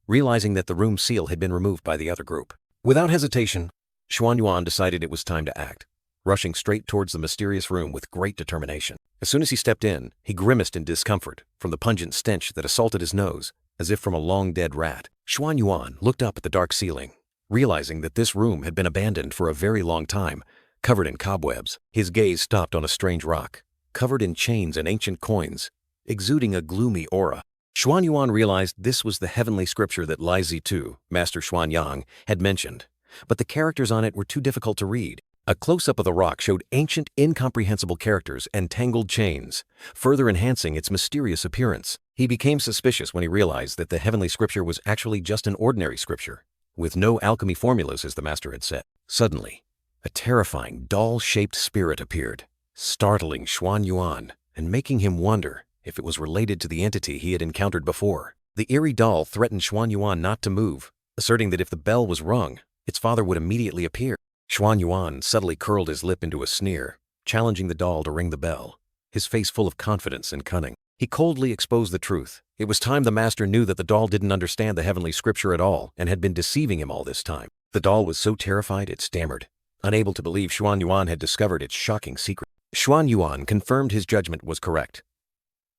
realizing that the room seal had been removed by the other group. Without hesitation, Xuanyuan decided it was time to act, rushing straight towards the mysterious room with great determination. As soon as he stepped in, he grimaced in discomfort from the pungent stench that assaulted his nose, as if from a long-dead rat. Xuanyuan looked up at the dark ceiling, realizing that this room had been abandoned for a very long time, covered in cobwebs. His gaze stopped on a strange rock, covered in chains and ancient coins, exuding a gloomy aura. Xuanyuan realized this was the heavenly scripture that Li Zitu, Master Xuanyang, had mentioned, but the characters on it were too difficult to read. A close-up of the rock showed ancient, incomprehensible characters and tangled chains, further enhancing its mysterious appearance. He became suspicious when he realized that the heavenly scripture was actually just an ordinary scripture, with no alchemy formulas as the master had said. Suddenly, a terrifying, doll-shaped spirit appeared, startling Xuanyuan and making him wonder if it was related to the entity he had encountered before. The eerie doll threatened Xuanyuan not to move, asserting that if the bell was rung, its father would immediately appear. Xuanyuan subtly curled his lip into a sneer, challenging the doll to ring the bell, his face full of confidence and cunning. He coldly exposed the truth. It was time the master knew that the doll didn't understand the heavenly scripture at all and had been deceiving him all this time. The doll was so terrified it stammered, unable to believe Xuanyuan had discovered its shocking secret. Xuanyuan confirmed his judgment was correct.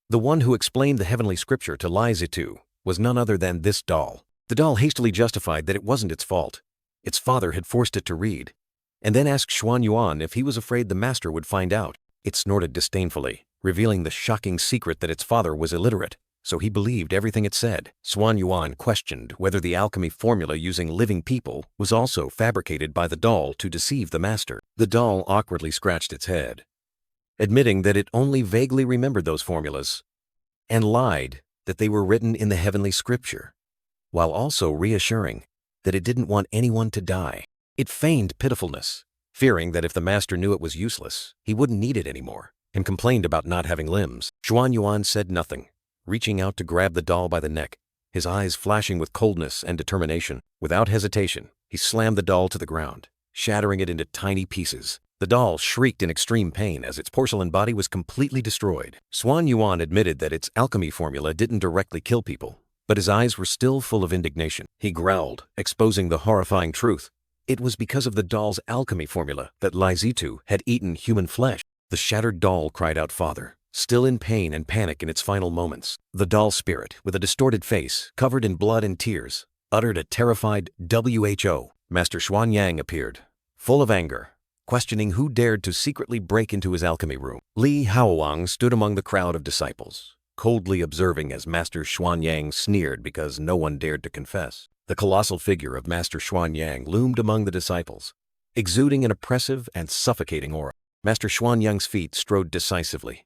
The one who explained the heavenly scripture to Li Zitu was none other than this doll. The doll hastily justified that it wasn't its fault. Its father had forced it to read, and then asked Xuanyuan if he was afraid the master would find out. It snorted disdainfully, revealing the shocking secret that its father was illiterate, so he believed everything it said. Xuanyuan questioned whether the alchemy formula using living people was also fabricated by the doll to deceive the master. The doll awkwardly scratched its head, admitting that it only vaguely remembered those formulas, and lied that they were written in the heavenly scripture, while also reassuring that it didn't want anyone to die. It feigned pitifulness, fearing that if the master knew it was useless, he wouldn't need it anymore, and complained about not having limbs. Xuanyuan said nothing, reaching out to grab the doll by the neck, his eyes flashing with coldness and determination. Without hesitation, he slammed the doll to the ground, shattering it into tiny pieces. The doll shrieked in extreme pain as its porcelain body was completely destroyed. Xuanyuan admitted that its alchemy formula didn't directly kill people, but his eyes were still full of indignation. He growled, exposing the horrifying truth. It was because of the doll's alchemy formula that Li Zitu had eaten human flesh. The shattered doll cried out, "Father," still in pain and panic in its final moments. The doll spirit, with a distorted face, covered in blood and tears, uttered a terrified "WHO." Master Xuanyang appeared, full of anger, questioning who dared to secretly break into his alchemy room. Li Huowang stood among the crowd of disciples, coldly observing as Master Xuanyang sneered because no one dared to confess. The colossal figure of Master Xuanyang loomed among the disciples, exuding an oppressive and suffocating aura. Master Xuanyang's feet strode decisively,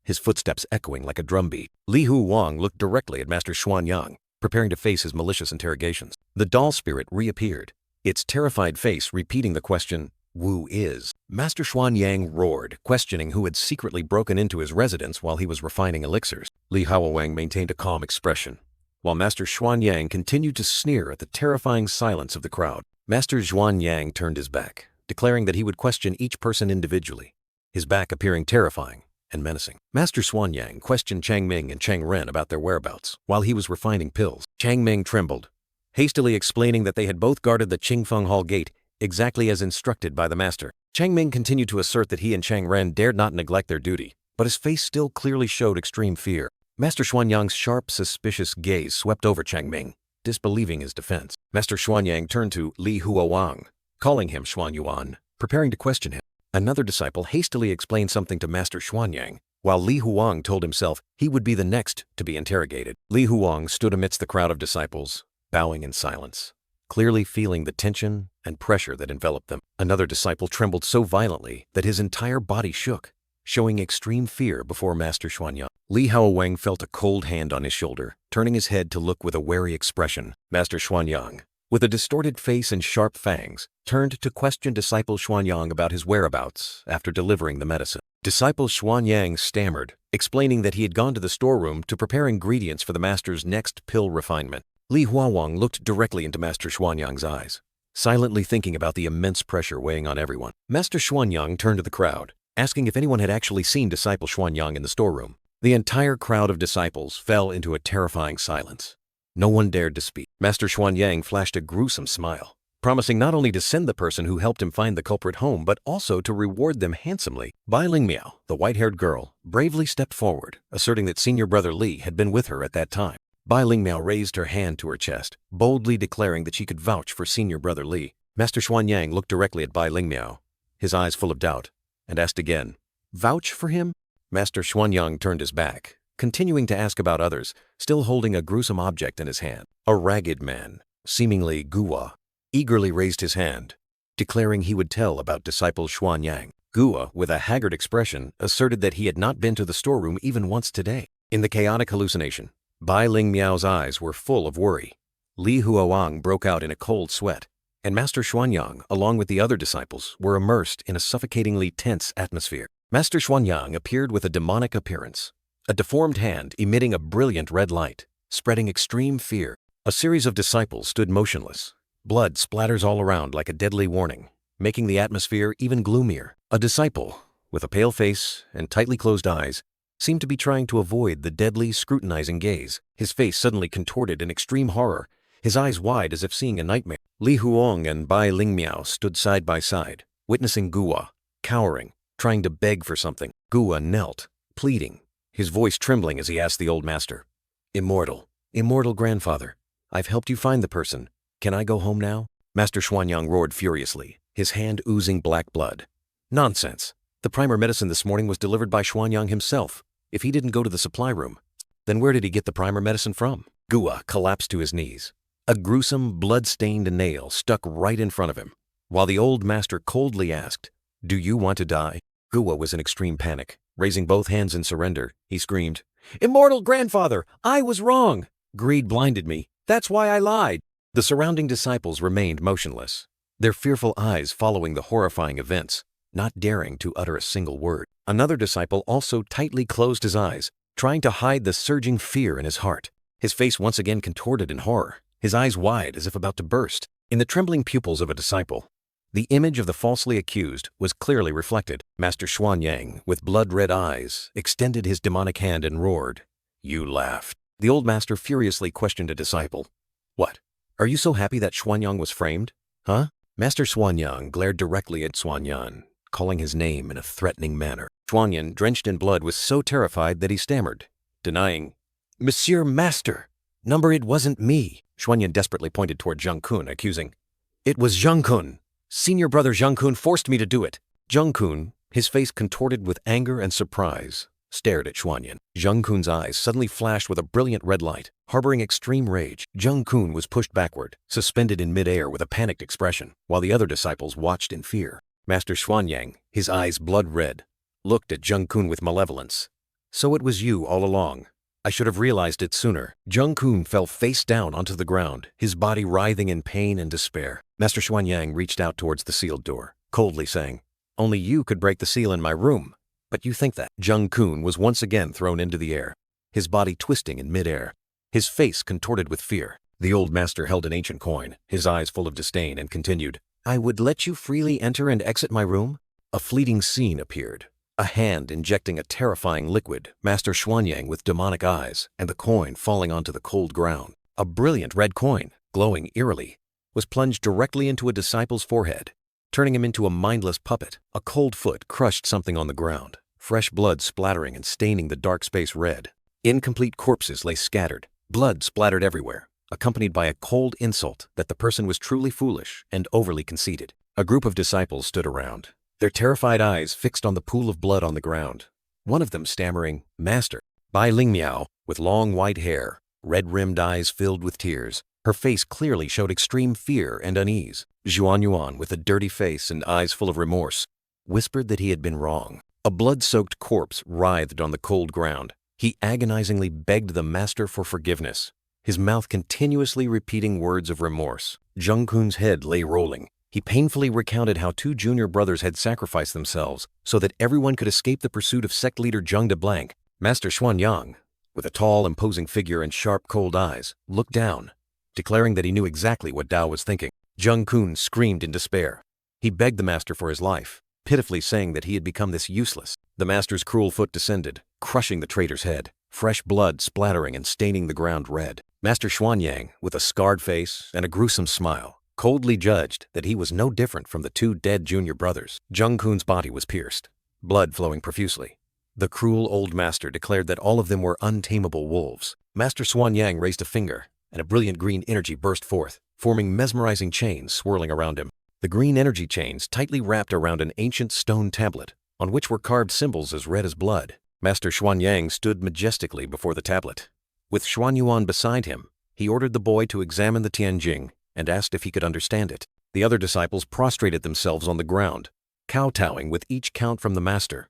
his footsteps echoing like a drumbeat. Li Huowang looked directly at Master Xuanyang, preparing to face his malicious interrogations. The doll spirit reappeared, its terrified face repeating the question, "Who is?" Master Xuanyang roared, questioning who had secretly broken into his residence while he was refining elixirs. Li Huowang maintained a calm expression, while Master Xuanyang continued to sneer at the terrifying silence of the crowd. Master Xuanyang turned his back, declaring that he would question each person individually, his back appearing terrifying and menacing. Master Xuanyang questioned Chang Ming and Chang Ren about their whereabouts while he was refining pills. Chang Ming trembled, hastily explaining that they had both guarded the Qingfeng Hall gate exactly as instructed by the master. Chang Ming continued to assert that he and Chang Ren dared not neglect their duty, but his face still clearly showed extreme fear. Master Xuanyang's sharp, suspicious gaze swept over Chang Ming, disbelieving his defense. Master Xuanyang turned to Li Huowang, calling him Xuanyuan, preparing to question him. Another disciple hastily explained something to Master Xuanyang, while Li Huowang told himself he would be the next to be interrogated. Li Huowang stood amidst the crowd of disciples, bowing in silence, clearly feeling the tension and pressure that enveloped them. Another disciple trembled so violently that his entire body shook, showing extreme fear before Master Xuanyang. Li Huowang felt a cold hand on his shoulder, turning his head to look with a wary expression. Master Xuanyang, with a distorted face and sharp fangs, turned to question Disciple Xuanyang about his whereabouts after delivering the medicine. Disciple Xuanyang stammered, explaining that he had gone to the storeroom to prepare ingredients for the master's next pill refinement. Li Huowang looked directly into Master Xuanyang's eyes, silently thinking about the immense pressure weighing on everyone. Master Xuanyang turned to the crowd, asking if anyone had actually seen Disciple Xuanyang in the storeroom. The entire crowd of disciples fell into a terrifying silence. No one dared to speak. Master Xuanyang flashed a gruesome smile, promising not only to send the person who helped him find the culprit home, but also to reward them handsomely. Bai Lingmiao, the white-haired girl, bravely stepped forward, asserting that senior brother Li had been with her at that time. Bai Lingmiao raised her hand to her chest, boldly declaring that she could vouch for senior brother Li. Master Xuanyang looked directly at Bai Lingmiao, his eyes full of doubt, and asked again, "Vouch for him?" Master Xuanyang turned his back, continuing to ask about others, still holding a gruesome object in his hand. A ragged man, seemingly Guwa, eagerly raised his hand, declaring he would tell about Disciple Xuanyang. Guwa, with a haggard expression, asserted that he had not been to the storeroom even once today. In the chaotic hallucination, Bai Lingmiao's eyes were full of worry. Li Huowang broke out in a cold sweat, and Master Xuanyang, along with the other disciples, were immersed in a suffocatingly tense atmosphere. Master Xuanyang appeared with a demonic appearance, a deformed hand emitting a brilliant red light, spreading extreme fear. A series of disciples stood motionless. Blood splatters all around like a deadly warning, making the atmosphere even gloomier. A disciple, with a pale face and tightly closed eyes, seemed to be trying to avoid the deadly, scrutinizing gaze. His face suddenly contorted in extreme horror, his eyes wide as if seeing a nightmare. Li Huowang and Bai Lingmiao stood side by side, witnessing Guwa, cowering, trying to beg for something. Guwa knelt, pleading, his voice trembling as he asked the old master, "Immortal grandfather, I've helped you find the person. Can I go home now?" Master Xuanyang roared furiously, his hand oozing black blood. "Nonsense! The primer medicine this morning was delivered by Xuanyang himself. If he didn't go to the supply room, then where did he get the primer medicine from?" Guwa collapsed to his knees. A gruesome, blood-stained nail stuck right in front of him, while the old master coldly asked, "Do you want to die?" Guwa was in extreme panic. Raising both hands in surrender, he screamed, "Immortal grandfather, I was wrong! Greed blinded me. That's why I lied." The surrounding disciples remained motionless, their fearful eyes following the horrifying events, not daring to utter a single word. Another disciple also tightly closed his eyes, trying to hide the surging fear in his heart. His face once again contorted in horror, his eyes wide as if about to burst. In the trembling pupils of a disciple, the image of the falsely accused was clearly reflected. Master Xuanyang, with blood-red eyes, extended his demonic hand and roared, "You laughed." The old master furiously questioned a disciple, "What? Are you so happy that Xuanyang was framed? Huh?" Master Xuanyang glared directly at Xuanyan, calling his name in a threatening manner. Xuanyan, drenched in blood, was so terrified that he stammered, denying, "Monsieur Master, it wasn't me." Xuanyan desperately pointed toward Zheng Kun, accusing, "It was Zheng Kun. Senior brother Zheng Kun forced me to do it." Zheng Kun, his face contorted with anger and surprise, stared at Xuanyan. Zheng Kun's eyes suddenly flashed with a brilliant red light, harboring extreme rage. Zheng Kun was pushed backward, suspended in midair with a panicked expression, while the other disciples watched in fear. Master Xuanyang, his eyes blood red, looked at Zheng Kun with malevolence, So it was you all along. I should have realized it sooner. Jung Koon fell face down onto the ground, his body writhing in pain and despair. Master Xuanyang reached out towards the sealed door, coldly saying, "Only you could break the seal in my room. But you think that?" Jung Koon was once again thrown into the air, his body twisting in midair, his face contorted with fear. The old master held an ancient coin, his eyes full of disdain, and continued, "I would let you freely enter and exit my room?" A fleeting scene appeared. A hand injecting a terrifying liquid, Master Xuanyang with demonic eyes, and the coin falling onto the cold ground. A brilliant red coin, glowing eerily, was plunged directly into a disciple's forehead, turning him into a mindless puppet. A cold foot crushed something on the ground, fresh blood splattering and staining the dark space red. Incomplete corpses lay scattered, blood splattered everywhere, accompanied by a cold insult that the person was truly foolish and overly conceited. A group of disciples stood around, their terrified eyes fixed on the pool of blood on the ground. One of them stammering, "Master." Bai Lingmiao, with long white hair, red-rimmed eyes filled with tears. Her face clearly showed extreme fear and unease. Zhuan Yuan, with a dirty face and eyes full of remorse, whispered that he had been wrong. A blood-soaked corpse writhed on the cold ground. He agonizingly begged the master for forgiveness, his mouth continuously repeating words of remorse. Jung Koon's head lay rolling. He painfully recounted how 2 junior brothers had sacrificed themselves so that everyone could escape the pursuit of sect leader Zheng de Blanc. Master Xuanyang, with a tall, imposing figure and sharp, cold eyes, looked down, declaring that he knew exactly what Dao was thinking. Jung Koon screamed in despair. He begged the master for his life, pitifully saying that he had become this useless. The master's cruel foot descended, crushing the traitor's head, fresh blood splattering and staining the ground red. Master Xuanyang, with a scarred face and a gruesome smile, coldly judged that he was no different from the 2 dead junior brothers. Jung Koon's body was pierced, blood flowing profusely. The cruel old master declared that all of them were untamable wolves. Master Xuanyang raised a finger, and a brilliant green energy burst forth, forming mesmerizing chains swirling around him. The green energy chains tightly wrapped around an ancient stone tablet, on which were carved symbols as red as blood. Master Xuanyang stood majestically before the tablet. With Xuan Yuan beside him, he ordered the boy to examine the Tianjing and asked if he could understand it. The other disciples prostrated themselves on the ground, kowtowing with each count from the master.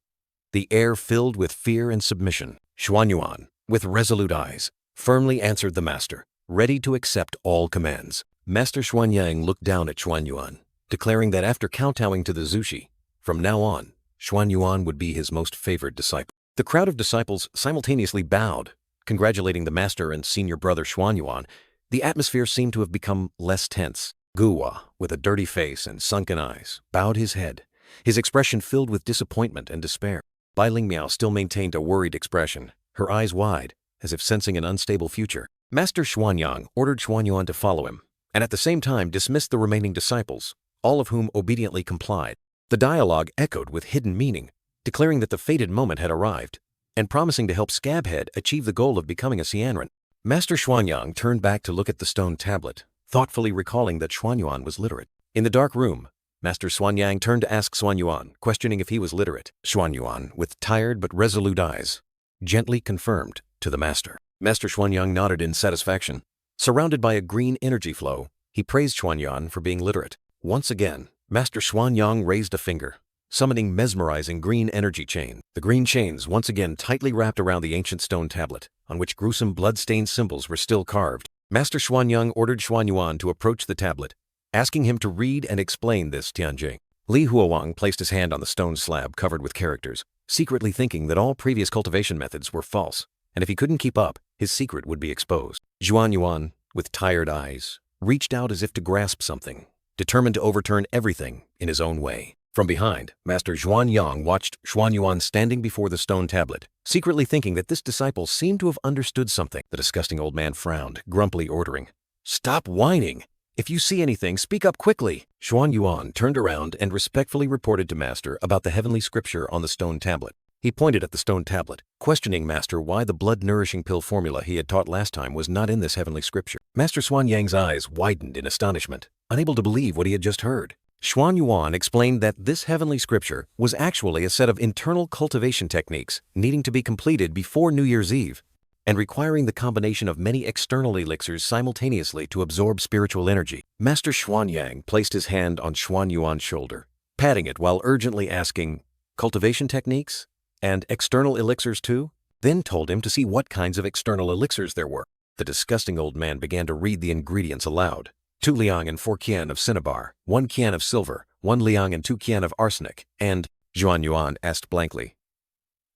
The air filled with fear and submission. Xuan Yuan, with resolute eyes, firmly answered the master, ready to accept all commands. Master Xuanyang looked down at Xuan Yuan, declaring that after kowtowing to the Zushi, from now on, Xuan Yuan would be his most favored disciple. The crowd of disciples simultaneously bowed, congratulating the master and senior brother Xuan Yuan. The atmosphere seemed to have become less tense. Guwa, with a dirty face and sunken eyes, bowed his head, his expression filled with disappointment and despair. Bai Lingmiao still maintained a worried expression, her eyes wide, as if sensing an unstable future. Master Xuanyang ordered Xuan Yuan to follow him, and at the same time dismissed the remaining disciples, all of whom obediently complied. The dialogue echoed with hidden meaning, declaring that the fated moment had arrived, and promising to help Scabhead achieve the goal of becoming a Xianren. Master Xuanyang turned back to look at the stone tablet, thoughtfully recalling that Xuan Yuan was literate. In the dark room, Master Xuanyang turned to ask Xuan Yuan, questioning if he was literate. Xuan Yuan, with tired but resolute eyes, gently confirmed to the master. Master Xuanyang nodded in satisfaction. Surrounded by a green energy flow, he praised Xuan Yuan for being literate. Once again, Master Xuanyang raised a finger, summoning mesmerizing green energy chain. The green chains once again tightly wrapped around the ancient stone tablet, on which gruesome blood-stained symbols were still carved. Master Xuanyang ordered Xuan Yuan to approach the tablet, asking him to read and explain this Tianjing. Li Huowang placed his hand on the stone slab covered with characters, secretly thinking that all previous cultivation methods were false, and if he couldn't keep up, his secret would be exposed. Xuan Yuan, with tired eyes, reached out as if to grasp something, determined to overturn everything in his own way. From behind, Master Xuanyang watched Xuan Yuan standing before the stone tablet, secretly thinking that this disciple seemed to have understood something. The disgusting old man frowned, grumpily ordering, "Stop whining! If you see anything, speak up quickly." Xuan Yuan turned around and respectfully reported to Master about the heavenly scripture on the stone tablet. He pointed at the stone tablet, questioning Master why the blood-nourishing pill formula he had taught last time was not in this heavenly scripture. Master Xuanyang's eyes widened in astonishment, unable to believe what he had just heard. Xuan Yuan explained that this heavenly scripture was actually a set of internal cultivation techniques needing to be completed before New Year's Eve, and requiring the combination of many external elixirs simultaneously to absorb spiritual energy. Master Xuanyang placed his hand on Xuan Yuan's shoulder, patting it while urgently asking, "Cultivation techniques? And external elixirs too?" then told him to see what kinds of external elixirs there were. The disgusting old man began to read the ingredients aloud. 2 liang and 4 qian of cinnabar, 1 qian of silver, 1 liang and 2 qian of arsenic, and Zhuan Yuan asked blankly,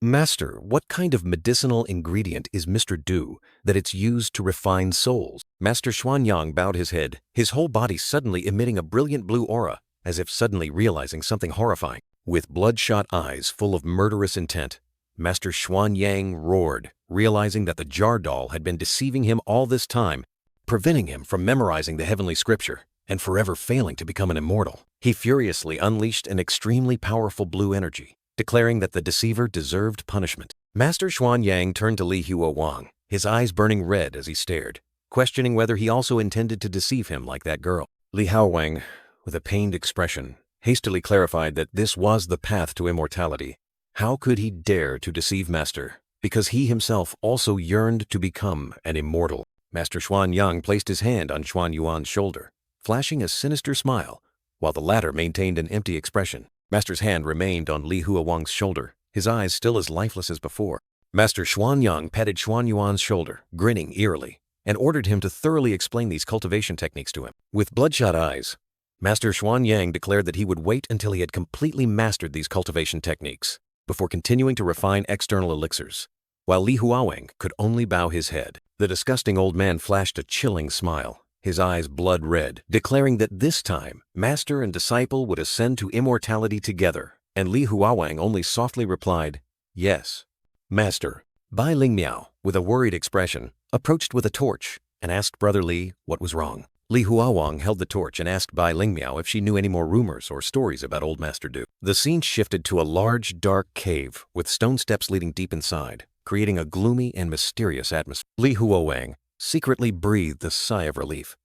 "Master, what kind of medicinal ingredient is Mr. Du that it's used to refine souls?" Master Xuanyang bowed his head, his whole body suddenly emitting a brilliant blue aura, as if suddenly realizing something horrifying. With bloodshot eyes full of murderous intent, Master Xuanyang roared, realizing that the jar doll had been deceiving him all this time, preventing him from memorizing the heavenly scripture and forever failing to become an immortal. He furiously unleashed an extremely powerful blue energy, declaring that the deceiver deserved punishment. Master Xuanyang turned to Li Huowang, his eyes burning red as he stared, questioning whether he also intended to deceive him like that girl. Li Huowang, with a pained expression, hastily clarified that this was the path to immortality. How could he dare to deceive Master, because he himself also yearned to become an immortal? Master Xuanyang placed his hand on Xuan Yuan's shoulder, flashing a sinister smile, while the latter maintained an empty expression. Master's hand remained on Li Huowang's shoulder, his eyes still as lifeless as before. Master Xuanyang patted Xuan Yuan's shoulder, grinning eerily, and ordered him to thoroughly explain these cultivation techniques to him. With bloodshot eyes, Master Xuanyang declared that he would wait until he had completely mastered these cultivation techniques before continuing to refine external elixirs, while Li Huowang could only bow his head. The disgusting old man flashed a chilling smile, his eyes blood red, declaring that this time master and disciple would ascend to immortality together, and Li Huowang only softly replied, "Yes, master." Bai Lingmiao, with a worried expression, approached with a torch and asked Brother Li what was wrong. Li Huowang held the torch and asked Bai Lingmiao if she knew any more rumors or stories about old Master Du. The scene shifted to a large, dark cave with stone steps leading deep inside, creating a gloomy and mysterious atmosphere. Li Huowang secretly breathed a sigh of relief.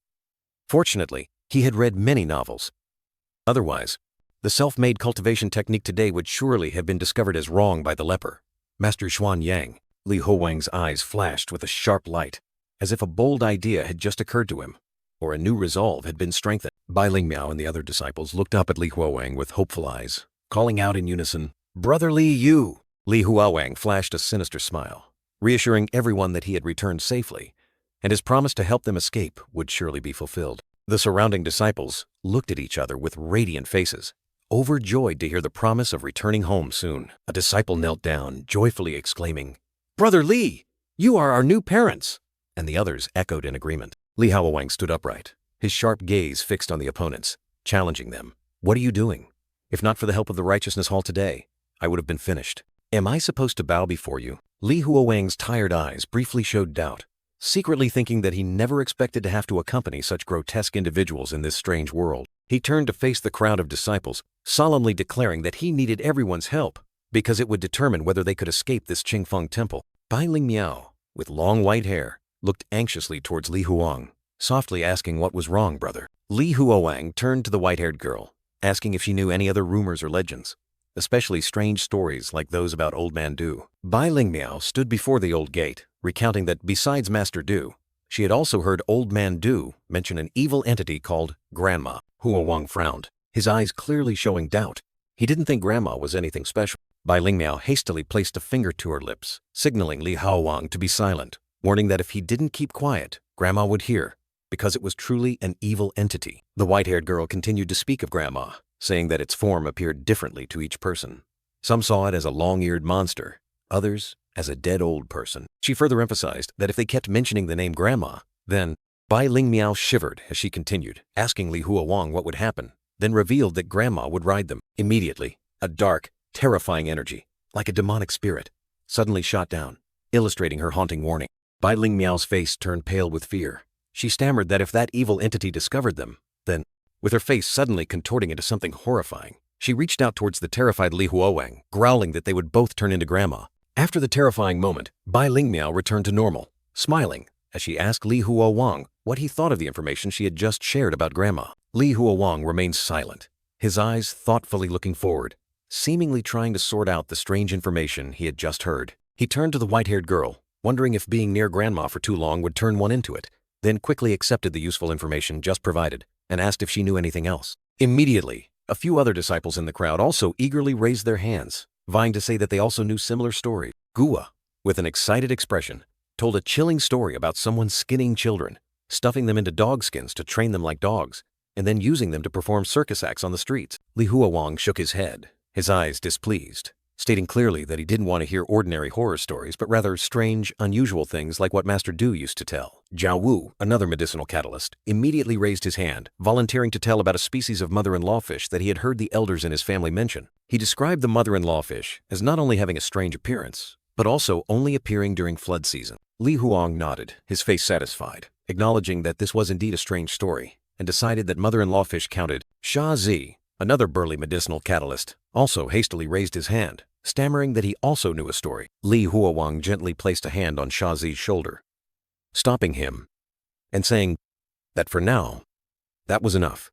Fortunately, he had read many novels. Otherwise, the self-made cultivation technique today would surely have been discovered as wrong by the leper, Master Xuanyang. Li Huowang's eyes flashed with a sharp light, as if a bold idea had just occurred to him, or a new resolve had been strengthened. Bai Lingmiao and the other disciples looked up at Li Huowang with hopeful eyes, calling out in unison, "Brother Li, you!" Li Huowang flashed a sinister smile, reassuring everyone that he had returned safely, and his promise to help them escape would surely be fulfilled. The surrounding disciples looked at each other with radiant faces, overjoyed to hear the promise of returning home soon. A disciple knelt down, joyfully exclaiming, "Brother Li, you are our new parents!" And the others echoed in agreement. Li Huowang stood upright, his sharp gaze fixed on the opponents, challenging them. "What are you doing? If not for the help of the Righteousness Hall today, I would have been finished. Am I supposed to bow before you?" Li Huowang's tired eyes briefly showed doubt, secretly thinking that he never expected to have to accompany such grotesque individuals in this strange world. He turned to face the crowd of disciples, solemnly declaring that he needed everyone's help, because it would determine whether they could escape this Qingfeng temple. Bai Lingmiao, with long white hair, looked anxiously towards Li Huowang, softly asking what was wrong, brother. Li Huowang turned to the white-haired girl, asking if she knew any other rumors or legends, especially strange stories like those about Old Man Du. Bai Lingmiao stood before the old gate, recounting that besides Master Du, she had also heard Old Man Du mention an evil entity called Grandma. Huowang frowned, his eyes clearly showing doubt. He didn't think Grandma was anything special. Bai Lingmiao hastily placed a finger to her lips, signaling Li Huowang to be silent, warning that if he didn't keep quiet, Grandma would hear, because it was truly an evil entity. The white-haired girl continued to speak of Grandma, saying that its form appeared differently to each person. Some saw it as a long-eared monster, others as a dead old person. She further emphasized that if they kept mentioning the name Grandma, then Bai Lingmiao shivered as she continued, asking Li Huowang what would happen, then revealed that Grandma would ride them. Immediately, a dark, terrifying energy, like a demonic spirit, suddenly shot down, illustrating her haunting warning. Bai Lingmiao's face turned pale with fear. She stammered that if that evil entity discovered them, then, with her face suddenly contorting into something horrifying, she reached out towards the terrified Li Huowang, growling that they would both turn into Grandma. After the terrifying moment, Bai Lingmiao returned to normal, smiling as she asked Li Huowang what he thought of the information she had just shared about Grandma. Li Huowang remained silent, his eyes thoughtfully looking forward, seemingly trying to sort out the strange information he had just heard. He turned to the white-haired girl, wondering if being near Grandma for too long would turn one into it, then quickly accepted the useful information just provided and asked if she knew anything else. Immediately, a few other disciples in the crowd also eagerly raised their hands, vying to say that they also knew similar stories. Gua, with an excited expression, told a chilling story about someone skinning children, stuffing them into dog skins to train them like dogs, and then using them to perform circus acts on the streets. Li Huowang shook his head, his eyes displeased, stating clearly that he didn't want to hear ordinary horror stories, but rather strange, unusual things like what Master Du used to tell. Jiao Wu, another medicinal catalyst, immediately raised his hand, volunteering to tell about a species of mother-in-law fish that he had heard the elders in his family mention. He described the mother-in-law fish as not only having a strange appearance, but also only appearing during flood season. Li Huowang nodded, his face satisfied, acknowledging that this was indeed a strange story, and decided that mother-in-law fish counted. Sha Zi, another burly medicinal catalyst, also hastily raised his hand, stammering that he also knew a story. Li Huowang gently placed a hand on Sha Zi's shoulder, stopping him and saying that for now, that was enough,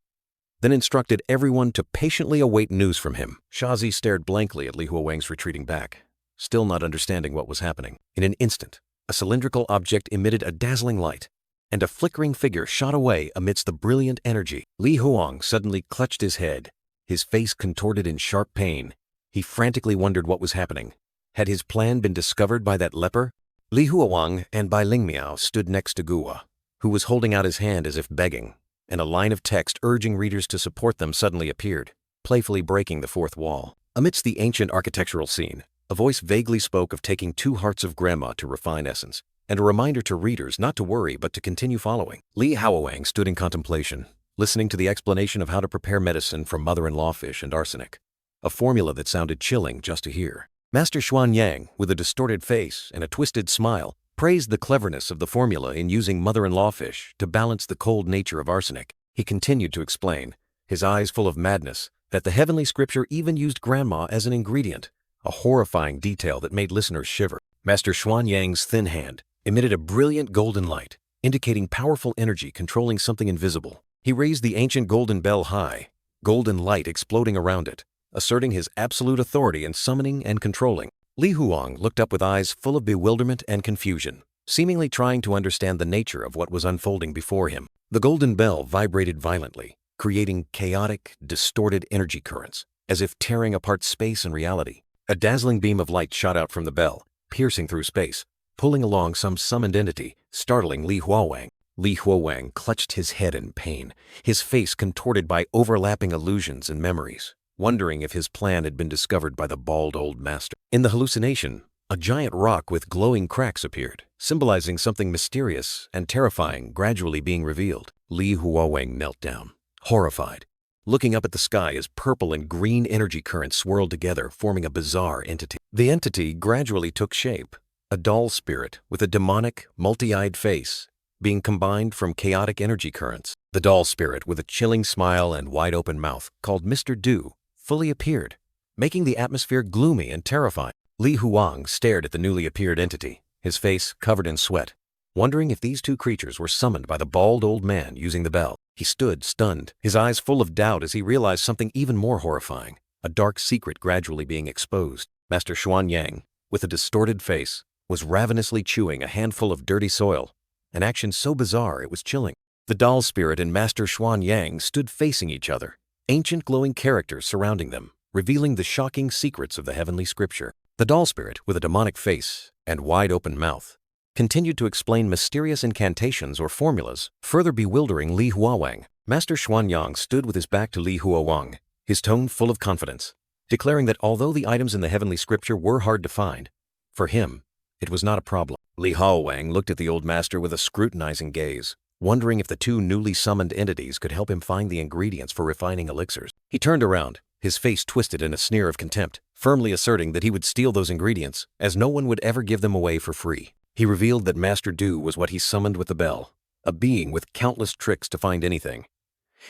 then instructed everyone to patiently await news from him. Sha Zi stared blankly at Li Huowang's retreating back, still not understanding what was happening. In an instant, a cylindrical object emitted a dazzling light, and a flickering figure shot away amidst the brilliant energy. Li Huowang suddenly clutched his head, his face contorted in sharp pain. He frantically wondered what was happening. Had his plan been discovered by that leper? Li Huowang and Bai Lingmiao stood next to Guo, who was holding out his hand as if begging, and a line of text urging readers to support them suddenly appeared, playfully breaking the fourth wall. Amidst the ancient architectural scene, a voice vaguely spoke of taking 2 hearts of grandma to refine essence, and a reminder to readers not to worry but to continue following. Li Huowang stood in contemplation, listening to the explanation of how to prepare medicine from mother-in-law fish and arsenic, a formula that sounded chilling just to hear. Master Xuanyang, with a distorted face and a twisted smile, praised the cleverness of the formula in using mother-in-law fish to balance the cold nature of arsenic. He continued to explain, his eyes full of madness, that the heavenly scripture even used grandma as an ingredient, a horrifying detail that made listeners shiver. Master Xuanyang's thin hand emitted a brilliant golden light, indicating powerful energy controlling something invisible. He raised the ancient golden bell high, golden light exploding around it, asserting his absolute authority in summoning and controlling. Li Huowang looked up with eyes full of bewilderment and confusion, seemingly trying to understand the nature of what was unfolding before him. The golden bell vibrated violently, creating chaotic, distorted energy currents, as if tearing apart space and reality. A dazzling beam of light shot out from the bell, piercing through space, pulling along some summoned entity, startling Li Huowang. Li Huowang clutched his head in pain, his face contorted by overlapping illusions and memories, wondering if his plan had been discovered by the bald old master. In the hallucination, a giant rock with glowing cracks appeared, symbolizing something mysterious and terrifying gradually being revealed. Li Huowang knelt down, horrified, looking up at the sky as purple and green energy currents swirled together, forming a bizarre entity. The entity gradually took shape, a doll spirit with a demonic, multi-eyed face, being combined from chaotic energy currents. The doll spirit, with a chilling smile and wide-open mouth, called Mr. Du, fully appeared, making the atmosphere gloomy and terrifying. Li Huowang stared at the newly appeared entity, his face covered in sweat, wondering if these 2 creatures were summoned by the bald old man using the bell. He stood stunned, his eyes full of doubt as he realized something even more horrifying, a dark secret gradually being exposed. Master Xuanyang, with a distorted face, was ravenously chewing a handful of dirty soil, an action so bizarre it was chilling. The doll spirit and Master Xuanyang stood facing each other, ancient glowing characters surrounding them, revealing the shocking secrets of the heavenly scripture. The doll spirit, with a demonic face and wide-open mouth, continued to explain mysterious incantations or formulas, further bewildering Li Huowang. Master Xuanyang stood with his back to Li Huowang, his tone full of confidence, declaring that although the items in the heavenly scripture were hard to find, for him, it was not a problem. Li Huowang looked at the old master with a scrutinizing gaze, wondering if the 2 newly summoned entities could help him find the ingredients for refining elixirs. He turned around, his face twisted in a sneer of contempt, firmly asserting that he would steal those ingredients, as no one would ever give them away for free. He revealed that Master Du was what he summoned with the bell, a being with countless tricks to find anything,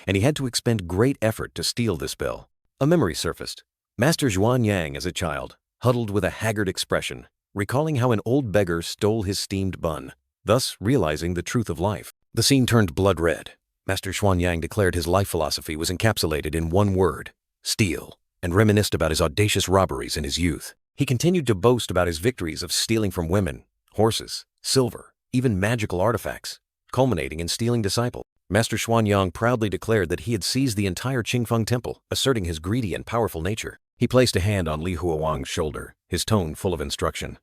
and he had to expend great effort to steal this bell. A memory surfaced. Master Xuanyang, as a child, huddled with a haggard expression, recalling how an old beggar stole his steamed bun, thus realizing the truth of life. The scene turned blood red. Master Xuanyang declared his life philosophy was encapsulated in one word: steal, and reminisced about his audacious robberies in his youth. He continued to boast about his victories of stealing from women, horses, silver, even magical artifacts, culminating in stealing disciples. Master Xuanyang proudly declared that he had seized the entire Qingfeng temple, asserting his greedy and powerful nature. He placed a hand on Li Huowang's shoulder, his tone full of instruction.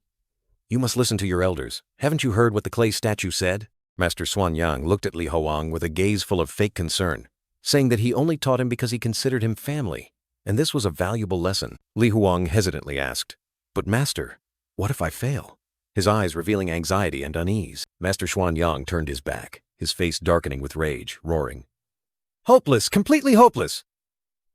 You must listen to your elders. Haven't you heard what the clay statue said? Master Xuanyang looked at Li Huowang with a gaze full of fake concern, saying that he only taught him because he considered him family, and this was a valuable lesson. Li Huowang hesitantly asked, "But Master, what if I fail?" His eyes revealing anxiety and unease. Master Xuanyang turned his back, his face darkening with rage, roaring, "Hopeless, completely hopeless!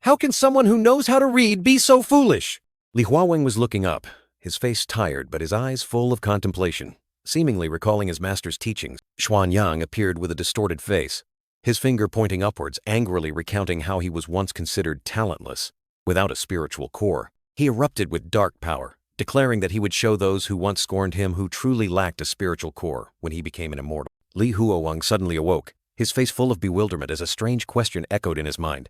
How can someone who knows how to read be so foolish?" Li Huowang was looking up, his face tired but his eyes full of contemplation. Seemingly recalling his master's teachings, Xuanyang appeared with a distorted face, his finger pointing upwards, angrily recounting how he was once considered talentless, without a spiritual core. He erupted with dark power, declaring that he would show those who once scorned him who truly lacked a spiritual core when he became an immortal. Li Huowang suddenly awoke, his face full of bewilderment as a strange question echoed in his mind.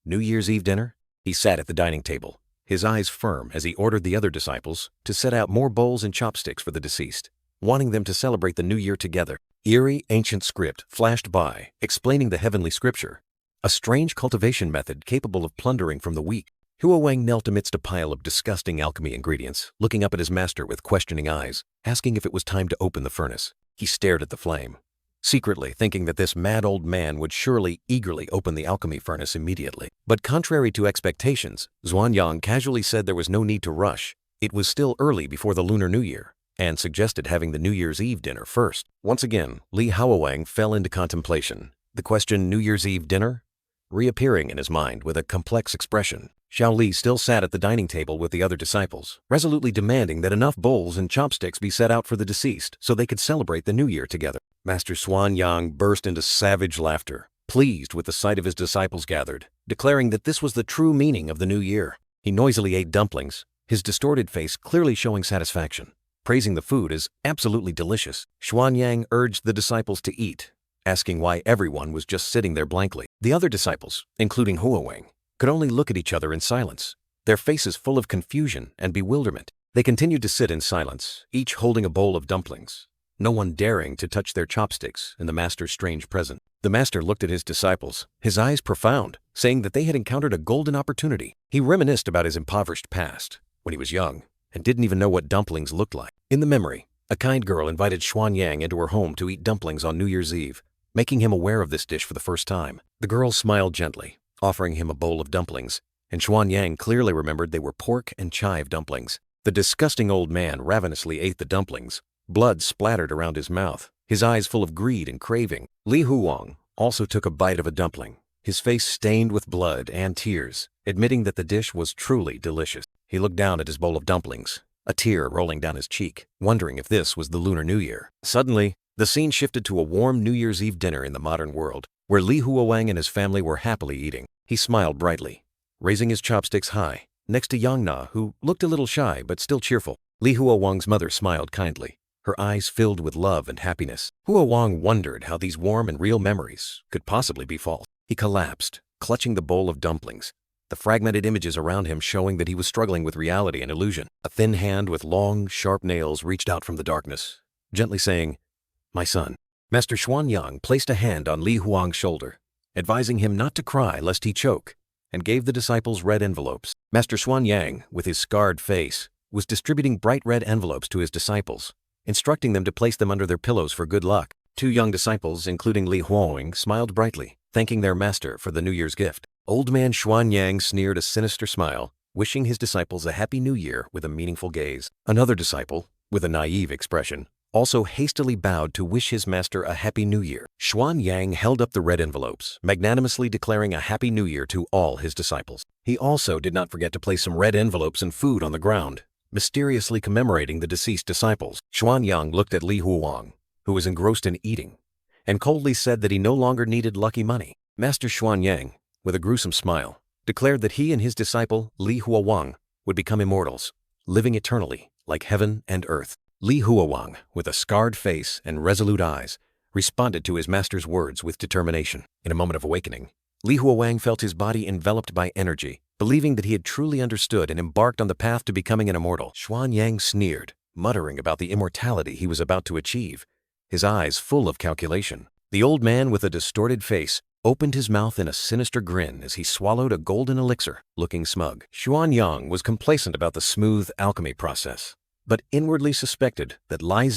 New Year's Eve dinner? He sat at the dining table, his eyes firm as he ordered the other disciples to set out more bowls and chopsticks for the deceased, wanting them to celebrate the new year together. Eerie ancient script flashed by, explaining the heavenly scripture, a strange cultivation method capable of plundering from the weak. Huowang knelt amidst a pile of disgusting alchemy ingredients, looking up at his master with questioning eyes, asking if it was time to open the furnace. He stared at the flame, secretly thinking that this mad old man would surely eagerly open the alchemy furnace immediately. But contrary to expectations, Xuanyang casually said there was no need to rush. It was still early before the Lunar New Year, and suggested having the New Year's Eve dinner first. Once again, Li Huowang fell into contemplation, the question New Year's Eve dinner reappearing in his mind with a complex expression. Xiao Li still sat at the dining table with the other disciples, resolutely demanding that enough bowls and chopsticks be set out for the deceased so they could celebrate the new year together. Master Xuanyang burst into savage laughter, pleased with the sight of his disciples gathered, declaring that this was the true meaning of the new year. He noisily ate dumplings, his distorted face clearly showing satisfaction, praising the food as absolutely delicious. Xuanyang urged the disciples to eat, asking why everyone was just sitting there blankly. The other disciples, including Huowang, could only look at each other in silence, their faces full of confusion and bewilderment. They continued to sit in silence, each holding a bowl of dumplings, no one daring to touch their chopsticks in the master's strange presence. The master looked at his disciples, his eyes profound, saying that they had encountered a golden opportunity. He reminisced about his impoverished past, when he was young, and didn't even know what dumplings looked like. In the memory, a kind girl invited Xuanyang into her home to eat dumplings on New Year's Eve, making him aware of this dish for the first time. The girl smiled gently, offering him a bowl of dumplings, and Xuanyang clearly remembered they were pork and chive dumplings. The disgusting old man ravenously ate the dumplings, blood splattered around his mouth, his eyes full of greed and craving. Li Huowang also took a bite of a dumpling, his face stained with blood and tears, admitting that the dish was truly delicious. He looked down at his bowl of dumplings, a tear rolling down his cheek, wondering if this was the Lunar New Year. Suddenly, the scene shifted to a warm New Year's Eve dinner in the modern world, where Li Huowang and his family were happily eating. He smiled brightly, raising his chopsticks high, next to Yang Na, who looked a little shy but still cheerful. Li Huowang's mother smiled kindly, her eyes filled with love and happiness. Huowang wondered how these warm and real memories could possibly be false. He collapsed, clutching the bowl of dumplings, the fragmented images around him showing that he was struggling with reality and illusion. A thin hand with long, sharp nails reached out from the darkness, gently saying, "My son." Master Xuanyang placed a hand on Li Huowang's shoulder, advising him not to cry lest he choke, and gave the disciples red envelopes. Master Xuanyang, with his scarred face, was distributing bright red envelopes to his disciples, instructing them to place them under their pillows for good luck. Two young disciples, including Li Huowang, smiled brightly, thanking their master for the New Year's gift. Old man Xuanyang sneered a sinister smile, wishing his disciples a happy new year with a meaningful gaze. Another disciple, with a naive expression, also hastily bowed to wish his master a happy new year. Xuanyang held up the red envelopes, magnanimously declaring a happy new year to all his disciples. He also did not forget to place some red envelopes and food on the ground, mysteriously commemorating the deceased disciples. Xuanyang looked at Li Huowang, who was engrossed in eating, and coldly said that he no longer needed lucky money. Master Xuanyang, with a gruesome smile, declared that he and his disciple Li Huowang would become immortals, living eternally like heaven and earth. Li Huowang, with a scarred face and resolute eyes, responded to his master's words with determination. In a moment of awakening, Li Huowang felt his body enveloped by energy, believing that he had truly understood and embarked on the path to becoming an immortal. Xuanyang sneered, muttering about the immortality he was about to achieve, his eyes full of calculation. The old man with a distorted face opened his mouth in a sinister grin as he swallowed a golden elixir, looking smug. Xuanyang was complacent about the smooth alchemy process, but inwardly suspected that Li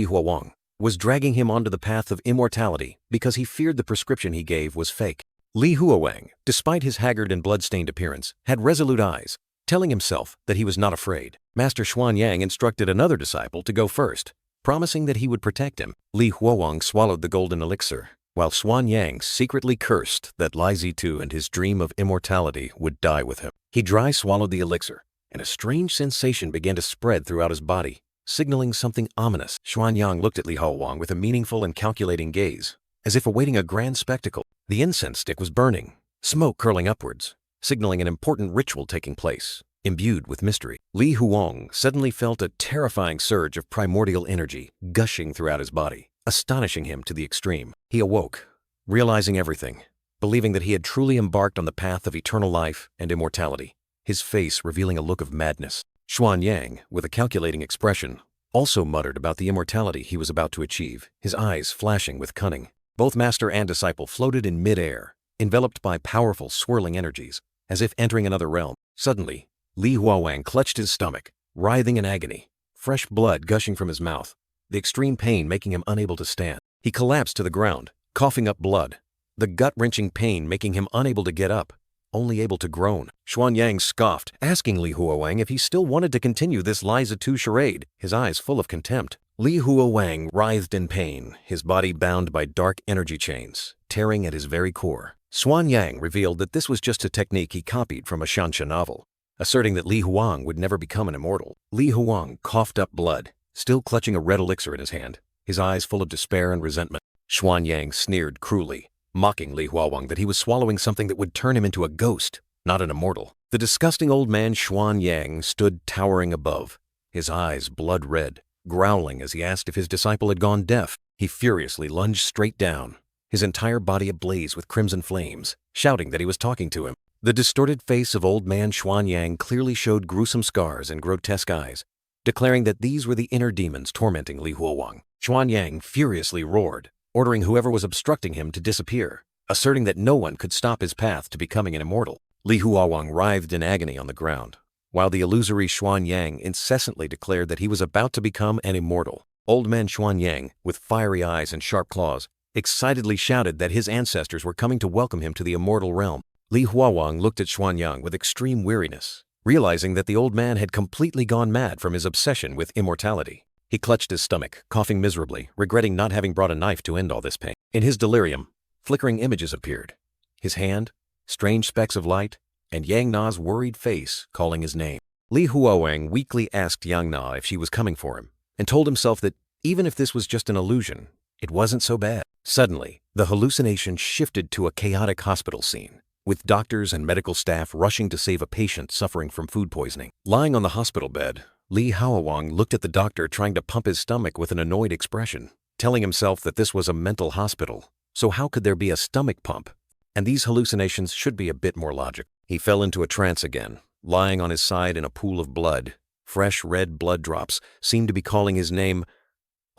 Huowang, was dragging him onto the path of immortality because he feared the prescription he gave was fake. Li Huowang, despite his haggard and blood-stained appearance, had resolute eyes, telling himself that he was not afraid. Master Xuanyang instructed another disciple to go first, promising that he would protect him. Li Huowang swallowed the golden elixir, while Xuanyang secretly cursed that Li Zitu and his dream of immortality would die with him. He dry swallowed the elixir, and a strange sensation began to spread throughout his body, signaling something ominous. Xuanyang looked at Li Huowang with a meaningful and calculating gaze, as if awaiting a grand spectacle. The incense stick was burning, smoke curling upwards, signaling an important ritual taking place, imbued with mystery. Li Huowang suddenly felt a terrifying surge of primordial energy gushing throughout his body, astonishing him to the extreme. He awoke, realizing everything, believing that he had truly embarked on the path of eternal life and immortality, his face revealing a look of madness. Xuanyang, with a calculating expression, also muttered about the immortality he was about to achieve, his eyes flashing with cunning. Both master and disciple floated in mid-air, enveloped by powerful swirling energies, as if entering another realm. Suddenly, Li Huowang clutched his stomach, writhing in agony, fresh blood gushing from his mouth, the extreme pain making him unable to stand. He collapsed to the ground, coughing up blood, the gut-wrenching pain making him unable to get up, only able to groan. Xuanyang scoffed, asking Li Huowang if he still wanted to continue this Li Zitu charade, his eyes full of contempt. Li Huowang writhed in pain, his body bound by dark energy chains, tearing at his very core. Xuanyang revealed that this was just a technique he copied from a Shansha novel, asserting that Li Huowang would never become an immortal. Li Huowang coughed up blood, still clutching a red elixir in his hand, his eyes full of despair and resentment. Xuanyang sneered cruelly, mocking Li Huowang that he was swallowing something that would turn him into a ghost, not an immortal. The disgusting old man Xuanyang stood towering above, his eyes blood red, growling as he asked if his disciple had gone deaf. He furiously lunged straight down, his entire body ablaze with crimson flames, shouting that he was talking to him. The distorted face of old man Xuanyang clearly showed gruesome scars and grotesque eyes, declaring that these were the inner demons tormenting Li Huowang. Xuanyang furiously roared, ordering whoever was obstructing him to disappear, asserting that no one could stop his path to becoming an immortal. Li Huowang writhed in agony on the ground, while the illusory Xuanyang incessantly declared that he was about to become an immortal. Old man Xuanyang, with fiery eyes and sharp claws, excitedly shouted that his ancestors were coming to welcome him to the immortal realm. Li Huowang looked at Xuanyang with extreme weariness, realizing that the old man had completely gone mad from his obsession with immortality. He clutched his stomach, coughing miserably, regretting not having brought a knife to end all this pain. In his delirium, flickering images appeared. His hand, strange specks of light, and Yang Na's worried face calling his name. Li Huowang weakly asked Yang Na if she was coming for him, and told himself that even if this was just an illusion, it wasn't so bad. Suddenly, the hallucination shifted to a chaotic hospital scene, with doctors and medical staff rushing to save a patient suffering from food poisoning. Lying on the hospital bed, Li Huowang looked at the doctor trying to pump his stomach with an annoyed expression, telling himself that this was a mental hospital, so how could there be a stomach pump? And these hallucinations should be a bit more logical. He fell into a trance again, lying on his side in a pool of blood. Fresh red blood drops seemed to be calling his name.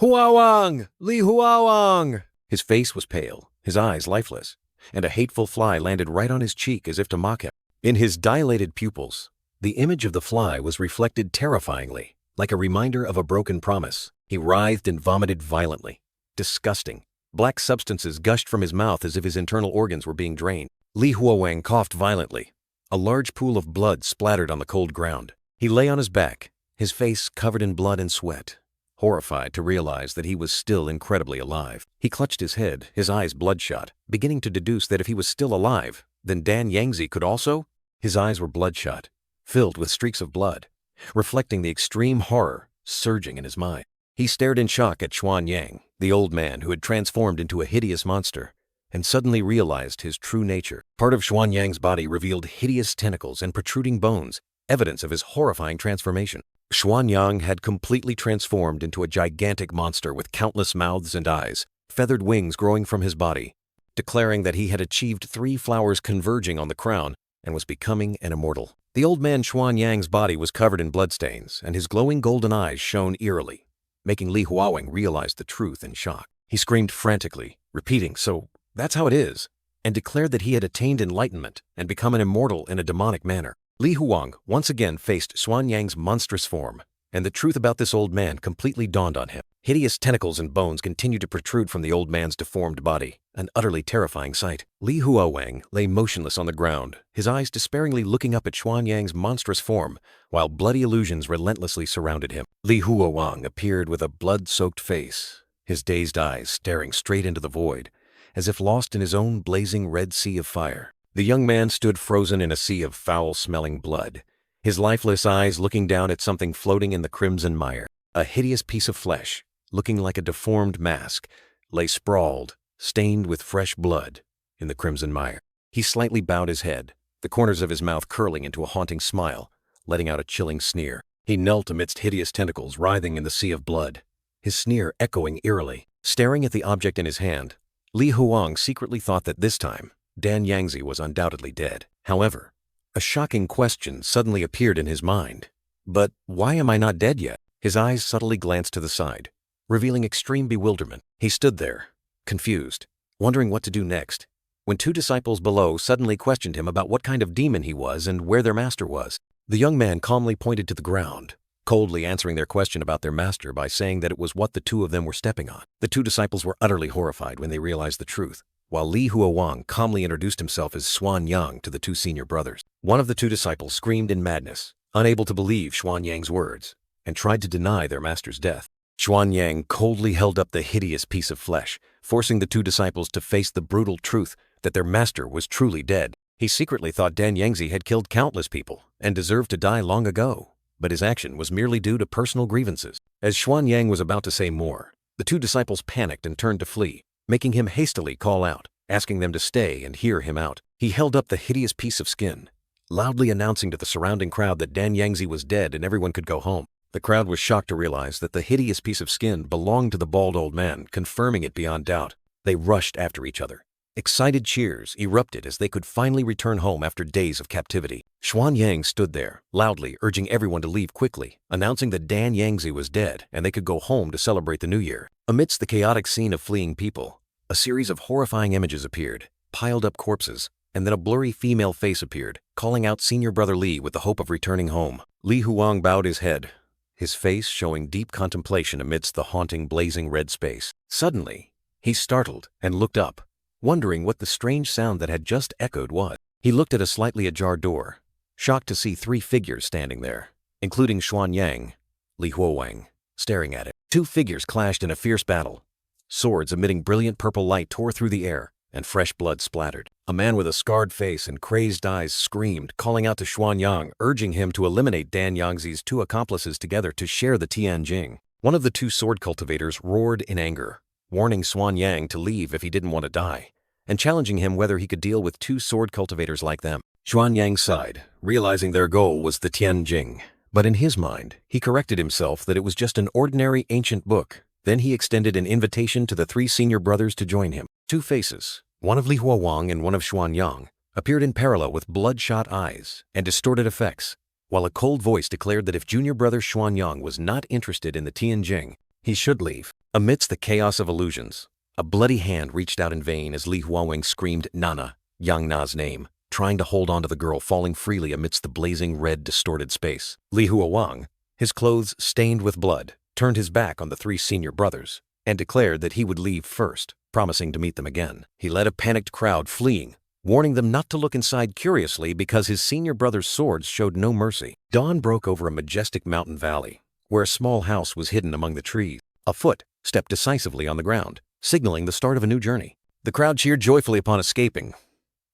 Huowang! Li Huowang! His face was pale, his eyes lifeless, and a hateful fly landed right on his cheek as if to mock him. In his dilated pupils, the image of the fly was reflected terrifyingly, like a reminder of a broken promise. He writhed and vomited violently. Disgusting. Black substances gushed from his mouth as if his internal organs were being drained. Li Huowang coughed violently. A large pool of blood splattered on the cold ground. He lay on his back, his face covered in blood and sweat, horrified to realize that he was still incredibly alive. He clutched his head, his eyes bloodshot, beginning to deduce that if he was still alive, then Dan Yangzi could also. His eyes were bloodshot, filled with streaks of blood, reflecting the extreme horror surging in his mind. He stared in shock at Xuanyang, the old man who had transformed into a hideous monster, and suddenly realized his true nature. Part of Xuanyang's body revealed hideous tentacles and protruding bones, evidence of his horrifying transformation. Xuanyang had completely transformed into a gigantic monster with countless mouths and eyes, feathered wings growing from his body, declaring that he had achieved 3 flowers converging on the crown and was becoming an immortal. The old man Xuanyang's body was covered in bloodstains, and his glowing golden eyes shone eerily, making Li Huowang realize the truth in shock. He screamed frantically, repeating, "So that's how it is," and declared that he had attained enlightenment and become an immortal in a demonic manner. Li Huowang once again faced Xuanyang's monstrous form and the truth about this old man completely dawned on him. Hideous tentacles and bones continued to protrude from the old man's deformed body, an utterly terrifying sight. Li Huowang lay motionless on the ground, his eyes despairingly looking up at Xuanyang's monstrous form, while bloody illusions relentlessly surrounded him. Li Huowang appeared with a blood-soaked face, his dazed eyes staring straight into the void, as if lost in his own blazing red sea of fire. The young man stood frozen in a sea of foul-smelling blood, his lifeless eyes looking down at something floating in the crimson mire. A hideous piece of flesh, looking like a deformed mask, lay sprawled, stained with fresh blood, in the crimson mire. He slightly bowed his head, the corners of his mouth curling into a haunting smile, letting out a chilling sneer. He knelt amidst hideous tentacles writhing in the sea of blood, his sneer echoing eerily. Staring at the object in his hand, Li Huowang secretly thought that this time, Dan Yangzi was undoubtedly dead. However, a shocking question suddenly appeared in his mind. But why am I not dead yet? His eyes subtly glanced to the side, revealing extreme bewilderment. He stood there, confused, wondering what to do next, when two disciples below suddenly questioned him about what kind of demon he was and where their master was. The young man calmly pointed to the ground, coldly answering their question about their master by saying that it was what the two of them were stepping on. The two disciples were utterly horrified when they realized the truth, while Li Huowang calmly introduced himself as Xuanyang to the two senior brothers. One of the two disciples screamed in madness, unable to believe Xuanyang's words, and tried to deny their master's death. Xuanyang coldly held up the hideous piece of flesh, forcing the two disciples to face the brutal truth that their master was truly dead. He secretly thought Dan Yangzi had killed countless people and deserved to die long ago, but his action was merely due to personal grievances. As Xuanyang was about to say more, the two disciples panicked and turned to flee, making him hastily call out, asking them to stay and hear him out. He held up the hideous piece of skin, loudly announcing to the surrounding crowd that Dan Yangzi was dead and everyone could go home. The crowd was shocked to realize that the hideous piece of skin belonged to the bald old man, confirming it beyond doubt. They rushed after each other. Excited cheers erupted as they could finally return home after days of captivity. Xuanyang stood there, loudly urging everyone to leave quickly, announcing that Dan Yangzi was dead and they could go home to celebrate the new year. Amidst the chaotic scene of fleeing people, a series of horrifying images appeared, piled up corpses, and then a blurry female face appeared, calling out senior brother Li with the hope of returning home. Li Huowang bowed his head, his face showing deep contemplation amidst the haunting blazing red space. Suddenly, he startled and looked up, wondering what the strange sound that had just echoed was. He looked at a slightly ajar door, shocked to see three figures standing there, including Xuanyang, Li Huowang, staring at it. Two figures clashed in a fierce battle. Swords emitting brilliant purple light tore through the air, and fresh blood splattered. A man with a scarred face and crazed eyes screamed, calling out to Xuanyang, urging him to eliminate Dan Yangzi's two accomplices together to share the Tianjing. One of the two sword cultivators roared in anger, warning Xuanyang to leave if he didn't want to die, and challenging him whether he could deal with two sword cultivators like them. Xuanyang sighed, realizing their goal was the Tianjing. But in his mind, he corrected himself that it was just an ordinary ancient book. Then he extended an invitation to the three senior brothers to join him. Two faces, one of Li Huowang and one of Xuanyang, appeared in parallel with bloodshot eyes and distorted effects, while a cold voice declared that if junior brother Xuanyang was not interested in the Tianjing, he should leave. Amidst the chaos of illusions, a bloody hand reached out in vain as Li Huowang screamed Nana, Yang Na's name, trying to hold on to the girl falling freely amidst the blazing red distorted space. Li Huowang, his clothes stained with blood, turned his back on the three senior brothers and declared that he would leave first, promising to meet them again. He led a panicked crowd fleeing, warning them not to look inside curiously because his senior brother's swords showed no mercy. Dawn broke over a majestic mountain valley, where a small house was hidden among the trees. A foot stepped decisively on the ground, signaling the start of a new journey. The crowd cheered joyfully upon escaping,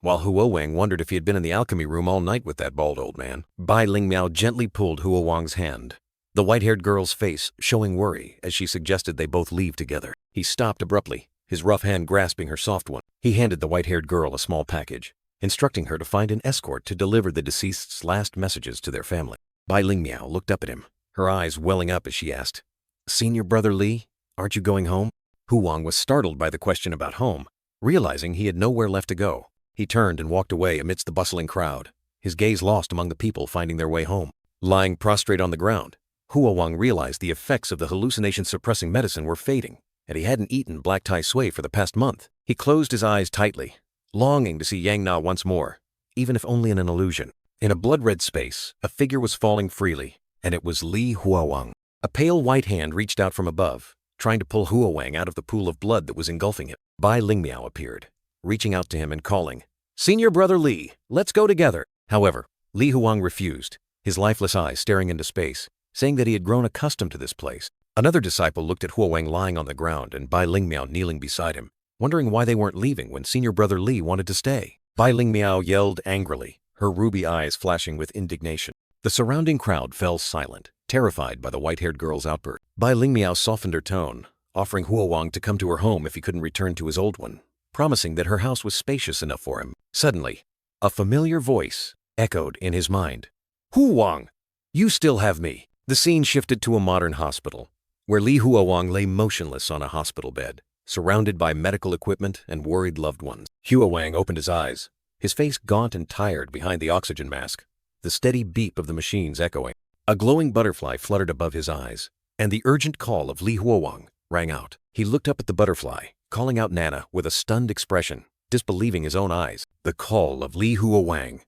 while Huowang wondered if he had been in the alchemy room all night with that bald old man. Bai Lingmiao gently pulled Huowang's hand, the white-haired girl's face showing worry as she suggested they both leave together. He stopped abruptly, his rough hand grasping her soft one. He handed the white-haired girl a small package, instructing her to find an escort to deliver the deceased's last messages to their family. Bai Lingmiao looked up at him, her eyes welling up as she asked, "Senior brother Li, aren't you going home?" Huowang was startled by the question about home, realizing he had nowhere left to go. He turned and walked away amidst the bustling crowd, his gaze lost among the people finding their way home. Lying prostrate on the ground, Huowang realized the effects of the hallucination-suppressing medicine were fading, and he hadn't eaten black tai sui for the past month. He closed his eyes tightly, longing to see Yang Na once more, even if only in an illusion. In a blood-red space, a figure was falling freely, and it was Li Huowang. A pale white hand reached out from above, trying to pull Huowang out of the pool of blood that was engulfing him. Bai Lingmiao appeared, reaching out to him and calling, "Senior brother Li, let's go together." However, Li Huowang refused, his lifeless eyes staring into space, saying that he had grown accustomed to this place. Another disciple looked at Huowang lying on the ground and Bai Lingmiao kneeling beside him, wondering why they weren't leaving when senior brother Li wanted to stay. Bai Lingmiao yelled angrily, her ruby eyes flashing with indignation. The surrounding crowd fell silent, terrified by the white-haired girl's outburst. Bai Lingmiao softened her tone, offering Huowang to come to her home if he couldn't return to his old one, promising that her house was spacious enough for him. Suddenly, a familiar voice echoed in his mind. "Huowang, you still have me." The scene shifted to a modern hospital, where Li Huowang lay motionless on a hospital bed, surrounded by medical equipment and worried loved ones. Huowang opened his eyes, his face gaunt and tired behind the oxygen mask, the steady beep of the machines echoing. A glowing butterfly fluttered above his eyes, and the urgent call of Li Huowang rang out. He looked up at the butterfly, calling out Nana with a stunned expression, disbelieving his own eyes. The call of Li Huowang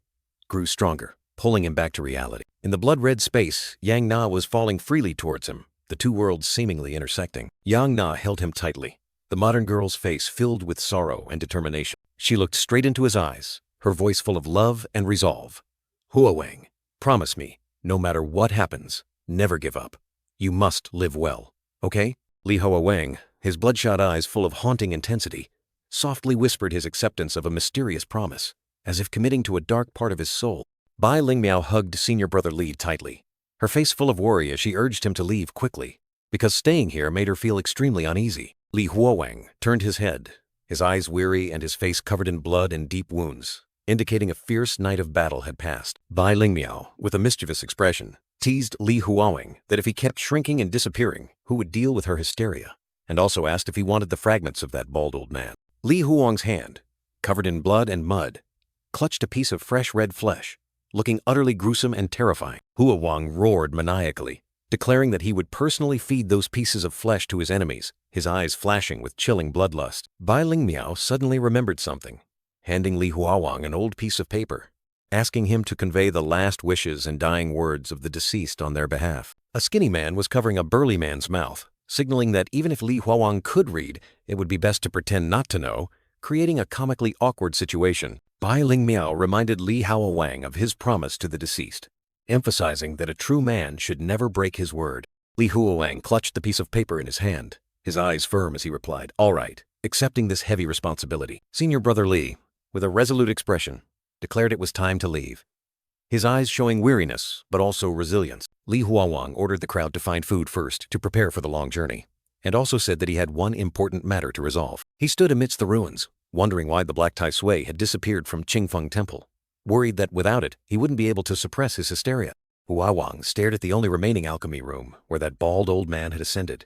grew stronger, pulling him back to reality. In the blood-red space, Yang Na was falling freely towards him, the two worlds seemingly intersecting. Yang Na held him tightly, the modern girl's face filled with sorrow and determination. She looked straight into his eyes, her voice full of love and resolve. "Huowang, promise me, no matter what happens, never give up. You must live well, okay?" Li Huowang, his bloodshot eyes full of haunting intensity, softly whispered his acceptance of a mysterious promise, as if committing to a dark part of his soul. Bai Lingmiao hugged senior brother Li tightly, her face full of worry as she urged him to leave quickly, because staying here made her feel extremely uneasy. Li Huowang turned his head, his eyes weary and his face covered in blood and deep wounds, indicating a fierce night of battle had passed. Bai Lingmiao, with a mischievous expression, teased Li Huowang that if he kept shrinking and disappearing, who would deal with her hysteria, and also asked if he wanted the fragments of that bald old man. Li Huowang's hand, covered in blood and mud, clutched a piece of fresh red flesh, looking utterly gruesome and terrifying. Huowang roared maniacally, declaring that he would personally feed those pieces of flesh to his enemies, his eyes flashing with chilling bloodlust. Bai Lingmiao suddenly remembered something, handing Li Huowang an old piece of paper, asking him to convey the last wishes and dying words of the deceased on their behalf. A skinny man was covering a burly man's mouth, signaling that even if Li Huowang could read, it would be best to pretend not to know, creating a comically awkward situation. Bai Lingmiao reminded Li Huowang of his promise to the deceased, emphasizing that a true man should never break his word. Li Huowang clutched the piece of paper in his hand, his eyes firm as he replied, "All right," accepting this heavy responsibility. Senior brother Li, with a resolute expression, declared it was time to leave, his eyes showing weariness but also resilience. Li Huowang ordered the crowd to find food first to prepare for the long journey, and also said that he had one important matter to resolve. He stood amidst the ruins, wondering why the Black Tai Sui had disappeared from Qingfeng Temple, worried that without it, he wouldn't be able to suppress his hysteria. Huowang stared at the only remaining alchemy room where that bald old man had ascended,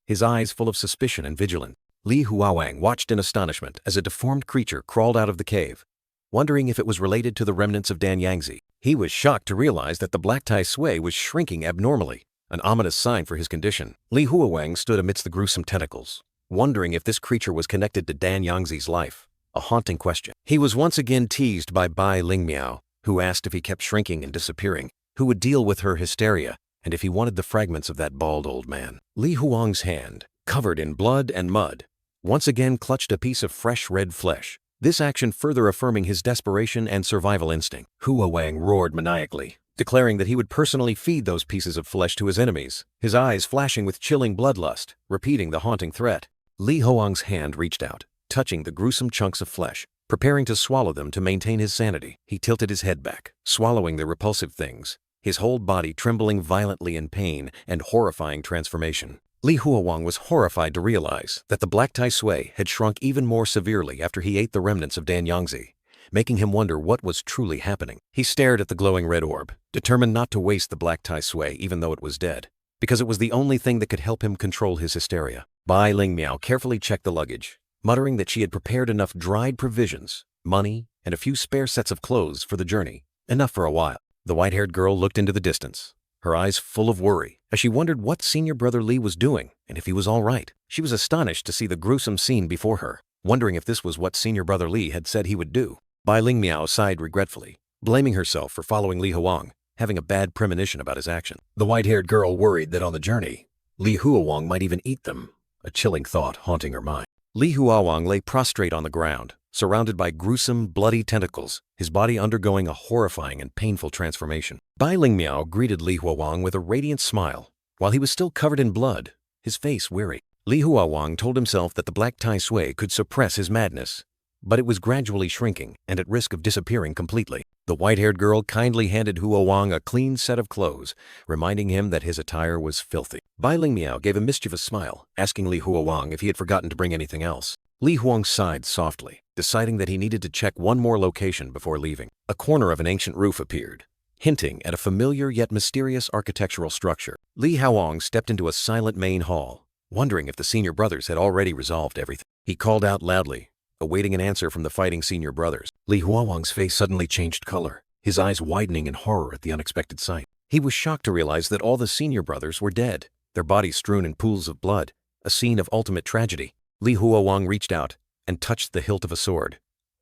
his eyes full of suspicion and vigilance. Li Huowang watched in astonishment as a deformed creature crawled out of the cave, wondering if it was related to the remnants of Dan Yangzi. He was shocked to realize that the Black Tai Sui was shrinking abnormally, an ominous sign for his condition. Li Huowang stood amidst the gruesome tentacles, wondering if this creature was connected to Dan Yangzi's life, a haunting question. He was once again teased by Bai Lingmiao, who asked if he kept shrinking and disappearing, who would deal with her hysteria, and if he wanted the fragments of that bald old man. Li Huowang's hand, covered in blood and mud, once again clutched a piece of fresh red flesh, this action further affirming his desperation and survival instinct. Huowang roared maniacally, declaring that he would personally feed those pieces of flesh to his enemies, his eyes flashing with chilling bloodlust, repeating the haunting threat. Li Huowang's hand reached out, touching the gruesome chunks of flesh, preparing to swallow them to maintain his sanity. He tilted his head back, swallowing the repulsive things, his whole body trembling violently in pain and horrifying transformation. Li Huowang was horrified to realize that the Black Tai Sui had shrunk even more severely after he ate the remnants of Dan Yangzi, making him wonder what was truly happening. He stared at the glowing red orb, determined not to waste the Black Tai Sui even though it was dead, because it was the only thing that could help him control his hysteria. Bai Lingmiao carefully checked the luggage, muttering that she had prepared enough dried provisions, money, and a few spare sets of clothes for the journey, enough for a while. The white-haired girl looked into the distance, her eyes full of worry, as she wondered what senior brother Li was doing and if he was all right. She was astonished to see the gruesome scene before her, wondering if this was what senior brother Li had said he would do. Bai Lingmiao sighed regretfully, blaming herself for following Li Huowang, having a bad premonition about his action. The white-haired girl worried that on the journey, Li Huowang might even eat them, a chilling thought haunting her mind. Li Huowang lay prostrate on the ground, surrounded by gruesome, bloody tentacles, his body undergoing a horrifying and painful transformation. Bai Lingmiao greeted Li Huowang with a radiant smile, while he was still covered in blood, his face weary. Li Huowang told himself that the black Tai Sui could suppress his madness, but it was gradually shrinking and at risk of disappearing completely. The white-haired girl kindly handed Huowang a clean set of clothes, reminding him that his attire was filthy. Bai Lingmiao gave a mischievous smile, asking Li Huowang if he had forgotten to bring anything else. Li Huowang sighed softly, deciding that he needed to check one more location before leaving. A corner of an ancient roof appeared, hinting at a familiar yet mysterious architectural structure. Li Huowang stepped into a silent main hall, wondering if the senior brothers had already resolved everything. He called out loudly, awaiting an answer from the fighting senior brothers. Li Huowang's face suddenly changed color, his eyes widening in horror at the unexpected sight. He was shocked to realize that all the senior brothers were dead, their bodies strewn in pools of blood, a scene of ultimate tragedy. Li Huowang reached out and touched the hilt of a sword,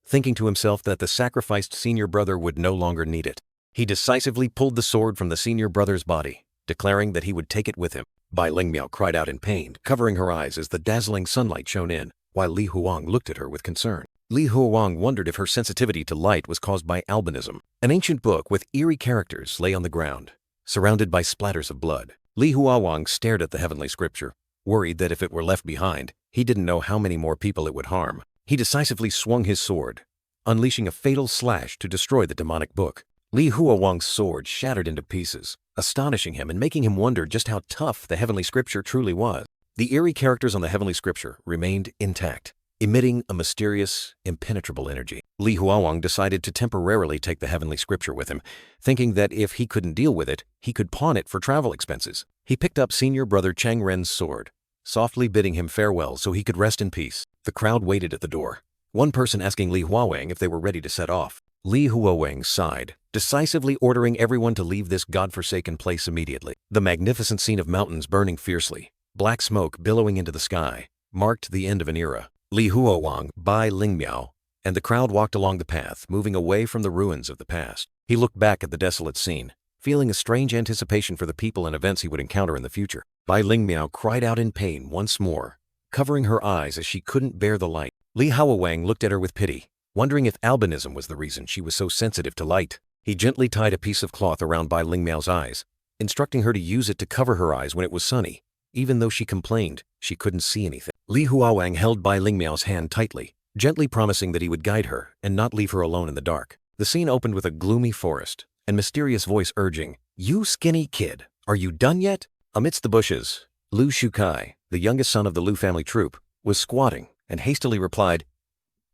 thinking to himself that the sacrificed senior brother would no longer need it. He decisively pulled the sword from the senior brother's body, declaring that he would take it with him. Bai Lingmiao cried out in pain, covering her eyes as the dazzling sunlight shone in, while Li Huowang looked at her with concern. Li Huowang wondered if her sensitivity to light was caused by albinism. An ancient book with eerie characters lay on the ground, surrounded by splatters of blood. Li Huowang stared at the heavenly scripture, worried that if it were left behind, he didn't know how many more people it would harm. He decisively swung his sword, unleashing a fatal slash to destroy the demonic book. Li Huowang's sword shattered into pieces, astonishing him and making him wonder just how tough the heavenly scripture truly was. The eerie characters on the heavenly scripture remained intact, emitting a mysterious, impenetrable energy. Li Huowang decided to temporarily take the heavenly scripture with him, thinking that if he couldn't deal with it, he could pawn it for travel expenses. He picked up senior brother Chang Ren's sword, softly bidding him farewell so he could rest in peace. The crowd waited at the door, one person asking Li Huowang if they were ready to set off. Li Huowang sighed, decisively ordering everyone to leave this godforsaken place immediately. The magnificent scene of mountains burning fiercely, black smoke billowing into the sky, marked the end of an era. Li Huowang, Bai Lingmiao, and the crowd walked along the path, moving away from the ruins of the past. He looked back at the desolate scene, feeling a strange anticipation for the people and events he would encounter in the future. Bai Lingmiao cried out in pain once more, covering her eyes as she couldn't bear the light. Li Huowang looked at her with pity, wondering if albinism was the reason she was so sensitive to light. He gently tied a piece of cloth around Bai Lingmiao's eyes, instructing her to use it to cover her eyes when it was sunny, even though she complained she couldn't see anything. Li Huowang held Bai Lingmiao's hand tightly, gently promising that he would guide her and not leave her alone in the dark. The scene opened with a gloomy forest, and mysterious voice urging, "You skinny kid, are you done yet?" Amidst the bushes, Lu Shukai, the youngest son of the Lu family troupe, was squatting and hastily replied,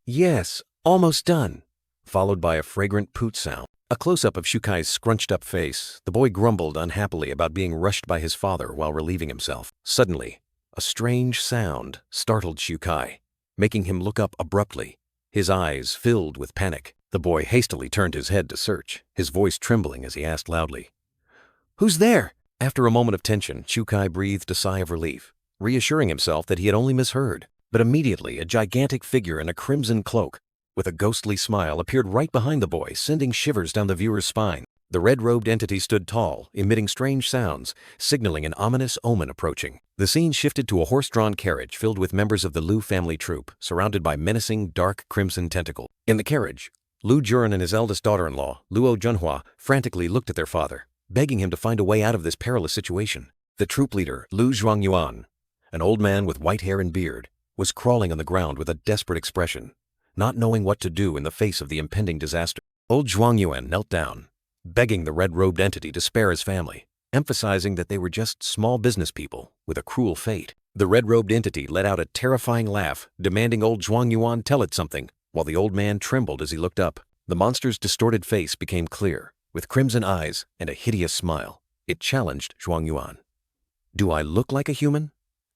"Yes, almost done," followed by a fragrant poot sound. A close-up of Shukai's scrunched-up face, the boy grumbled unhappily about being rushed by his father while relieving himself. Suddenly, a strange sound startled Shukai, making him look up abruptly, his eyes filled with panic. The boy hastily turned his head to search, his voice trembling as he asked loudly, "Who's there?" After a moment of tension, Shukai breathed a sigh of relief, reassuring himself that he had only misheard. But immediately, a gigantic figure in a crimson cloak, with a ghostly smile, appeared right behind the boy, sending shivers down the viewer's spine. The red-robed entity stood tall, emitting strange sounds, signaling an ominous omen approaching. The scene shifted to a horse-drawn carriage filled with members of the Lu family troupe, surrounded by menacing, dark crimson tentacles. In the carriage, Lu Juran and his eldest daughter-in-law, Luo Junhua, frantically looked at their father, begging him to find a way out of this perilous situation. The troop leader, Lu Zhuangyuan, an old man with white hair and beard, was crawling on the ground with a desperate expression, not knowing what to do in the face of the impending disaster. Old Zhuangyuan knelt down, begging the red-robed entity to spare his family, emphasizing that they were just small business people with a cruel fate. The red-robed entity let out a terrifying laugh, demanding old Zhuangyuan tell it something, while the old man trembled as he looked up. The monster's distorted face became clear, with crimson eyes and a hideous smile. It challenged Zhuangyuan. "Do I look like a human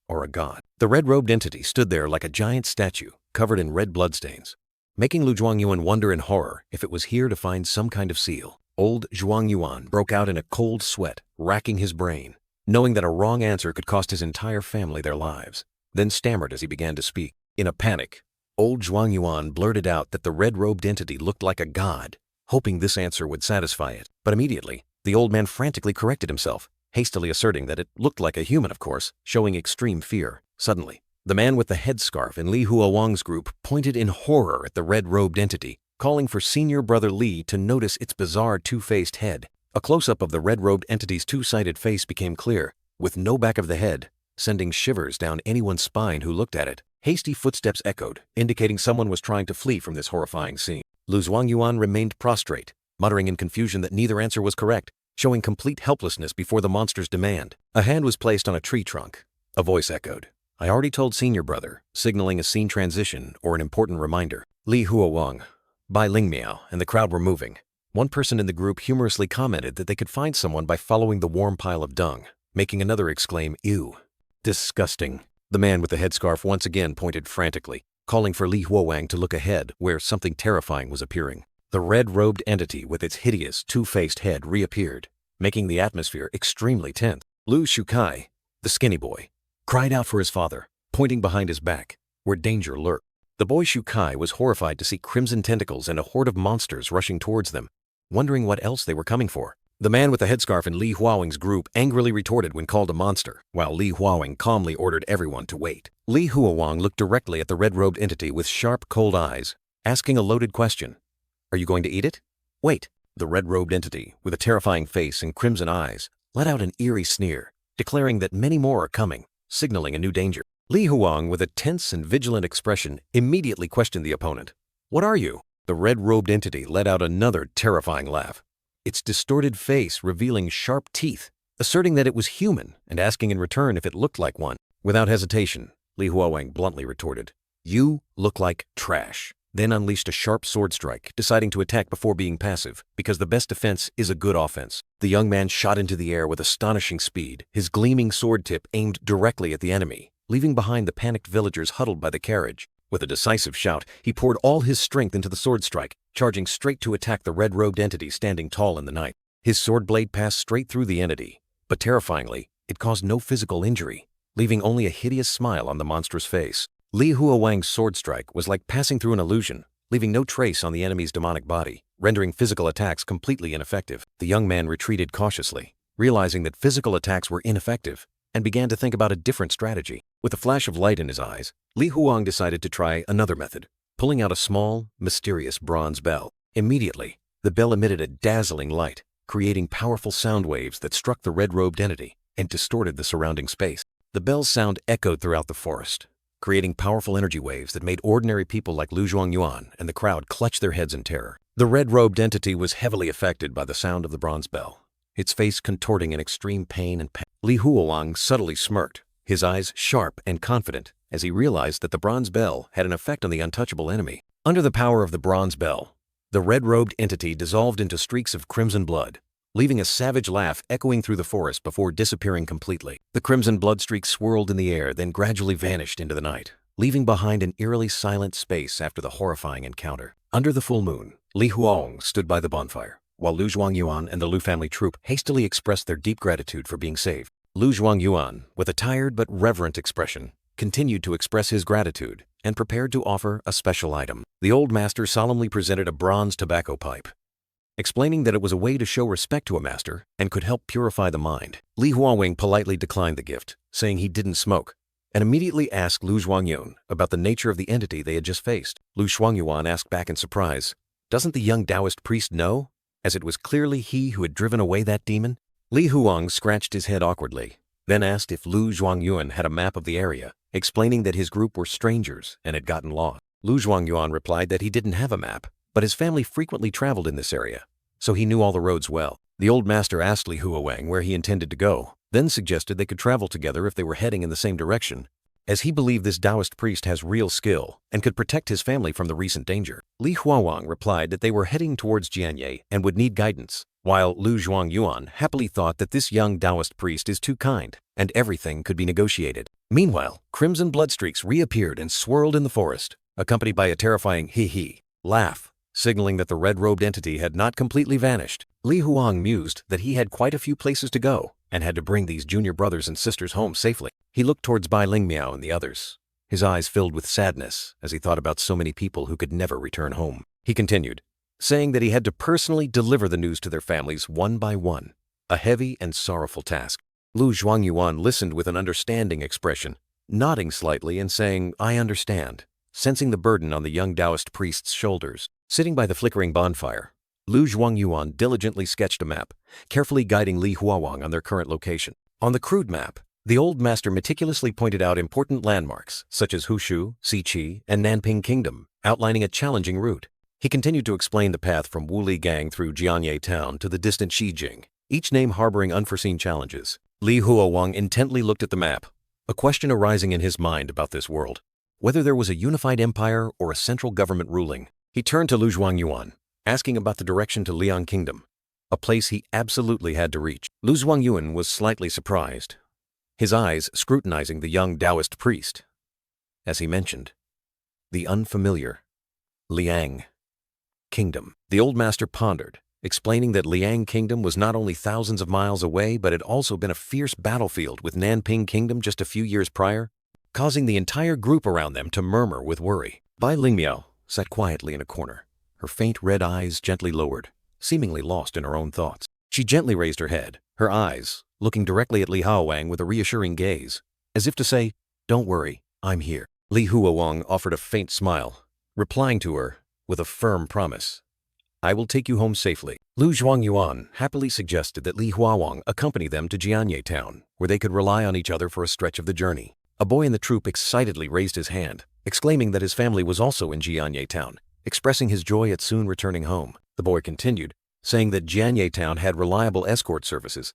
or a god?" The red-robed entity stood there like a giant statue, covered in red bloodstains, making Lu Zhuangyuan wonder in horror if it was here to find some kind of seal. Old Zhuangyuan broke out in a cold sweat, racking his brain, knowing that a wrong answer could cost his entire family their lives, then stammered as he began to speak. In a panic, old Zhuangyuan blurted out that the red-robed entity looked like a god, hoping this answer would satisfy it. But immediately, The old man frantically corrected himself, hastily asserting that it looked like a human, of course, showing extreme fear. Suddenly, the man with the headscarf in Li Huowang's group pointed in horror at the red-robed entity, calling for senior brother Li to notice its bizarre two-faced head. A close-up of the red-robed entity's two-sided face became clear, with no back of the head, sending shivers down anyone's spine who looked at it. Hasty footsteps echoed, indicating someone was trying to flee from this horrifying scene. Lu Zhuangyuan remained prostrate, muttering in confusion that neither answer was correct, showing complete helplessness before the monster's demand. A hand was placed on a tree trunk. A voice echoed, "I already told senior brother," signaling a scene transition or an important reminder. Li Huowang, Bai Lingmiao, and the crowd were moving. One person in the group humorously commented that they could find someone by following the warm pile of dung, making another exclaim, "Ew. Disgusting." The man with the headscarf once again pointed frantically, calling for Li Huowang to look ahead where something terrifying was appearing. The red-robed entity with its hideous, two-faced head reappeared, making the atmosphere extremely tense. Lu Shukai, the skinny boy, cried out for his father, pointing behind his back, where danger lurked. The boy Shukai was horrified to see crimson tentacles and a horde of monsters rushing towards them, wondering what else they were coming for. The man with the headscarf in Li Huowang's group angrily retorted when called a monster, while Li Huowang calmly ordered everyone to wait. Li Huowang looked directly at the red-robed entity with sharp, cold eyes, asking a loaded question. "Are you going to eat it?" "Wait." The red-robed entity, with a terrifying face and crimson eyes, let out an eerie sneer, declaring that many more are coming, signaling a new danger. Li Huowang, with a tense and vigilant expression, immediately questioned the opponent. "What are you?" The red-robed entity let out another terrifying laugh, its distorted face revealing sharp teeth, asserting that it was human and asking in return if it looked like one. Without hesitation, Li Huowang bluntly retorted, "You look like trash," then unleashed a sharp sword strike, deciding to attack before being passive, because the best defense is a good offense. The young man shot into the air with astonishing speed, his gleaming sword tip aimed directly at the enemy, leaving behind the panicked villagers huddled by the carriage. With a decisive shout, he poured all his strength into the sword strike, charging straight to attack the red-robed entity standing tall in the night. His sword blade passed straight through the entity, but terrifyingly, it caused no physical injury, leaving only a hideous smile on the monstrous face. Li Huowang's sword strike was like passing through an illusion, leaving no trace on the enemy's demonic body, rendering physical attacks completely ineffective. The young man retreated cautiously, realizing that physical attacks were ineffective, and began to think about a different strategy. With a flash of light in his eyes, Li Huowang decided to try another method, pulling out a small, mysterious bronze bell. Immediately, the bell emitted a dazzling light, creating powerful sound waves that struck the red-robed entity and distorted the surrounding space. The bell's sound echoed throughout the forest, creating powerful energy waves that made ordinary people like Lu Zhuangyuan and the crowd clutch their heads in terror. The red-robed entity was heavily affected by the sound of the bronze bell, its face contorting in extreme pain and panic. Li Huowang subtly smirked, his eyes sharp and confident, as he realized that the bronze bell had an effect on the untouchable enemy. Under the power of the bronze bell, the red-robed entity dissolved into streaks of crimson blood, leaving a savage laugh echoing through the forest before disappearing completely. The crimson blood streaks swirled in the air, then gradually vanished into the night, leaving behind an eerily silent space after the horrifying encounter. Under the full moon, Li Huowang stood by the bonfire, while Lu Zhuangyuan and the Lu family troop hastily expressed their deep gratitude for being saved. Lu Zhuangyuan, with a tired but reverent expression, continued to express his gratitude and prepared to offer a special item. The old master solemnly presented a bronze tobacco pipe, explaining that it was a way to show respect to a master and could help purify the mind. Li Huowang politely declined the gift, saying he didn't smoke, and immediately asked Lu Zhuangyuan about the nature of the entity they had just faced. Lu Zhuangyuan asked back in surprise, "Doesn't the young Taoist priest know?" as it was clearly he who had driven away that demon. Li Huowang scratched his head awkwardly, then asked if Lu Zhuangyuan had a map of the area, explaining that his group were strangers and had gotten lost. Lu Zhuangyuan replied that he didn't have a map, but his family frequently traveled in this area, so he knew all the roads well. The old master asked Li Huowang where he intended to go, then suggested they could travel together if they were heading in the same direction, as he believed this Taoist priest has real skill and could protect his family from the recent danger. Li Huowang replied that they were heading towards Jianye and would need guidance, while Lu Zhuangyuan happily thought that this young Taoist priest is too kind and everything could be negotiated. Meanwhile, crimson blood streaks reappeared and swirled in the forest, accompanied by a terrifying hee-hee laugh, signaling that the red-robed entity had not completely vanished. Li Huowang mused that he had quite a few places to go and had to bring these junior brothers and sisters home safely. He looked towards Bai Lingmiao and the others, his eyes filled with sadness as he thought about so many people who could never return home. He continued, saying that he had to personally deliver the news to their families one by one, a heavy and sorrowful task. Lu Zhuangyuan listened with an understanding expression, nodding slightly and saying, "I understand," sensing the burden on the young Taoist priest's shoulders. Sitting by the flickering bonfire, Lu Zhuangyuan diligently sketched a map, carefully guiding Li Huowang on their current location. On the crude map, the old master meticulously pointed out important landmarks such as Hushu, Xiqi, and Nanping Kingdom, outlining a challenging route. He continued to explain the path from Wuligang through Jianye Town to the distant Xijing, each name harboring unforeseen challenges. Li Huowang intently looked at the map, a question arising in his mind about this world, whether there was a unified empire or a central government ruling. He turned to Lu Zhuangyuan, asking about the direction to Liang Kingdom, a place he absolutely had to reach. Lu Zhuangyuan was slightly surprised, his eyes scrutinizing the young Taoist priest. As he mentioned, the unfamiliar Liang Kingdom. The old master pondered, explaining that Liang Kingdom was not only thousands of miles away, but had also been a fierce battlefield with Nanping Kingdom just a few years prior, causing the entire group around them to murmur with worry. Bai Lingmiao sat quietly in a corner, her faint red eyes gently lowered, seemingly lost in her own thoughts. She gently raised her head, her eyes looking directly at Li Huowang with a reassuring gaze, as if to say, "Don't worry, I'm here." Li Huowang offered a faint smile, replying to her with a firm promise, "I will take you home safely." Lu Zhuangyuan happily suggested that Li Huowang accompany them to Jianye Town, where they could rely on each other for a stretch of the journey. A boy in the troop excitedly raised his hand, exclaiming that his family was also in Jianye Town, expressing his joy at soon returning home. The boy continued, saying that Jianye Town had reliable escort services,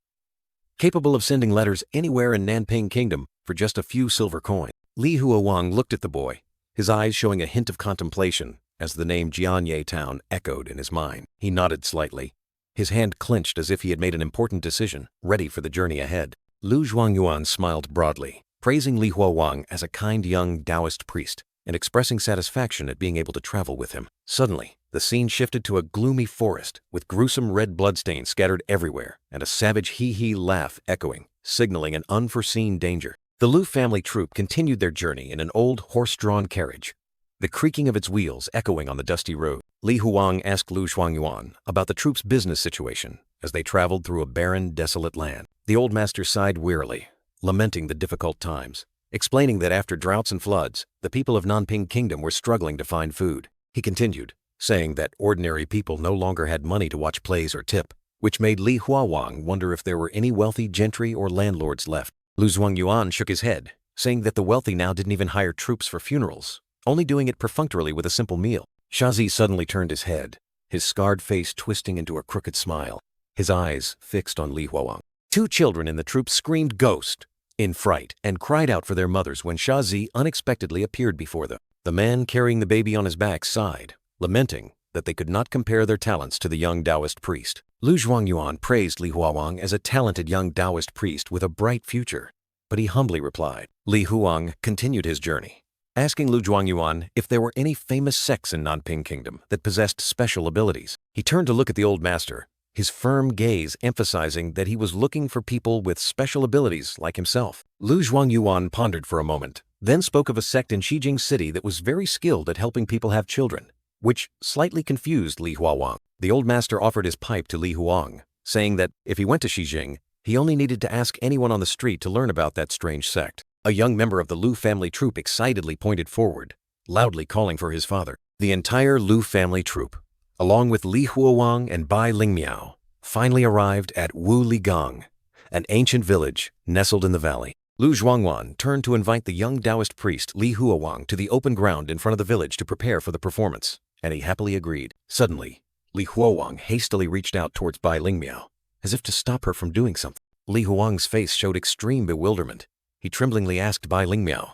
capable of sending letters anywhere in Nanping Kingdom for just a few silver coins. Li Huowang looked at the boy, his eyes showing a hint of contemplation as the name Jianye Town echoed in his mind. He nodded slightly, his hand clenched as if he had made an important decision, ready for the journey ahead. Lu Zhuangyuan smiled broadly, praising Li Huowang as a kind young Taoist priest and expressing satisfaction at being able to travel with him. Suddenly, the scene shifted to a gloomy forest with gruesome red bloodstains scattered everywhere and a savage hee-hee laugh echoing, signaling an unforeseen danger. The Lu family troop continued their journey in an old horse-drawn carriage, the creaking of its wheels echoing on the dusty road. Li Huowang asked Lu Zhuangyuan about the troop's business situation as they traveled through a barren, desolate land. The old master sighed wearily, lamenting the difficult times, explaining that after droughts and floods, the people of Nanping Kingdom were struggling to find food. He continued, saying that ordinary people no longer had money to watch plays or tip, which made Li Huowang wonder if there were any wealthy gentry or landlords left. Lu Zhuangyuan shook his head, saying that the wealthy now didn't even hire troops for funerals, only doing it perfunctorily with a simple meal. Shazi suddenly turned his head, his scarred face twisting into a crooked smile, his eyes fixed on Li Huowang. Two children in the troop screamed "Ghost!" in fright and cried out for their mothers when Shazi unexpectedly appeared before them. The man carrying the baby on his back sighed, lamenting that they could not compare their talents to the young Taoist priest. Lu Zhuangyuan praised Li Huowang as a talented young Taoist priest with a bright future, but he humbly replied. Li Huowang continued his journey, asking Lu Zhuangyuan if there were any famous sects in Nanping Kingdom that possessed special abilities. He turned to look at the old master, his firm gaze emphasizing that he was looking for people with special abilities like himself. Lu Zhuangyuan pondered for a moment, then spoke of a sect in Xijing City that was very skilled at helping people have children, which slightly confused Li Huowang. The old master offered his pipe to Li Huowang, saying that if he went to Xijing, he only needed to ask anyone on the street to learn about that strange sect. A young member of the Lu family troop excitedly pointed forward, loudly calling for his father. The entire Lu family troop, along with Li Huowang and Bai Lingmiao, finally arrived at Wuligang, an ancient village nestled in the valley. Lu Zhuangyuan turned to invite the young Taoist priest Li Huowang to the open ground in front of the village to prepare for the performance, and he happily agreed. Suddenly, Li Huowang hastily reached out towards Bai Lingmiao, as if to stop her from doing something. Li Huowang's face showed extreme bewilderment. He tremblingly asked Bai Lingmiao,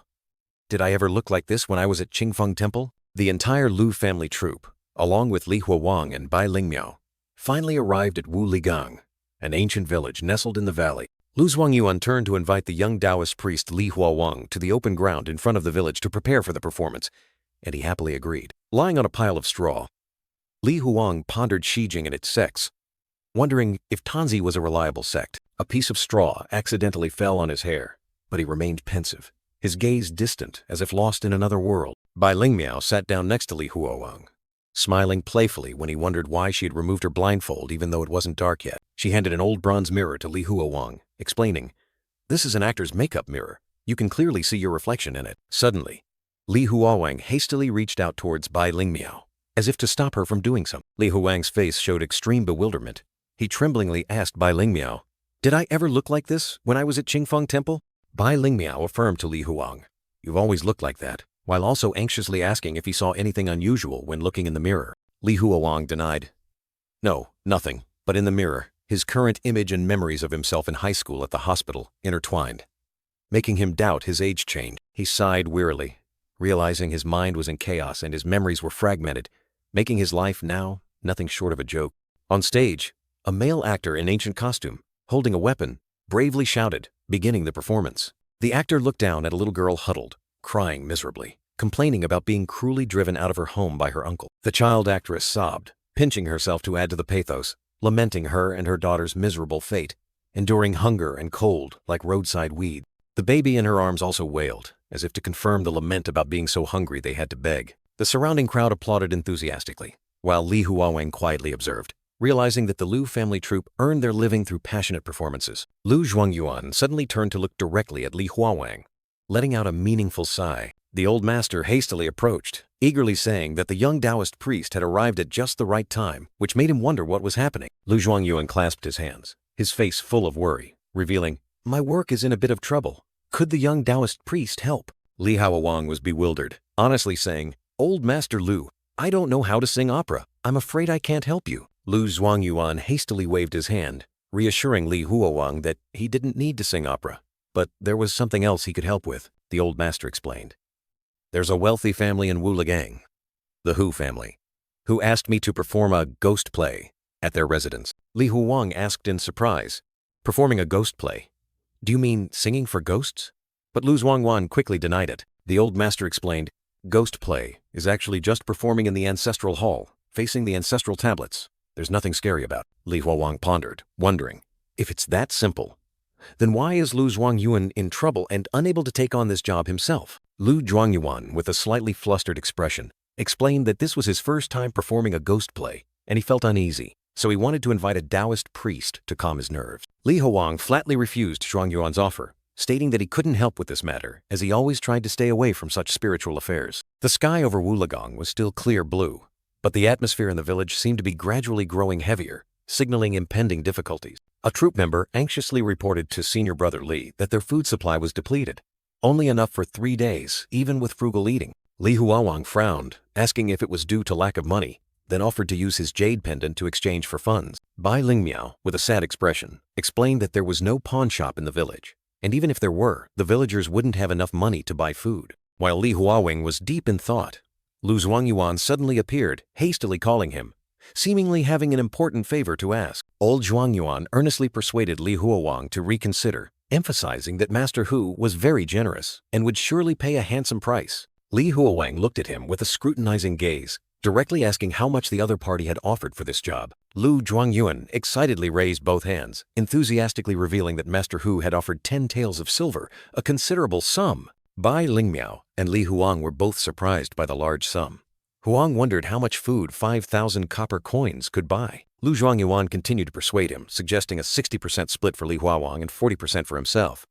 "Did I ever look like this when I was at Qingfeng Temple?" The entire Lu family troop, along with Li Huowang and Bai Lingmiao, finally arrived at Wuligang, an ancient village nestled in the valley. Lu Zhuangyuan turned to invite the young Taoist priest Li Huowang to the open ground in front of the village to prepare for the performance, and he happily agreed. Lying on a pile of straw, Li Huowang pondered Xijing and its sects, wondering if Tanzi was a reliable sect. A piece of straw accidentally fell on his hair, but he remained pensive, his gaze distant as if lost in another world. Bai Lingmiao sat down next to Li Huowang, smiling playfully when he wondered why she had removed her blindfold even though it wasn't dark yet. She handed an old bronze mirror to Li Huowang, explaining, "This is an actor's makeup mirror. You can clearly see your reflection in it." Suddenly, Li Huowang hastily reached out towards Bai Lingmiao, as if to stop her from doing so. Li Huowang's face showed extreme bewilderment. He tremblingly asked Bai Lingmiao, "Did I ever look like this when I was at Qingfeng Temple?" Bai Lingmiao affirmed to Li Huowang, "You've always looked like that," while also anxiously asking if he saw anything unusual when looking in the mirror. Li Huowang denied, "No, nothing," but in the mirror, his current image and memories of himself in high school at the hospital intertwined, making him doubt his age change. He sighed wearily, realizing his mind was in chaos and his memories were fragmented, making his life now nothing short of a joke. On stage, a male actor in ancient costume, holding a weapon, bravely shouted, beginning the performance. The actor looked down at a little girl huddled, crying miserably, complaining about being cruelly driven out of her home by her uncle. The child actress sobbed, pinching herself to add to the pathos, lamenting her and her daughter's miserable fate, enduring hunger and cold like roadside weed. The baby in her arms also wailed, as if to confirm the lament about being so hungry they had to beg. The surrounding crowd applauded enthusiastically, while Li Huowang quietly observed, realizing that the Liu family troupe earned their living through passionate performances. Lu Zhuangyuan suddenly turned to look directly at Li Huowang, letting out a meaningful sigh. The old master hastily approached, eagerly saying that the young Taoist priest had arrived at just the right time, which made him wonder what was happening. Lu Zhuangyuan clasped his hands, his face full of worry, revealing, "My work is in a bit of trouble. Could the young Taoist priest help?" Li Huowang was bewildered, honestly saying, "Old Master Lu, I don't know how to sing opera. I'm afraid I can't help you." Lu Zhuangyuan hastily waved his hand, reassuring Li Huowang that he didn't need to sing opera, but there was something else he could help with. The old master explained. "There's a wealthy family in Wuligang, the Hu family, who asked me to perform a ghost play at their residence." Li Huowang asked in surprise, "Performing a ghost play? Do you mean singing for ghosts?" But Lu Zhuangyuan quickly denied it. The old master explained, "Ghost play is actually just performing in the ancestral hall, facing the ancestral tablets. There's nothing scary about it." Li Huowang pondered, wondering, if it's that simple, then why is Lu Zhuangyuan in trouble and unable to take on this job himself? Lu Zhuangyuan, with a slightly flustered expression, explained that this was his first time performing a ghost play, and he felt uneasy, so he wanted to invite a Taoist priest to calm his nerves. Li Huowang flatly refused Zhuangyuan's offer, stating that he couldn't help with this matter, as he always tried to stay away from such spiritual affairs. The sky over Wuligang was still clear blue, but the atmosphere in the village seemed to be gradually growing heavier, signaling impending difficulties. A troop member anxiously reported to senior brother Li that their food supply was depleted, only enough for 3 days, even with frugal eating. Li Huowang frowned, asking if it was due to lack of money, then offered to use his jade pendant to exchange for funds. Bai Lingmiao, with a sad expression, explained that there was no pawn shop in the village, and even if there were, the villagers wouldn't have enough money to buy food. While Li Huowang was deep in thought, Lu Zhuangyuan suddenly appeared, hastily calling him, seemingly having an important favor to ask. Old Zhuangyuan earnestly persuaded Li Huowang to reconsider, emphasizing that Master Hu was very generous and would surely pay a handsome price. Li Huowang looked at him with a scrutinizing gaze, directly asking how much the other party had offered for this job. Lu Zhuangyuan excitedly raised both hands, enthusiastically revealing that Master Hu had offered 10 taels of silver, a considerable sum. Bai Lingmiao and Li Huowang were both surprised by the large sum. Huang wondered how much food 5,000 copper coins could buy. Lu Zhuangyuan continued to persuade him, suggesting a 60% split for Li Huowang and 40% for himself,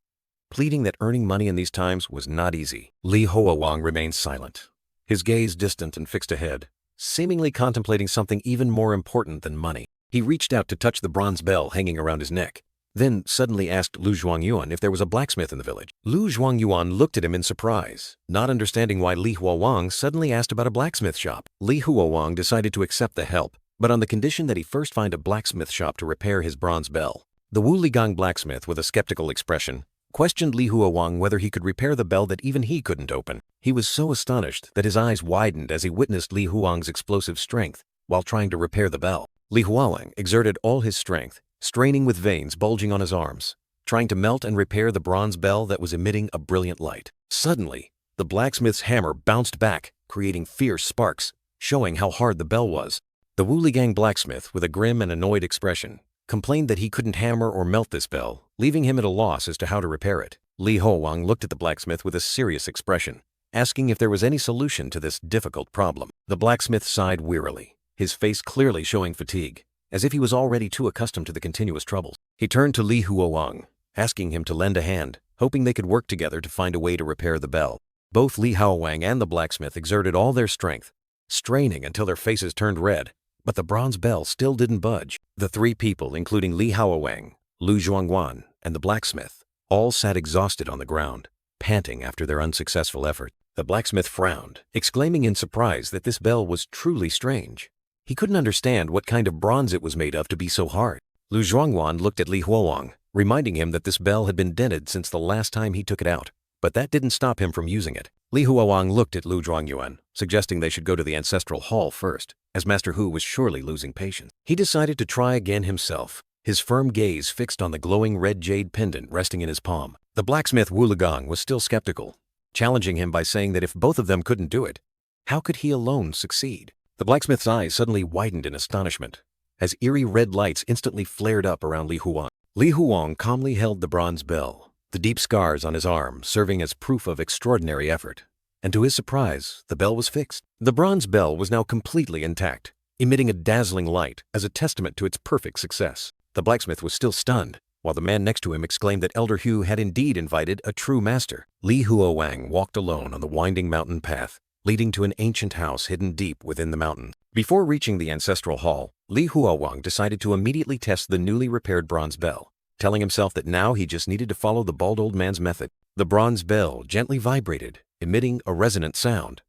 pleading that earning money in these times was not easy. Li Huowang remained silent, his gaze distant and fixed ahead, seemingly contemplating something even more important than money. He reached out to touch the bronze bell hanging around his neck, then suddenly asked Lu Zhuangyuan if there was a blacksmith in the village. Lu Zhuangyuan looked at him in surprise, not understanding why Li Huowang suddenly asked about a blacksmith shop. Li Huowang decided to accept the help, but on the condition that he first find a blacksmith shop to repair his bronze bell. The Wuligang blacksmith, with a skeptical expression, questioned Li Huowang whether he could repair the bell that even he couldn't open. He was so astonished that his eyes widened as he witnessed Li Huowang's explosive strength while trying to repair the bell. Li Huowang exerted all his strength, straining with veins bulging on his arms, trying to melt and repair the bronze bell that was emitting a brilliant light. Suddenly, the blacksmith's hammer bounced back, creating fierce sparks, showing how hard the bell was. The Wuligang blacksmith, with a grim and annoyed expression, complained that he couldn't hammer or melt this bell, leaving him at a loss as to how to repair it. Li Huowang looked at the blacksmith with a serious expression, asking if there was any solution to this difficult problem. The blacksmith sighed wearily, his face clearly showing fatigue, as if he was already too accustomed to the continuous troubles. He turned to Li Huowang, asking him to lend a hand, hoping they could work together to find a way to repair the bell. Both Li Huowang and the blacksmith exerted all their strength, straining until their faces turned red, but the bronze bell still didn't budge. The three people, including Li Huowang, Lu Zhuangyuan, and the blacksmith, all sat exhausted on the ground, panting after their unsuccessful effort. The blacksmith frowned, exclaiming in surprise that this bell was truly strange. He couldn't understand what kind of bronze it was made of to be so hard. Lu Zhuangyuan looked at Li Huowang, reminding him that this bell had been dented since the last time he took it out, but that didn't stop him from using it. Li Huowang looked at Lu Zhuangyuan, suggesting they should go to the ancestral hall first, as Master Hu was surely losing patience. He decided to try again himself, his firm gaze fixed on the glowing red jade pendant resting in his palm. The blacksmith Wu Ligang was still skeptical, challenging him by saying that if both of them couldn't do it, how could he alone succeed? The blacksmith's eyes suddenly widened in astonishment, as eerie red lights instantly flared up around Li Huowang. Li Huowang calmly held the bronze bell, the deep scars on his arm serving as proof of extraordinary effort. And to his surprise, the bell was fixed. The bronze bell was now completely intact, emitting a dazzling light as a testament to its perfect success. The blacksmith was still stunned, while the man next to him exclaimed that Elder Hu had indeed invited a true master. Li Huowang walked alone on the winding mountain path, leading to an ancient house hidden deep within the mountain. Before reaching the ancestral hall, Li Huowang decided to immediately test the newly repaired bronze bell, telling himself that now he just needed to follow the bald old man's method. The bronze bell gently vibrated, emitting a resonant sound,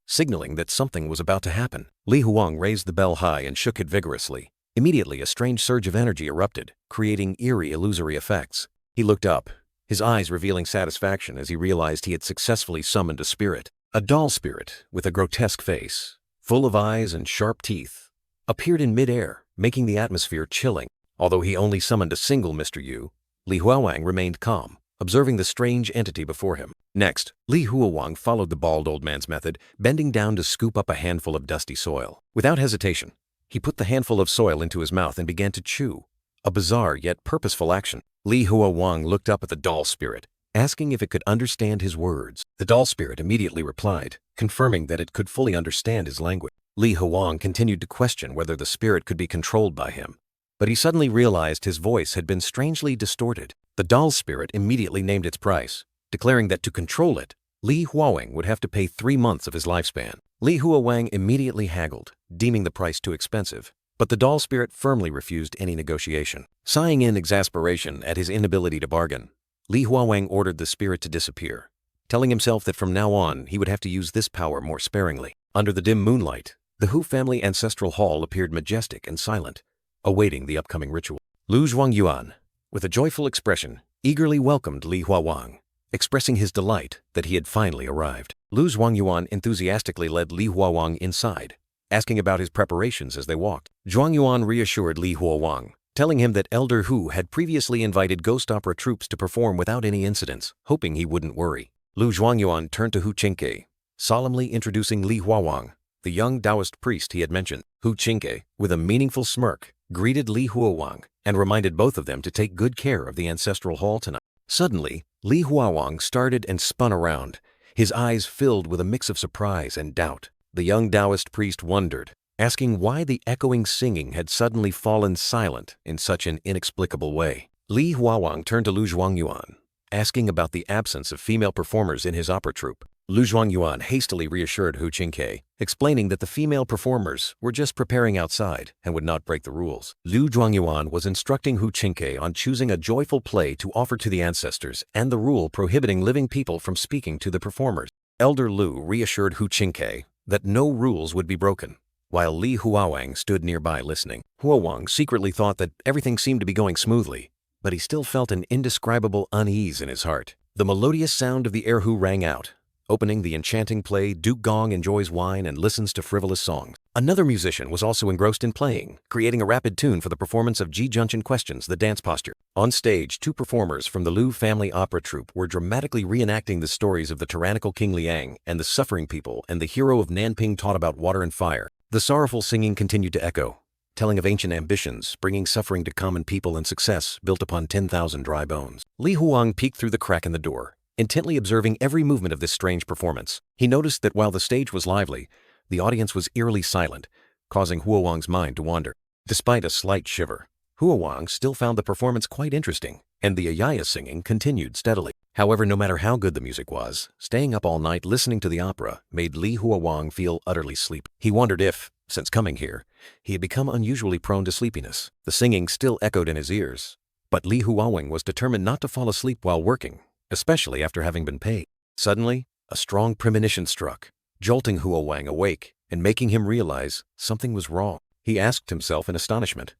signaling that something was about to happen. Li Huowang raised the bell high and shook it vigorously. Immediately, a strange surge of energy erupted, creating eerie illusory effects. He looked up, his eyes revealing satisfaction as he realized he had successfully summoned a spirit. A doll spirit with a grotesque face, full of eyes and sharp teeth, appeared in midair, making the atmosphere chilling. Although he only summoned a single Mr. Yu, Li Huowang remained calm, observing the strange entity before him. Next, Li Huowang followed the bald old man's method, bending down to scoop up a handful of dusty soil. Without hesitation, he put the handful of soil into his mouth and began to chew, a bizarre yet purposeful action. Li Huowang looked up at the doll spirit, asking if it could understand his words. The doll spirit immediately replied, confirming that it could fully understand his language. Li Huowang continued to question whether the spirit could be controlled by him, but he suddenly realized his voice had been strangely distorted. The doll spirit immediately named its price, declaring that to control it, Li Huowang would have to pay 3 months of his lifespan. Li Huowang immediately haggled, deeming the price too expensive, but the doll spirit firmly refused any negotiation. Sighing in exasperation at his inability to bargain, Li Huowang ordered the spirit to disappear, telling himself that from now on he would have to use this power more sparingly. Under the dim moonlight, the Hu family ancestral hall appeared majestic and silent, awaiting the upcoming ritual. Lu Zhuangyuan, with a joyful expression, eagerly welcomed Li Huowang, expressing his delight that he had finally arrived. Lu Zhuangyuan enthusiastically led Li Huowang inside, asking about his preparations as they walked. Zhuangyuan reassured Li Huowang, telling him that Elder Hu had previously invited ghost opera troops to perform without any incidents, hoping he wouldn't worry. Lu Zhuangyuan turned to Hu Qingke, solemnly introducing Li Huowang, the young Taoist priest he had mentioned. Hu Qingke, with a meaningful smirk, greeted Li Huowang and reminded both of them to take good care of the ancestral hall tonight. Suddenly, Li Huowang started and spun around, his eyes filled with a mix of surprise and doubt. The young Taoist priest wondered, asking why the echoing singing had suddenly fallen silent in such an inexplicable way. Li Huowang turned to Lu Zhuangyuan, asking about the absence of female performers in his opera troupe. Lu Zhuangyuan hastily reassured Hu Qingke, explaining that the female performers were just preparing outside and would not break the rules. Lu Zhuangyuan was instructing Hu Qingke on choosing a joyful play to offer to the ancestors and the rule prohibiting living people from speaking to the performers. Elder Lu reassured Hu Qingke that no rules would be broken, while Li Huowang stood nearby listening. Huowang secretly thought that everything seemed to be going smoothly, but he still felt an indescribable unease in his heart. The melodious sound of the erhu rang out, opening the enchanting play. Duke Gong enjoys wine and listens to frivolous songs. Another musician was also engrossed in playing, creating a rapid tune for the performance of Ji Junction Questions, the dance posture. On stage, 2 performers from the Lu family opera troupe were dramatically reenacting the stories of the tyrannical King Liang and the suffering people, and the hero of Nanping taught about water and fire. The sorrowful singing continued to echo, telling of ancient ambitions, bringing suffering to common people and success built upon 10,000 dry bones. Li Huowang peeked through the crack in the door, intently observing every movement of this strange performance. He noticed that while the stage was lively, the audience was eerily silent, causing Huowang's mind to wander. Despite a slight shiver, Huowang still found the performance quite interesting, and the ayaya singing continued steadily. However, no matter how good the music was, staying up all night listening to the opera made Li Huowang feel utterly sleepy. He wondered if, since coming here, he had become unusually prone to sleepiness. The singing still echoed in his ears, but Li Huowang was determined not to fall asleep while working, especially after having been paid. Suddenly, a strong premonition struck, jolting Huowang awake and making him realize something was wrong. He asked himself in astonishment,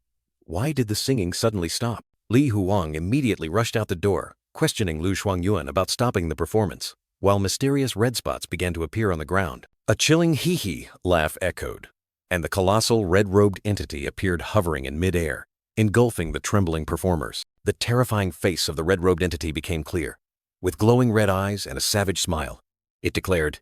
why did the singing suddenly stop? Li Huowang immediately rushed out the door, questioning Lu Shuangyuan about stopping the performance, while mysterious red spots began to appear on the ground. A chilling hee-hee laugh echoed, and the colossal red-robed entity appeared hovering in mid-air, engulfing the trembling performers. The terrifying face of the red-robed entity became clear. With glowing red eyes and a savage smile, it declared,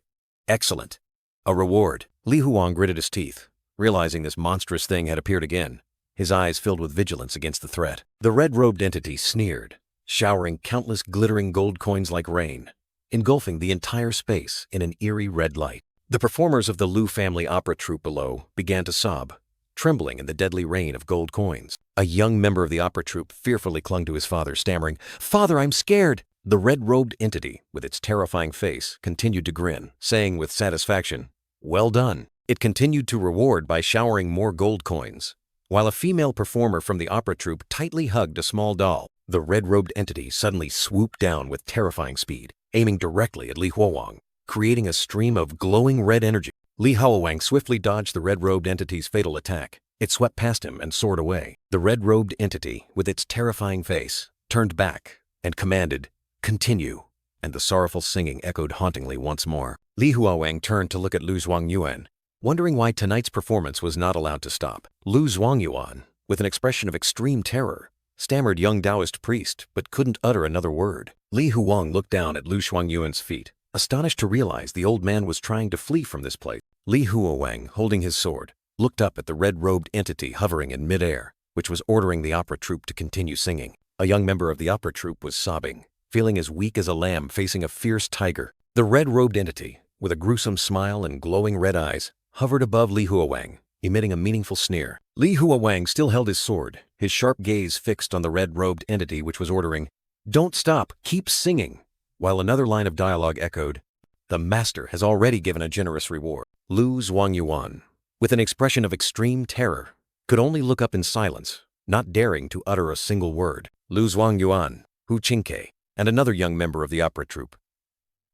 "Excellent. A reward." Li Huowang gritted his teeth, realizing this monstrous thing had appeared again, his eyes filled with vigilance against the threat. The red-robed entity sneered, showering countless glittering gold coins like rain, engulfing the entire space in an eerie red light. The performers of the Lu family opera troupe below began to sob, trembling in the deadly rain of gold coins. A young member of the opera troupe fearfully clung to his father, stammering, "Father, I'm scared!" The red-robed entity, with its terrifying face, continued to grin, saying with satisfaction, "Well done." It continued to reward by showering more gold coins, while a female performer from the opera troupe tightly hugged a small doll. The red-robed entity suddenly swooped down with terrifying speed, aiming directly at Li Huowang, creating a stream of glowing red energy. Li Huowang swiftly dodged the red-robed entity's fatal attack. It swept past him and soared away. The red-robed entity, with its terrifying face, turned back and commanded, "Continue," and the sorrowful singing echoed hauntingly once more. Li Huowang turned to look at Lu Zhuangyuan, wondering why tonight's performance was not allowed to stop. Lu Zhuangyuan, with an expression of extreme terror, stammered young Taoist priest, but couldn't utter another word. Li Huowang looked down at Lu Zhuangyuan's feet, astonished to realize the old man was trying to flee from this place. Li Huowang, holding his sword, looked up at the red-robed entity hovering in mid-air, which was ordering the opera troupe to continue singing. A young member of the opera troupe was sobbing, feeling as weak as a lamb facing a fierce tiger. The red-robed entity, with a gruesome smile and glowing red eyes, hovered above Li Huowang, emitting a meaningful sneer. Li Huowang still held his sword, his sharp gaze fixed on the red-robed entity which was ordering, "Don't stop, keep singing," while another line of dialogue echoed, "The master has already given a generous reward." Lu Zhuangyuan, with an expression of extreme terror, could only look up in silence, not daring to utter a single word. Lu Zhuangyuan, Hu Qingke, and another young member of the opera troupe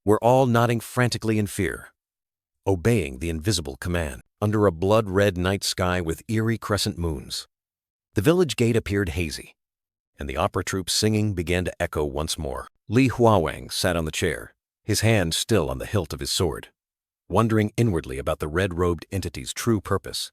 were all nodding frantically in fear, obeying the invisible command. Under a blood-red night sky with eerie crescent moons, the village gate appeared hazy, and the opera troupe's singing began to echo once more. Li Huowang sat on the chair, his hand still on the hilt of his sword, wondering inwardly about the red-robed entity's true purpose,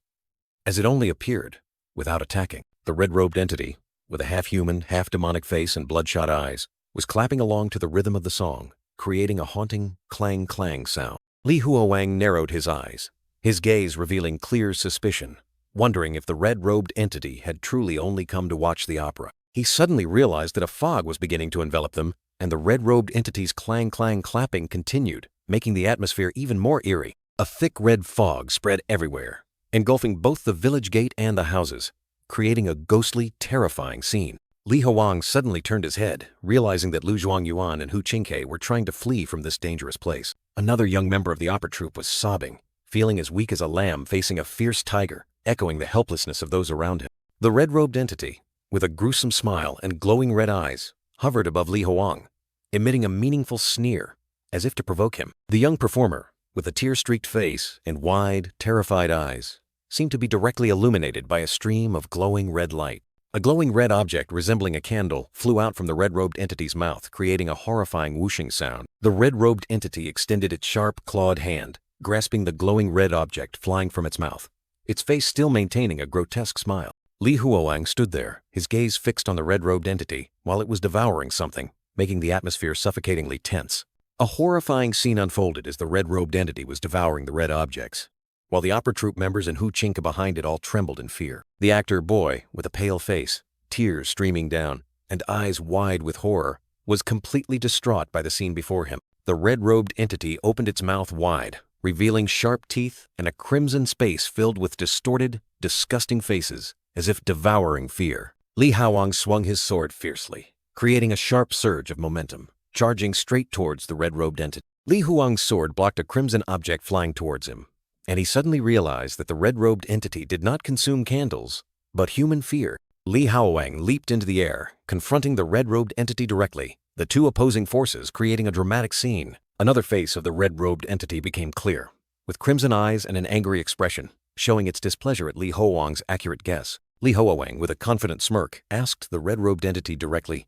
as it only appeared without attacking. The red-robed entity, with a half-human, half-demonic face and bloodshot eyes, was clapping along to the rhythm of the song, creating a haunting clang-clang sound. Li Huowang narrowed his eyes, his gaze revealing clear suspicion, wondering if the red-robed entity had truly only come to watch the opera. He suddenly realized that a fog was beginning to envelop them, and the red-robed entity's clang-clang clapping continued, making the atmosphere even more eerie. A thick red fog spread everywhere, engulfing both the village gate and the houses, creating a ghostly, terrifying scene. Li Huowang suddenly turned his head, realizing that Lu Zhuangyuan and Hu Qingke were trying to flee from this dangerous place. Another young member of the opera troupe was sobbing, feeling as weak as a lamb facing a fierce tiger, echoing the helplessness of those around him. The red-robed entity, with a gruesome smile and glowing red eyes, hovered above Li Huowang, emitting a meaningful sneer, as if to provoke him. The young performer, with a tear-streaked face and wide, terrified eyes, seemed to be directly illuminated by a stream of glowing red light. A glowing red object resembling a candle flew out from the red-robed entity's mouth, creating a horrifying whooshing sound. The red-robed entity extended its sharp, clawed hand, grasping the glowing red object flying from its mouth, its face still maintaining a grotesque smile. Li Huowang stood there, his gaze fixed on the red-robed entity, while it was devouring something, making the atmosphere suffocatingly tense. A horrifying scene unfolded as the red-robed entity was devouring the red objects, while the opera troupe members and Hu Qingke behind it all trembled in fear. The actor boy, with a pale face, tears streaming down, and eyes wide with horror, was completely distraught by the scene before him. The red-robed entity opened its mouth wide, revealing sharp teeth and a crimson space filled with distorted, disgusting faces, as if devouring fear. Li Huowang swung his sword fiercely, creating a sharp surge of momentum, charging straight towards the red-robed entity. Li Huowang's sword blocked a crimson object flying towards him, and he suddenly realized that the red-robed entity did not consume candles, but human fear. Li Huowang leaped into the air, confronting the red-robed entity directly, the two opposing forces creating a dramatic scene. Another face of the red-robed entity became clear, with crimson eyes and an angry expression, showing its displeasure at Li Huowang's accurate guess. Li Huowang, with a confident smirk, asked the red-robed entity directly,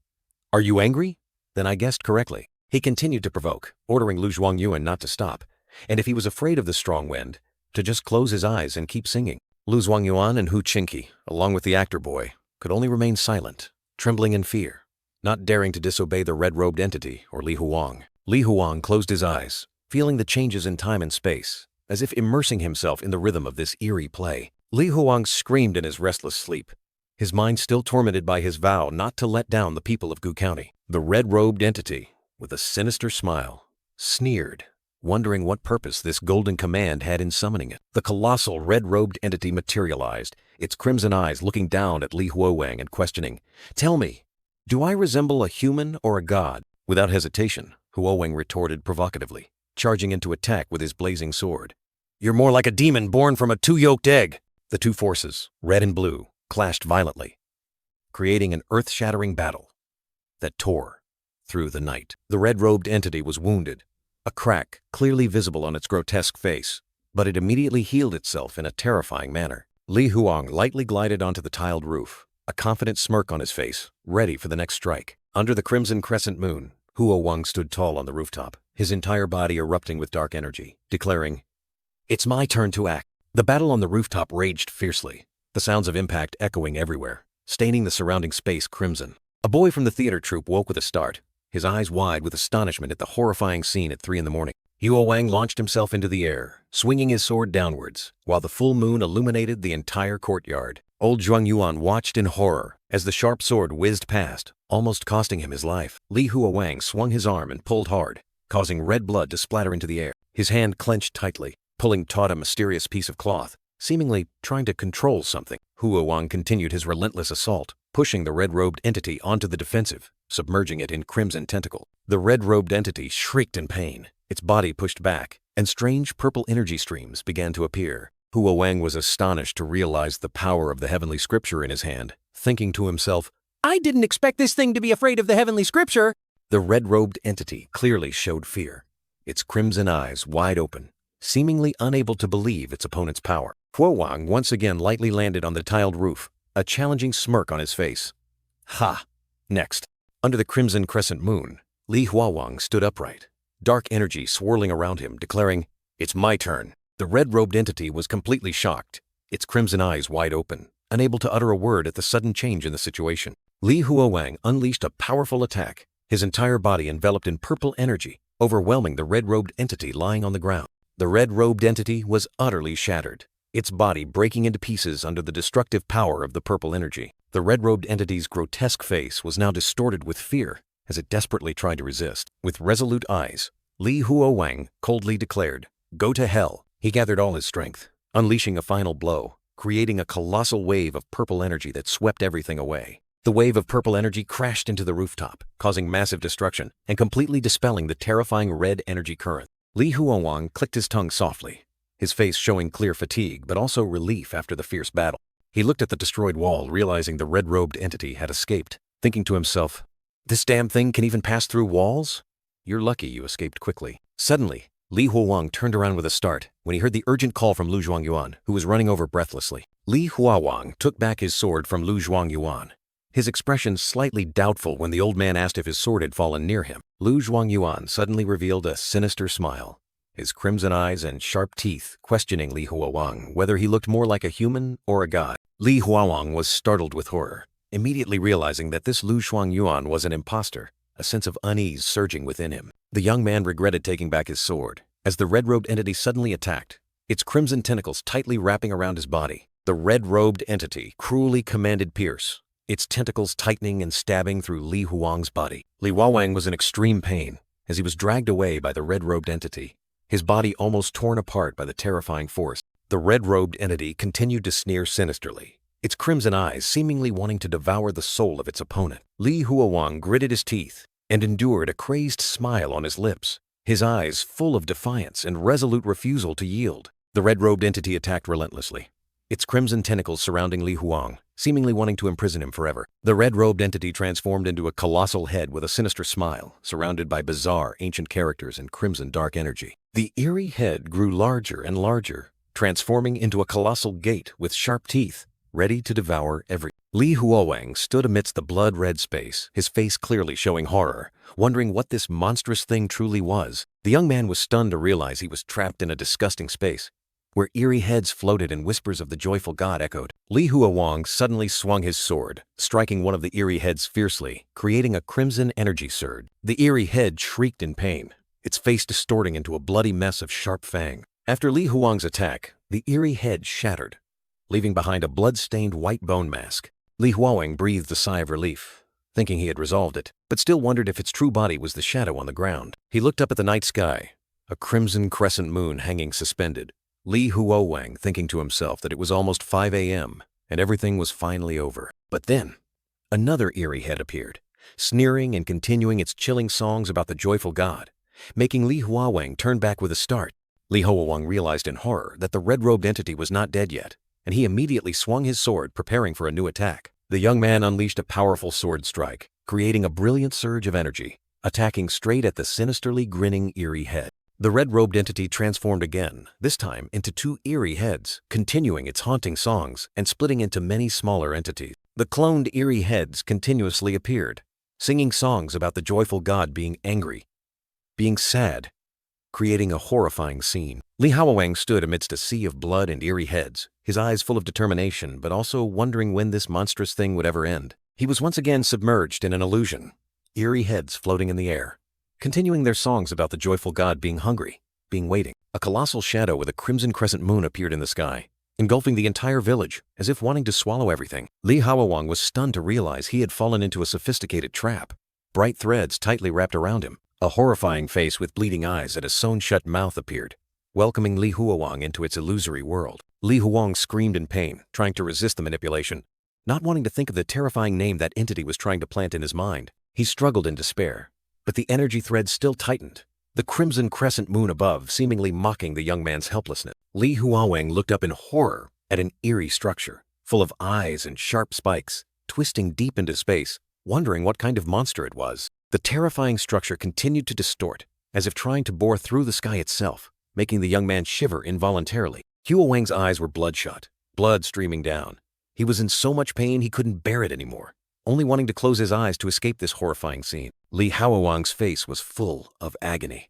"Are you angry? Then I guessed correctly." He continued to provoke, ordering Lu Zhuangyuan not to stop, and if he was afraid of the strong wind, to just close his eyes and keep singing. Lu Zhuangyuan and Hu Qingqi, along with the actor boy, could only remain silent, trembling in fear, not daring to disobey the red-robed entity or Li Huowang. Li Huowang closed his eyes, feeling the changes in time and space, as if immersing himself in the rhythm of this eerie play. Li Huowang screamed in his restless sleep, his mind still tormented by his vow not to let down the people of Gu County. The red-robed entity, with a sinister smile, sneered, wondering what purpose this golden command had in summoning it. The colossal red-robed entity materialized, its crimson eyes looking down at Li Huowang and questioning, "Tell me, do I resemble a human or a god?" Without hesitation, Huowang retorted provocatively, charging into attack with his blazing sword. "You're more like a demon born from a two-yolked egg." The two forces, red and blue, clashed violently, creating an earth-shattering battle that tore through the night. The red-robed entity was wounded, a crack clearly visible on its grotesque face, but it immediately healed itself in a terrifying manner. Li Huowang lightly glided onto the tiled roof, a confident smirk on his face, ready for the next strike. Under the crimson crescent moon, Huowang stood tall on the rooftop, his entire body erupting with dark energy, declaring, "It's my turn to act." The battle on the rooftop raged fiercely, the sounds of impact echoing everywhere, staining the surrounding space crimson. A boy from the theater troupe woke with a start, his eyes wide with astonishment at the horrifying scene at 3 a.m. Huowang launched himself into the air, swinging his sword downwards, while the full moon illuminated the entire courtyard. Old Zhuangyuan watched in horror as the sharp sword whizzed past, almost costing him his life. Li Huowang swung his arm and pulled hard, causing red blood to splatter into the air. His hand clenched tightly, pulling taut a mysterious piece of cloth, seemingly trying to control something. Huowang continued his relentless assault, pushing the red-robed entity onto the defensive, submerging it in crimson tentacle. The red-robed entity shrieked in pain, its body pushed back, and strange purple energy streams began to appear. Huowang was astonished to realize the power of the heavenly scripture in his hand, thinking to himself, "I didn't expect this thing to be afraid of the heavenly scripture." The red-robed entity clearly showed fear, its crimson eyes wide open, seemingly unable to believe its opponent's power. Huowang once again lightly landed on the tiled roof, a challenging smirk on his face. "Ha! Next." Under the crimson crescent moon, Li Huowang stood upright, dark energy swirling around him, declaring, "It's my turn." The red-robed entity was completely shocked, its crimson eyes wide open, unable to utter a word at the sudden change in the situation. Li Huowang unleashed a powerful attack, his entire body enveloped in purple energy, overwhelming the red-robed entity lying on the ground. The red-robed entity was utterly shattered, its body breaking into pieces under the destructive power of the purple energy. The red-robed entity's grotesque face was now distorted with fear as it desperately tried to resist. With resolute eyes, Li Huowang coldly declared, "Go to hell." He gathered all his strength, unleashing a final blow, creating a colossal wave of purple energy that swept everything away. The wave of purple energy crashed into the rooftop, causing massive destruction and completely dispelling the terrifying red energy current. Li Huowang clicked his tongue softly, his face showing clear fatigue but also relief after the fierce battle. He looked at the destroyed wall, realizing the red-robed entity had escaped, thinking to himself, "This damn thing can even pass through walls? You're lucky you escaped quickly." Suddenly, Li Huowang turned around with a start when he heard the urgent call from Lu Zhuangyuan, who was running over breathlessly. Li Huowang took back his sword from Lu Zhuangyuan, his expression slightly doubtful when the old man asked if his sword had fallen near him. Lu Zhuangyuan suddenly revealed a sinister smile, his crimson eyes and sharp teeth questioning Li Huowang whether he looked more like a human or a god. Li Huowang was startled with horror, immediately realizing that this Lu Zhuangyuan was an imposter, a sense of unease surging within him. The young man regretted taking back his sword, as the red-robed entity suddenly attacked, its crimson tentacles tightly wrapping around his body. The red-robed entity cruelly commanded Pierce, its tentacles tightening and stabbing through Li Huowang's body. Li Huowang was in extreme pain as he was dragged away by the red-robed entity, his body almost torn apart by the terrifying force. The red-robed entity continued to sneer sinisterly, its crimson eyes seemingly wanting to devour the soul of its opponent. Li Huowang gritted his teeth and endured a crazed smile on his lips, his eyes full of defiance and resolute refusal to yield. The red-robed entity attacked relentlessly, its crimson tentacles surrounding Li Huowang, seemingly wanting to imprison him forever. The red-robed entity transformed into a colossal head with a sinister smile, surrounded by bizarre ancient characters and crimson dark energy. The eerie head grew larger and larger, transforming into a colossal gate with sharp teeth, ready to devour everything. Li Huowang stood amidst the blood-red space, his face clearly showing horror, wondering what this monstrous thing truly was. The young man was stunned to realize he was trapped in a disgusting space, where eerie heads floated and whispers of the joyful god echoed. Li Huowang suddenly swung his sword, striking one of the eerie heads fiercely, creating a crimson energy surge. The eerie head shrieked in pain, its face distorting into a bloody mess of sharp fangs. After Li Huowang's attack, the eerie head shattered, leaving behind a blood-stained white bone mask. Li Huowang breathed a sigh of relief, thinking he had resolved it, but still wondered if its true body was the shadow on the ground. He looked up at the night sky, a crimson crescent moon hanging suspended. Li Huowang thinking to himself that it was almost 5 a.m. and everything was finally over. But then, another eerie head appeared, sneering and continuing its chilling songs about the joyful god, making Li Huowang turn back with a start. Li Huowang realized in horror that the red-robed entity was not dead yet, and he immediately swung his sword, preparing for a new attack. The young man unleashed a powerful sword strike, creating a brilliant surge of energy, attacking straight at the sinisterly grinning eerie head. The red-robed entity transformed again, this time into 2 eerie heads, continuing its haunting songs and splitting into many smaller entities. The cloned eerie heads continuously appeared, singing songs about the joyful god being angry, being sad, creating a horrifying scene. Li Huowang stood amidst a sea of blood and eerie heads, his eyes full of determination but also wondering when this monstrous thing would ever end. He was once again submerged in an illusion, eerie heads floating in the air, continuing their songs about the joyful god being hungry, being waiting. A colossal shadow with a crimson crescent moon appeared in the sky, engulfing the entire village, as if wanting to swallow everything. Li Huowang was stunned to realize he had fallen into a sophisticated trap, bright threads tightly wrapped around him. A horrifying face with bleeding eyes and a sewn-shut mouth appeared, welcoming Li Huowang into its illusory world. Li Huowang screamed in pain, trying to resist the manipulation, not wanting to think of the terrifying name that entity was trying to plant in his mind. He struggled in despair, but the energy thread still tightened, the crimson crescent moon above seemingly mocking the young man's helplessness. Li Huowang looked up in horror at an eerie structure, full of eyes and sharp spikes, twisting deep into space, wondering what kind of monster it was. The terrifying structure continued to distort, as if trying to bore through the sky itself, making the young man shiver involuntarily. Huowang's eyes were bloodshot, blood streaming down. He was in so much pain he couldn't bear it anymore, only wanting to close his eyes to escape this horrifying scene. Li Huowang's face was full of agony,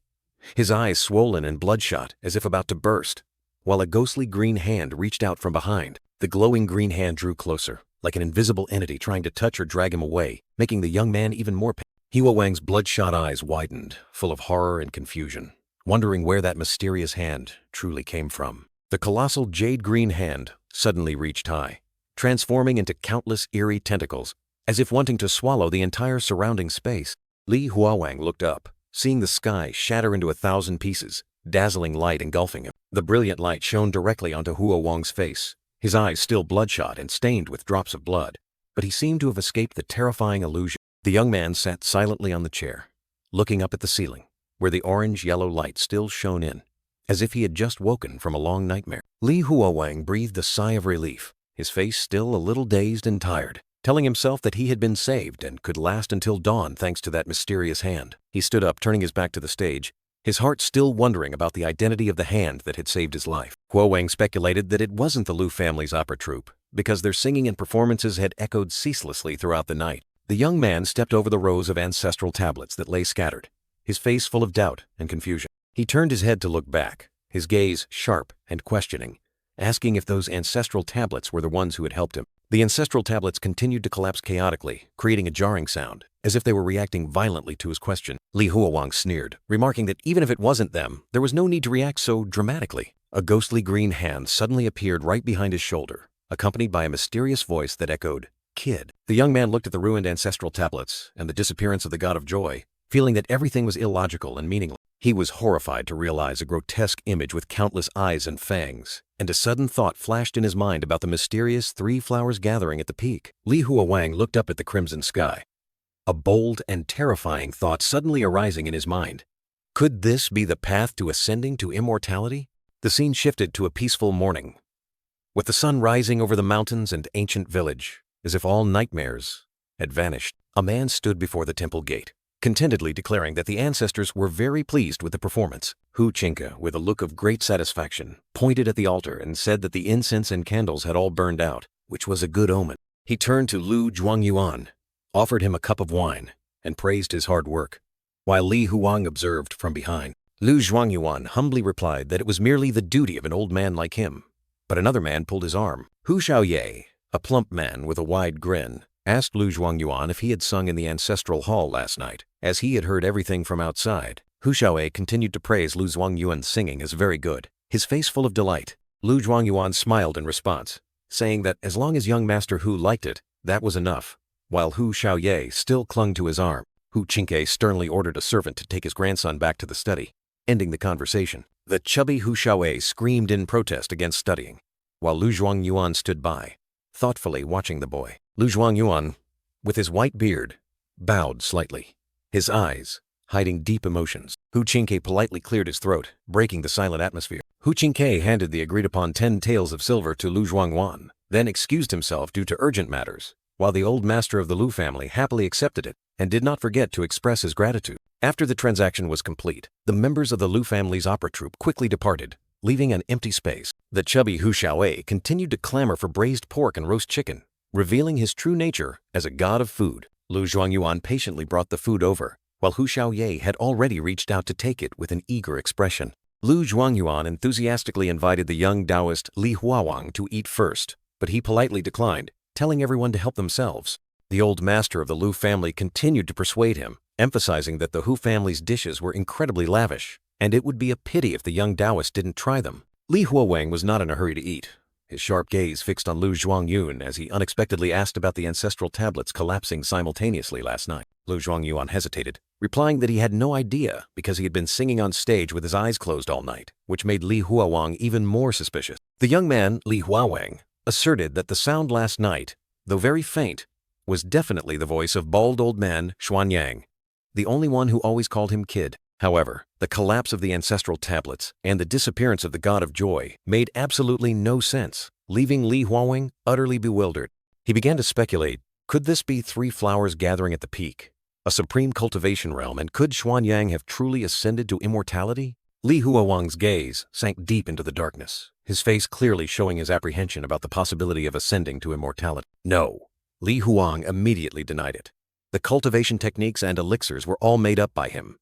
his eyes swollen and bloodshot as if about to burst, while a ghostly green hand reached out from behind. The glowing green hand drew closer, like an invisible entity trying to touch or drag him away, making the young man even more painful. Huowang's bloodshot eyes widened, full of horror and confusion, wondering where that mysterious hand truly came from. The colossal jade-green hand suddenly reached high, transforming into countless eerie tentacles, as if wanting to swallow the entire surrounding space. Li Huowang looked up, seeing the sky shatter into 1,000 pieces, dazzling light engulfing him. The brilliant light shone directly onto Huowang's face, his eyes still bloodshot and stained with drops of blood, but he seemed to have escaped the terrifying illusion. The young man sat silently on the chair, looking up at the ceiling, where the orange-yellow light still shone in, as if he had just woken from a long nightmare. Li Huowang breathed a sigh of relief, his face still a little dazed and tired, telling himself that he had been saved and could last until dawn thanks to that mysterious hand. He stood up, turning his back to the stage, his heart still wondering about the identity of the hand that had saved his life. Huowang speculated that it wasn't the Liu family's opera troupe, because their singing and performances had echoed ceaselessly throughout the night. The young man stepped over the rows of ancestral tablets that lay scattered, his face full of doubt and confusion. He turned his head to look back, his gaze sharp and questioning, asking if those ancestral tablets were the ones who had helped him. The ancestral tablets continued to collapse chaotically, creating a jarring sound, as if they were reacting violently to his question. Li Huowang sneered, remarking that even if it wasn't them, there was no need to react so dramatically. A ghostly green hand suddenly appeared right behind his shoulder, accompanied by a mysterious voice that echoed, "Kid." The young man looked at the ruined ancestral tablets and the disappearance of the god of joy, feeling that everything was illogical and meaningless. He was horrified to realize a grotesque image with countless eyes and fangs, and a sudden thought flashed in his mind about the mysterious 3 flowers gathering at the peak. Li Huowang looked up at the crimson sky, a bold and terrifying thought suddenly arising in his mind. Could this be the path to ascending to immortality? The scene shifted to a peaceful morning, with the sun rising over the mountains and ancient village, as if all nightmares had vanished. A man stood before the temple gate, contentedly declaring that the ancestors were very pleased with the performance. Hu Chinka, with a look of great satisfaction, pointed at the altar and said that the incense and candles had all burned out, which was a good omen. He turned to Lu Zhuangyuan, offered him a cup of wine, and praised his hard work, while Li Huowang observed from behind. Lu Zhuangyuan humbly replied that it was merely the duty of an old man like him. But another man pulled his arm. Hu Xiaoye, a plump man with a wide grin, asked Lu Zhuangyuan if he had sung in the ancestral hall last night, as he had heard everything from outside. Hu Xiaoye continued to praise Lu Zhuangyuan's singing as very good, his face full of delight. Lu Zhuangyuan smiled in response, saying that as long as young Master Hu liked it, that was enough, while Hu Xiaoye still clung to his arm. Hu Chinke sternly ordered a servant to take his grandson back to the study, ending the conversation. The chubby Hu Xiaoye screamed in protest against studying, while Lu Zhuangyuan stood by, thoughtfully watching the boy. Lu Zhuangyuan, with his white beard, bowed slightly, his eyes hiding deep emotions. Hu Chinke politely cleared his throat, breaking the silent atmosphere. Hu Chinke handed the agreed-upon 10 taels of silver to Lu Zhuangyuan, then excused himself due to urgent matters, while the old master of the Lu family happily accepted it and did not forget to express his gratitude. After the transaction was complete, the members of the Lu family's opera troupe quickly departed, leaving an empty space. The chubby Hu Xiaoye continued to clamor for braised pork and roast chicken, revealing his true nature as a god of food. Lu Zhuangyuan patiently brought the food over, while Hu Xiaoye had already reached out to take it with an eager expression. Lu Zhuangyuan enthusiastically invited the young Taoist Li Huowang to eat first, but he politely declined, telling everyone to help themselves. The old master of the Lu family continued to persuade him, emphasizing that the Hu family's dishes were incredibly lavish, and it would be a pity if the young Taoist didn't try them. Li Huowang was not in a hurry to eat, his sharp gaze fixed on Lu Zhuangyuan as he unexpectedly asked about the ancestral tablets collapsing simultaneously last night. Lu Zhuangyuan hesitated, replying that he had no idea because he had been singing on stage with his eyes closed all night, which made Li Huowang even more suspicious. The young man, Li Huowang, asserted that the sound last night, though very faint, was definitely the voice of bald old man Xuanyang, the only one who always called him kid. However, the collapse of the ancestral tablets and the disappearance of the god of joy made absolutely no sense, leaving Li Huowang utterly bewildered. He began to speculate, could this be 3 flowers gathering at the peak, a supreme cultivation realm, and could Xuanyang have truly ascended to immortality? Li Huowang's gaze sank deep into the darkness, his face clearly showing his apprehension about the possibility of ascending to immortality. No, Li Huowang immediately denied it. The cultivation techniques and elixirs were all made up by him.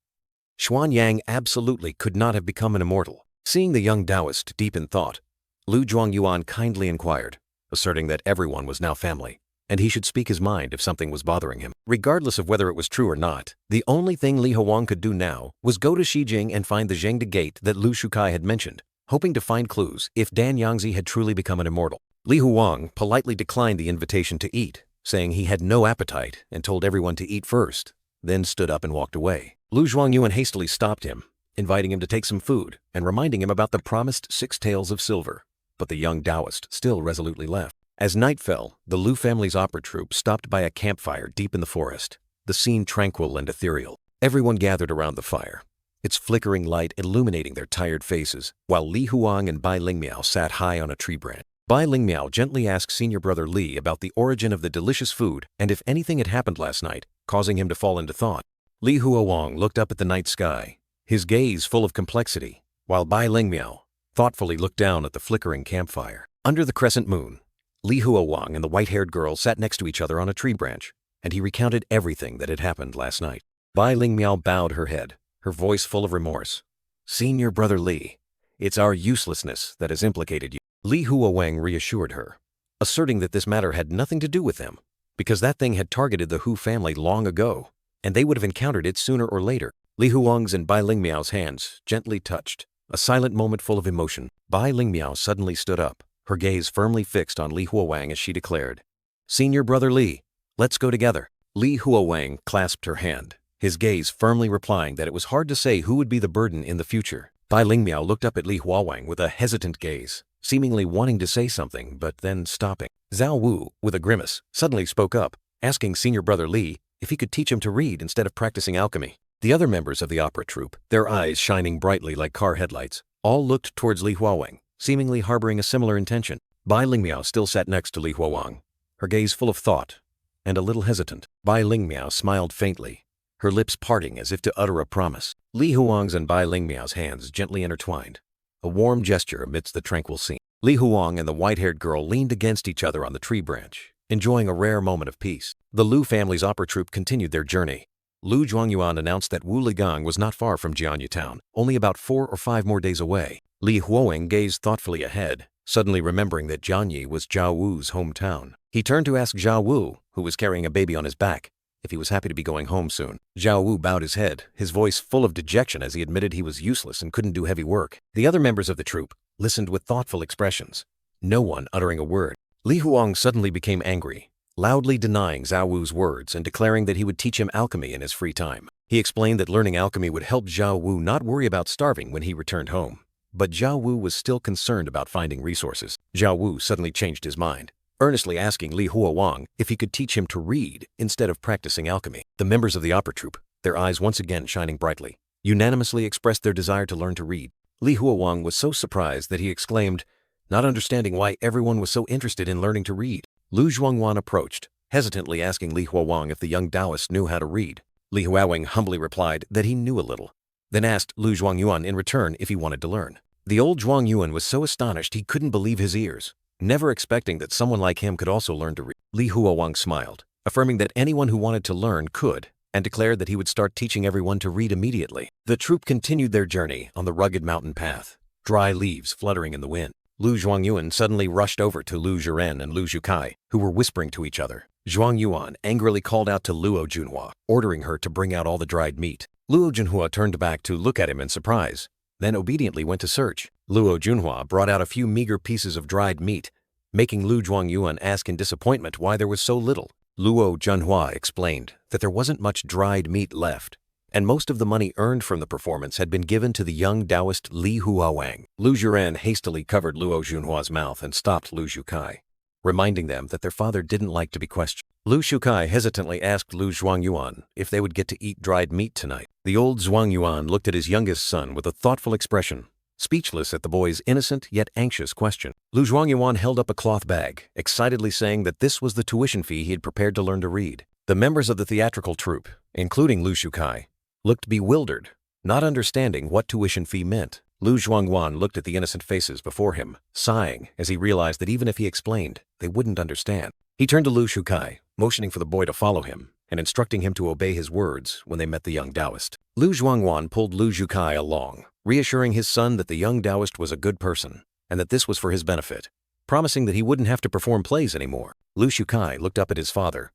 Xuanyang absolutely could not have become an immortal. Seeing the young Taoist deep in thought, Lu Zhuangyuan kindly inquired, asserting that everyone was now family, and he should speak his mind if something was bothering him. Regardless of whether it was true or not, the only thing Li Huowang could do now was go to Xijing and find the Zhengde Gate that Lu Shukai had mentioned, hoping to find clues if Dan Yangzi had truly become an immortal. Li Huowang politely declined the invitation to eat, saying he had no appetite and told everyone to eat first, then stood up and walked away. Lu Zhuangyuan hastily stopped him, inviting him to take some food and reminding him about the promised 6 taels of silver, but the young Taoist still resolutely left. As night fell, the Lu family's opera troupe stopped by a campfire deep in the forest, the scene tranquil and ethereal. Everyone gathered around the fire, its flickering light illuminating their tired faces, while Li Huowang and Bai Lingmiao sat high on a tree branch. Bai Lingmiao gently asked senior brother Li about the origin of the delicious food and if anything had happened last night, causing him to fall into thought. Li Huowang looked up at the night sky, his gaze full of complexity, while Bai Lingmiao thoughtfully looked down at the flickering campfire. Under the crescent moon, Li Huowang and the white-haired girl sat next to each other on a tree branch, and he recounted everything that had happened last night. Bai Lingmiao bowed her head, her voice full of remorse. "Senior brother Li, it's our uselessness that has implicated you." Li Huowang reassured her, asserting that this matter had nothing to do with them, because that thing had targeted the Hu family long ago, and they would have encountered it sooner or later. Li Huowang's and Bai Lingmiao's hands gently touched, a silent moment full of emotion. Bai Lingmiao suddenly stood up, her gaze firmly fixed on Li Huowang as she declared, "Senior brother Li, Let's go together. Li Huowang clasped her hand, his gaze firmly replying that it was hard to say who would be the burden in the future. Bai Lingmiao looked up at Li Huowang with a hesitant gaze, seemingly wanting to say something but then stopping. Zhao Wu, with a grimace, suddenly spoke up, asking senior brother Li if he could teach him to read instead of practicing alchemy. The other members of the opera troupe, their eyes shining brightly like car headlights, all looked towards Li Huowang, seemingly harboring a similar intention. Bai Lingmiao still sat next to Li Huowang, her gaze full of thought and a little hesitant. Bai Lingmiao smiled faintly, her lips parting as if to utter a promise. Li Huowang's and Bai Lingmiao's hands gently intertwined, a warm gesture amidst the tranquil scene. Li Huowang and the white-haired girl leaned against each other on the tree branch, enjoying a rare moment of peace. The Lu family's opera troupe continued their journey. Lu Zhuangyuan announced that Wu Ligang was not far from Jianyu town, only about 4 or 5 more days away. Li Huowang gazed thoughtfully ahead, suddenly remembering that Jianyu was Zhao Wu's hometown. He turned to ask Zhao Wu, who was carrying a baby on his back, if he was happy to be going home soon. Zhao Wu bowed his head, his voice full of dejection as he admitted he was useless and couldn't do heavy work. The other members of the troupe listened with thoughtful expressions, no one uttering a word. Li Huowang suddenly became angry, loudly denying Zhao Wu's words and declaring that he would teach him alchemy in his free time. He explained that learning alchemy would help Zhao Wu not worry about starving when he returned home. But Zhao Wu was still concerned about finding resources. Zhao Wu suddenly changed his mind, earnestly asking Li Huowang if he could teach him to read instead of practicing alchemy. The members of the opera troupe, their eyes once again shining brightly, unanimously expressed their desire to learn to read. Li Huowang was so surprised that he exclaimed, not understanding why everyone was so interested in learning to read. Lu Zhuangyuan approached, hesitantly asking Li Huowang if the young Taoist knew how to read. Li Huowang humbly replied that he knew a little, then asked Lu Zhuangyuan in return if he wanted to learn. The old Zhuangyuan was so astonished he couldn't believe his ears, never expecting that someone like him could also learn to read. Li Huowang smiled, affirming that anyone who wanted to learn could, and declared that he would start teaching everyone to read immediately. The troupe continued their journey on the rugged mountain path, dry leaves fluttering in the wind. Lu Zhuangyuan suddenly rushed over to Lu Zhiren and Lu Zhukai, who were whispering to each other. Zhuangyuan angrily called out to Luo Junhua, ordering her to bring out all the dried meat. Luo Junhua turned back to look at him in surprise, then obediently went to search. Luo Junhua brought out a few meager pieces of dried meat, making Lu Zhuangyuan ask in disappointment why there was so little. Luo Junhua explained that there wasn't much dried meat left, and most of the money earned from the performance had been given to the young Taoist Li Huowang. Lu Zhiren hastily covered Luo Junhua's mouth and stopped Lu Zhukai, reminding them that their father didn't like to be questioned. Lu Zhukai hesitantly asked Lu Zhuangyuan if they would get to eat dried meat tonight. The old Zhuangyuan looked at his youngest son with a thoughtful expression, speechless at the boy's innocent yet anxious question. Lu Zhuangyuan held up a cloth bag, excitedly saying that this was the tuition fee he had prepared to learn to read. The members of the theatrical troupe, including Lu Zhukai, looked bewildered, not understanding what tuition fee meant. Lu Zhuangyuan looked at the innocent faces before him, sighing as he realized that even if he explained, they wouldn't understand. He turned to Lu Zhukai, motioning for the boy to follow him and instructing him to obey his words when they met the young Taoist. Lu Zhuangyuan pulled Lu Zhukai along, reassuring his son that the young Taoist was a good person and that this was for his benefit, promising that he wouldn't have to perform plays anymore. Lu Zhukai looked up at his father,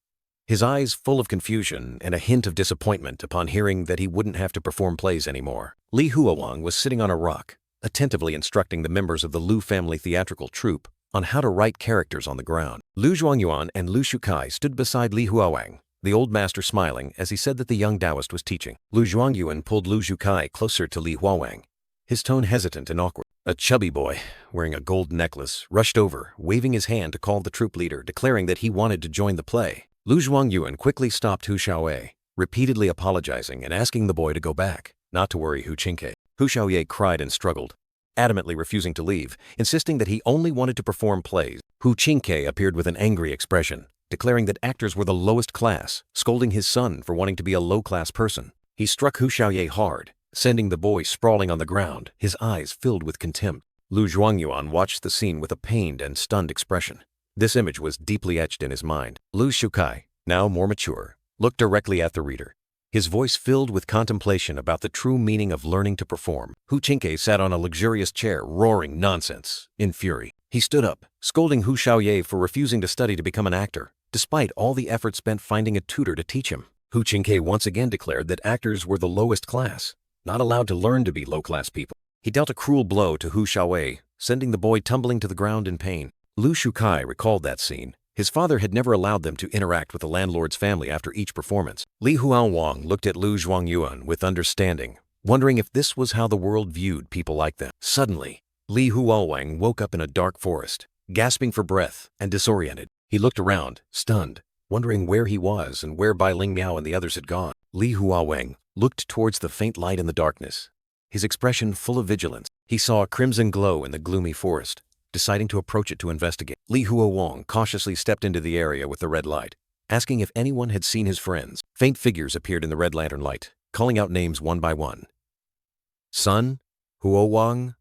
his eyes full of confusion and a hint of disappointment upon hearing that he wouldn't have to perform plays anymore. Li Huowang was sitting on a rock, attentively instructing the members of the Lu family theatrical troupe on how to write characters on the ground. Lu Zhuangyuan and Lu Zhukai stood beside Li Huowang, the old master smiling as he said that the young Taoist was teaching. Lu Zhuangyuan pulled Lu Zhukai closer to Li Huowang, his tone hesitant and awkward. A chubby boy, wearing a gold necklace, rushed over, waving his hand to call the troupe leader, declaring that he wanted to join the play. Lu Zhuangyuan quickly stopped Hu Xiaoye, repeatedly apologizing and asking the boy to go back, not to worry Hu Qingke. Hu Xiaoye cried and struggled, adamantly refusing to leave, insisting that he only wanted to perform plays. Hu Qingke appeared with an angry expression, declaring that actors were the lowest class, scolding his son for wanting to be a low-class person. He struck Hu Xiaoye hard, sending the boy sprawling on the ground, his eyes filled with contempt. Lu Zhuangyuan watched the scene with a pained and stunned expression. This image was deeply etched in his mind. Lu Zhukai, now more mature, looked directly at the reader, his voice filled with contemplation about the true meaning of learning to perform. Hu Qingke sat on a luxurious chair, roaring nonsense in fury. He stood up, scolding Hu Xiaoye for refusing to study to become an actor, despite all the effort spent finding a tutor to teach him. Hu Qingke once again declared that actors were the lowest class, not allowed to learn to be low-class people. He dealt a cruel blow to Hu Xiaoye, sending the boy tumbling to the ground in pain. Lu Zhukai recalled that scene, His father had never allowed them to interact with the landlord's family after each performance. Li Huowang looked at Lu Zhuangyuan with understanding, wondering if this was how the world viewed people like them. Suddenly, Li Huowang woke up in a dark forest, gasping for breath and disoriented. He looked around, stunned, wondering where he was and where Bai Lingmiao and the others had gone. Li Huowang looked towards the faint light in the darkness, his expression full of vigilance. He saw a crimson glow in the gloomy forest, deciding to approach it to investigate. Li Huowang cautiously stepped into the area with the red light, asking if anyone had seen his friends. Faint figures appeared in the red lantern light, calling out names one by one. Son? Huowang?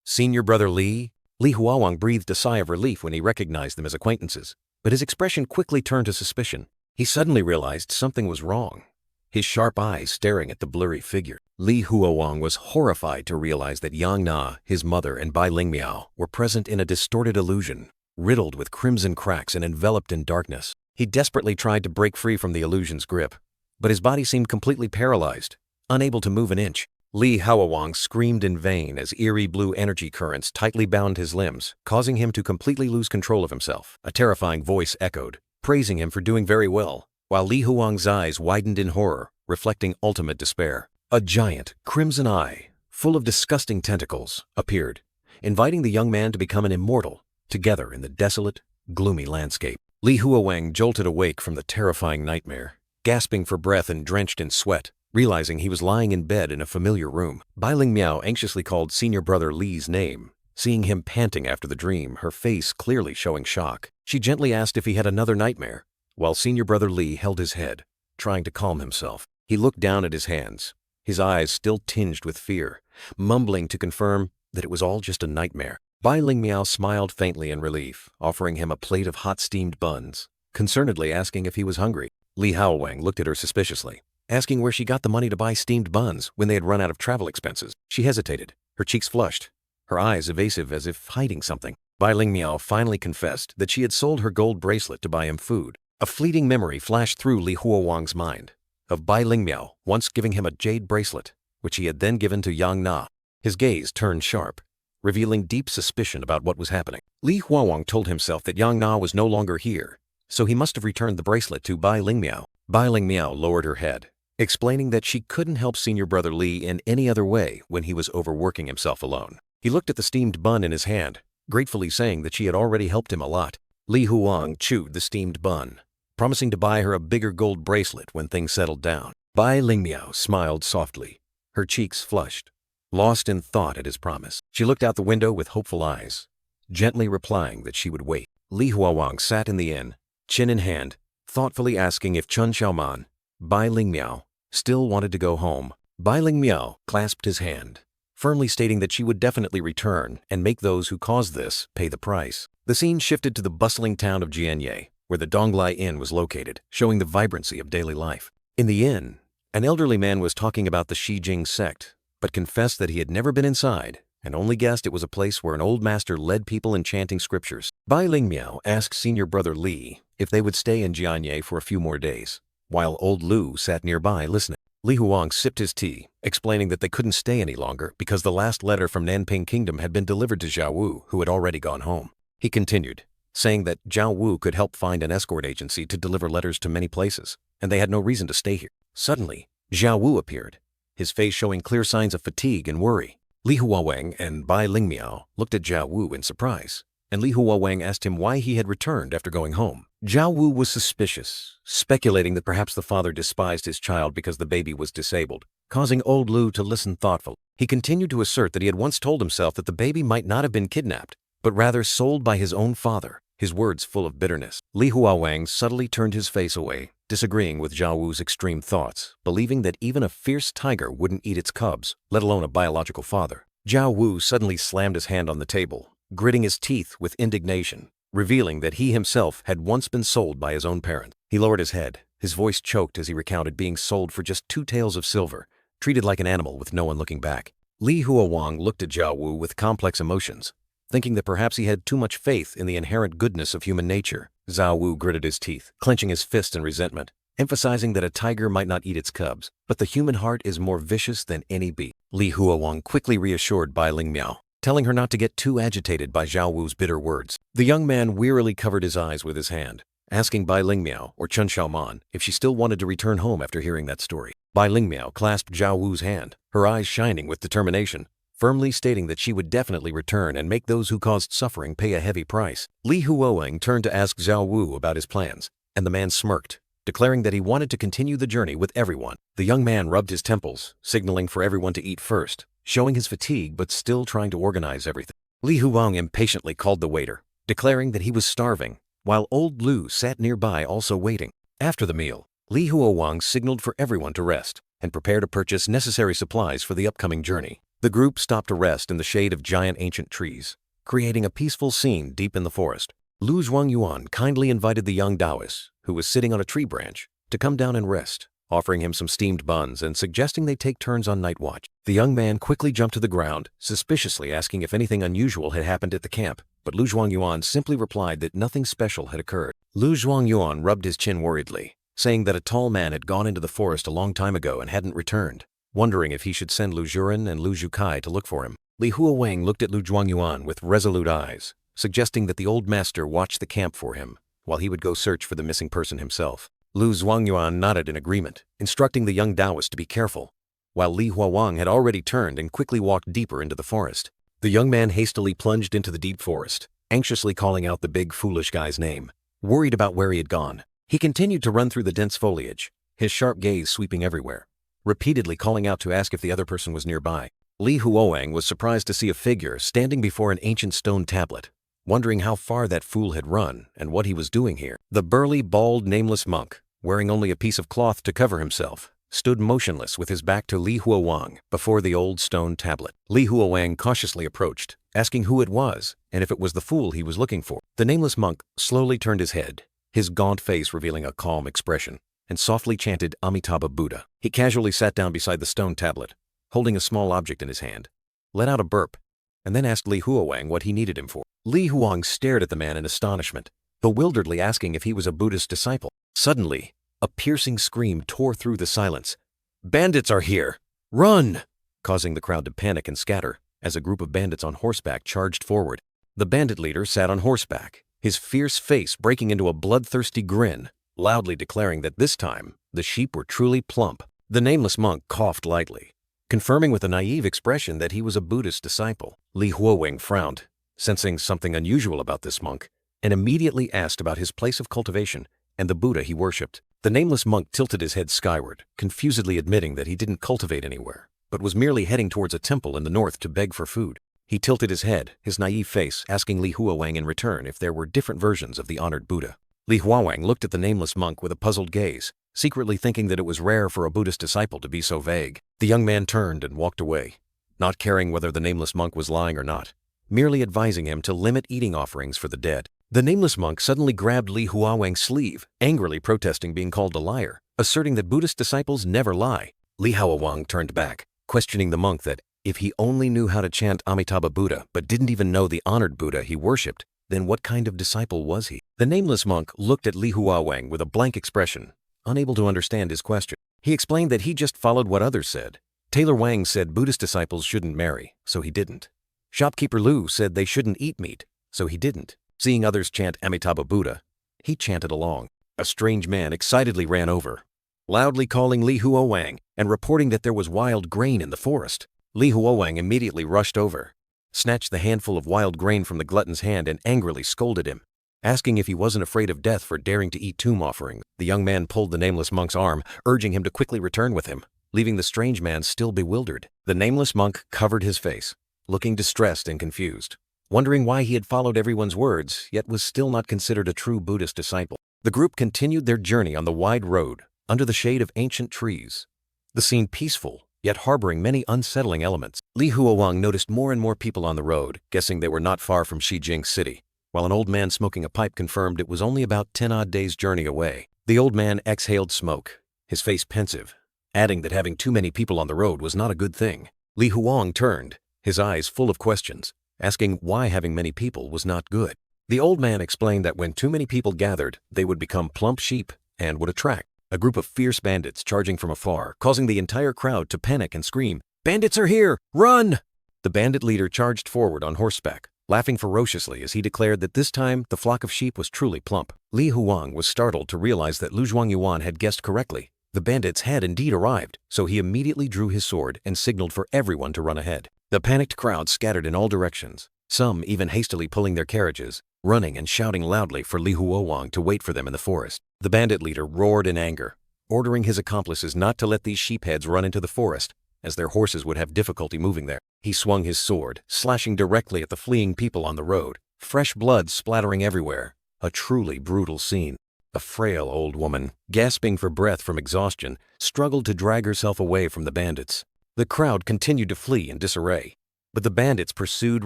Senior brother Li? Li Huowang breathed a sigh of relief when he recognized them as acquaintances, but his expression quickly turned to suspicion. He suddenly realized something was wrong, his sharp eyes staring at the blurry figure. Li Huowang was horrified to realize that Yang Na, his mother, and Bai Lingmiao were present in a distorted illusion, riddled with crimson cracks and enveloped in darkness. He desperately tried to break free from the illusion's grip, but his body seemed completely paralyzed, unable to move an inch. Li Huowang screamed in vain as eerie blue energy currents tightly bound his limbs, causing him to completely lose control of himself. A terrifying voice echoed, praising him for doing very well, while Li Huowang's eyes widened in horror, reflecting ultimate despair. A giant, crimson eye, full of disgusting tentacles, appeared, inviting the young man to become an immortal, together in the desolate, gloomy landscape. Li Huowang jolted awake from the terrifying nightmare, gasping for breath and drenched in sweat, realizing he was lying in bed in a familiar room. Bai Lingmiao anxiously called senior brother Li's name, seeing him panting after the dream, her face clearly showing shock. She gently asked if he had another nightmare, while senior brother Li held his head, trying to calm himself. He looked down at his hands, his eyes still tinged with fear, mumbling to confirm that it was all just a nightmare. Bai Lingmiao smiled faintly in relief, offering him a plate of hot steamed buns, concernedly asking if he was hungry. Li Huowang looked at her suspiciously, asking where she got the money to buy steamed buns when they had run out of travel expenses. She hesitated, her cheeks flushed, her eyes evasive as if hiding something. Bai Lingmiao finally confessed that she had sold her gold bracelet to buy him food. A fleeting memory flashed through Li Huowang's mind, of Bai Lingmiao once giving him a jade bracelet, which he had then given to Yang Na. His gaze turned sharp, revealing deep suspicion about what was happening. Li Huowang told himself that Yang Na was no longer here, so he must have returned the bracelet to Bai Lingmiao. Bai Lingmiao lowered her head, explaining that she couldn't help senior brother Li in any other way when he was overworking himself alone. He looked at the steamed bun in his hand, gratefully saying that she had already helped him a lot. Li Huowang chewed the steamed bun, promising to buy her a bigger gold bracelet when things settled down. Bai Lingmiao smiled softly, her cheeks flushed, lost in thought at his promise. She looked out the window with hopeful eyes, gently replying that she would wait. Li Huowang sat in the inn, chin in hand, thoughtfully asking if Chun Xiaoman, Bai Lingmiao, still wanted to go home. Bai Lingmiao clasped his hand, firmly stating that she would definitely return and make those who caused this pay the price. The scene shifted to the bustling town of Jianye, where the Donglai Inn was located, showing the vibrancy of daily life. In the inn, an elderly man was talking about the Shijing sect, but confessed that he had never been inside and only guessed it was a place where an old master led people in chanting scriptures. Bai Lingmiao asked senior brother Li if they would stay in Jianye for a few more days, while old Lu sat nearby listening. Li Huowang sipped his tea, explaining that they couldn't stay any longer because the last letter from Nanping Kingdom had been delivered to Zhao Wu, who had already gone home. He continued, saying that Zhao Wu could help find an escort agency to deliver letters to many places, and they had no reason to stay here. Suddenly, Zhao Wu appeared, his face showing clear signs of fatigue and worry. Li Huowang and Bai Lingmiao looked at Zhao Wu in surprise, and Li Huowang asked him why he had returned after going home. Zhao Wu was suspicious, speculating that perhaps the father despised his child because the baby was disabled, causing old Lu to listen thoughtfully. He continued to assert that he had once told himself that the baby might not have been kidnapped, but rather sold by his own father, his words full of bitterness. Li Huowang subtly turned his face away, disagreeing with Zhao Wu's extreme thoughts, believing that even a fierce tiger wouldn't eat its cubs, let alone a biological father. Zhao Wu suddenly slammed his hand on the table, gritting his teeth with indignation, revealing that he himself had once been sold by his own parents. He lowered his head, his voice choked as he recounted being sold for just 2 taels of silver, treated like an animal with no one looking back. Li Huowang looked at Zhao Wu with complex emotions, thinking that perhaps he had too much faith in the inherent goodness of human nature. Zhao Wu gritted his teeth, clenching his fist in resentment, emphasizing that a tiger might not eat its cubs, but the human heart is more vicious than any beast. Li Huowang quickly reassured Bai Lingmiao, telling her not to get too agitated by Zhao Wu's bitter words. The young man wearily covered his eyes with his hand, asking Bai Lingmiao or Chen Xiaoman if she still wanted to return home after hearing that story. Bai Lingmiao clasped Zhao Wu's hand, her eyes shining with determination, firmly stating that she would definitely return and make those who caused suffering pay a heavy price. Li Huowang turned to ask Zhao Wu about his plans, and the man smirked, declaring that he wanted to continue the journey with everyone. The young man rubbed his temples, signaling for everyone to eat first, showing his fatigue but still trying to organize everything. Li Huowang impatiently called the waiter, declaring that he was starving, while old Lu sat nearby also waiting. After the meal, Li Huowang signaled for everyone to rest and prepare to purchase necessary supplies for the upcoming journey. The group stopped to rest in the shade of giant ancient trees, creating a peaceful scene deep in the forest. Lu Zhuangyuan kindly invited the young Taoist, who was sitting on a tree branch, to come down and rest, offering him some steamed buns and suggesting they take turns on night watch. The young man quickly jumped to the ground, suspiciously asking if anything unusual had happened at the camp, but Lu Zhuangyuan simply replied that nothing special had occurred. Lu Zhuangyuan rubbed his chin worriedly, saying that a tall man had gone into the forest a long time ago and hadn't returned, wondering if he should send Lu Juren and Lu Zhukai to look for him. Li Huowang looked at Lu Zhuangyuan with resolute eyes, suggesting that the old master watch the camp for him, while he would go search for the missing person himself. Lu Zhuangyuan nodded in agreement, instructing the young Taoist to be careful, while Li Huowang had already turned and quickly walked deeper into the forest. The young man hastily plunged into the deep forest, anxiously calling out the big foolish guy's name, worried about where he had gone. He continued to run through the dense foliage, his sharp gaze sweeping everywhere, repeatedly calling out to ask if the other person was nearby. Li Huowang was surprised to see a figure standing before an ancient stone tablet, wondering how far that fool had run and what he was doing here. The burly, bald, nameless monk, wearing only a piece of cloth to cover himself, stood motionless with his back to Li Huowang before the old stone tablet. Li Huowang cautiously approached, asking who it was and if it was the fool he was looking for. The nameless monk slowly turned his head, his gaunt face revealing a calm expression, and softly chanted Amitabha Buddha. He casually sat down beside the stone tablet, holding a small object in his hand, let out a burp, and then asked Li Huowang what he needed him for. Li Huowang stared at the man in astonishment, bewilderedly asking if he was a Buddhist disciple. Suddenly, a piercing scream tore through the silence. "Bandits are here! Run!" causing the crowd to panic and scatter as a group of bandits on horseback charged forward. The bandit leader sat on horseback, his fierce face breaking into a bloodthirsty grin, loudly declaring that this time the sheep were truly plump. The nameless monk coughed lightly, confirming with a naive expression that he was a Buddhist disciple. Li Huowang frowned, sensing something unusual about this monk, and immediately asked about his place of cultivation and the Buddha he worshipped. The nameless monk tilted his head skyward, confusedly admitting that he didn't cultivate anywhere, but was merely heading towards a temple in the north to beg for food. He tilted his head, his naive face asking Li Huowang in return if there were different versions of the honored Buddha. Li Huowang looked at the nameless monk with a puzzled gaze, secretly thinking that it was rare for a Buddhist disciple to be so vague. The young man turned and walked away, not caring whether the nameless monk was lying or not, merely advising him to limit eating offerings for the dead. The nameless monk suddenly grabbed Li Huowang's sleeve, angrily protesting being called a liar, asserting that Buddhist disciples never lie. Li Huowang turned back, questioning the monk that if he only knew how to chant Amitabha Buddha but didn't even know the honored Buddha he worshipped, then what kind of disciple was he? The nameless monk looked at Li Huowang with a blank expression, unable to understand his question. He explained that he just followed what others said. Tailor Wang said Buddhist disciples shouldn't marry, so he didn't. Shopkeeper Lu said they shouldn't eat meat, so he didn't. Seeing others chant Amitabha Buddha, he chanted along. A strange man excitedly ran over, loudly calling Li Huowang and reporting that there was wild grain in the forest. Li Huowang immediately rushed over, snatched the handful of wild grain from the glutton's hand and angrily scolded him, asking if he wasn't afraid of death for daring to eat tomb offerings. The young man pulled the nameless monk's arm, urging him to quickly return with him, leaving the strange man still bewildered. The nameless monk covered his face, looking distressed and confused, wondering why he had followed everyone's words, yet was still not considered a true Buddhist disciple. The group continued their journey on the wide road, under the shade of ancient trees, the scene peaceful, yet harboring many unsettling elements. Li Huowang noticed more and more people on the road, guessing they were not far from Xijing City, while an old man smoking a pipe confirmed it was only about 10-odd days' journey away. The old man exhaled smoke, his face pensive, adding that having too many people on the road was not a good thing. Li Huowang turned, his eyes full of questions, asking why having many people was not good. The old man explained that when too many people gathered, they would become plump sheep and would attract a group of fierce bandits charging from afar, causing the entire crowd to panic and scream, "Bandits are here! Run!" The bandit leader charged forward on horseback, laughing ferociously as he declared that this time the flock of sheep was truly plump. Li Huowang was startled to realize that Lu Zhuangyuan had guessed correctly. The bandits had indeed arrived, so he immediately drew his sword and signaled for everyone to run ahead. The panicked crowd scattered in all directions, some even hastily pulling their carriages, running and shouting loudly for Li Huowang to wait for them in the forest. The bandit leader roared in anger, ordering his accomplices not to let these sheepheads run into the forest, as their horses would have difficulty moving there. He swung his sword, slashing directly at the fleeing people on the road, fresh blood splattering everywhere. A truly brutal scene. A frail old woman, gasping for breath from exhaustion, struggled to drag herself away from the bandits. The crowd continued to flee in disarray, but the bandits pursued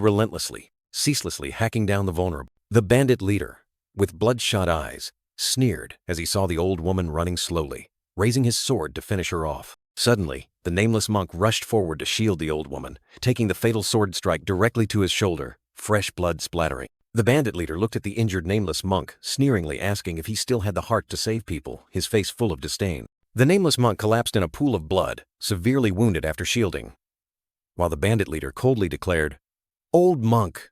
relentlessly, ceaselessly hacking down the vulnerable. The bandit leader, with bloodshot eyes, sneered as he saw the old woman running slowly, raising his sword to finish her off. Suddenly, the nameless monk rushed forward to shield the old woman, taking the fatal sword strike directly to his shoulder, fresh blood splattering. The bandit leader looked at the injured nameless monk, sneeringly asking if he still had the heart to save people, his face full of disdain. The nameless monk collapsed in a pool of blood, severely wounded after shielding, while the bandit leader coldly declared, "Old monk,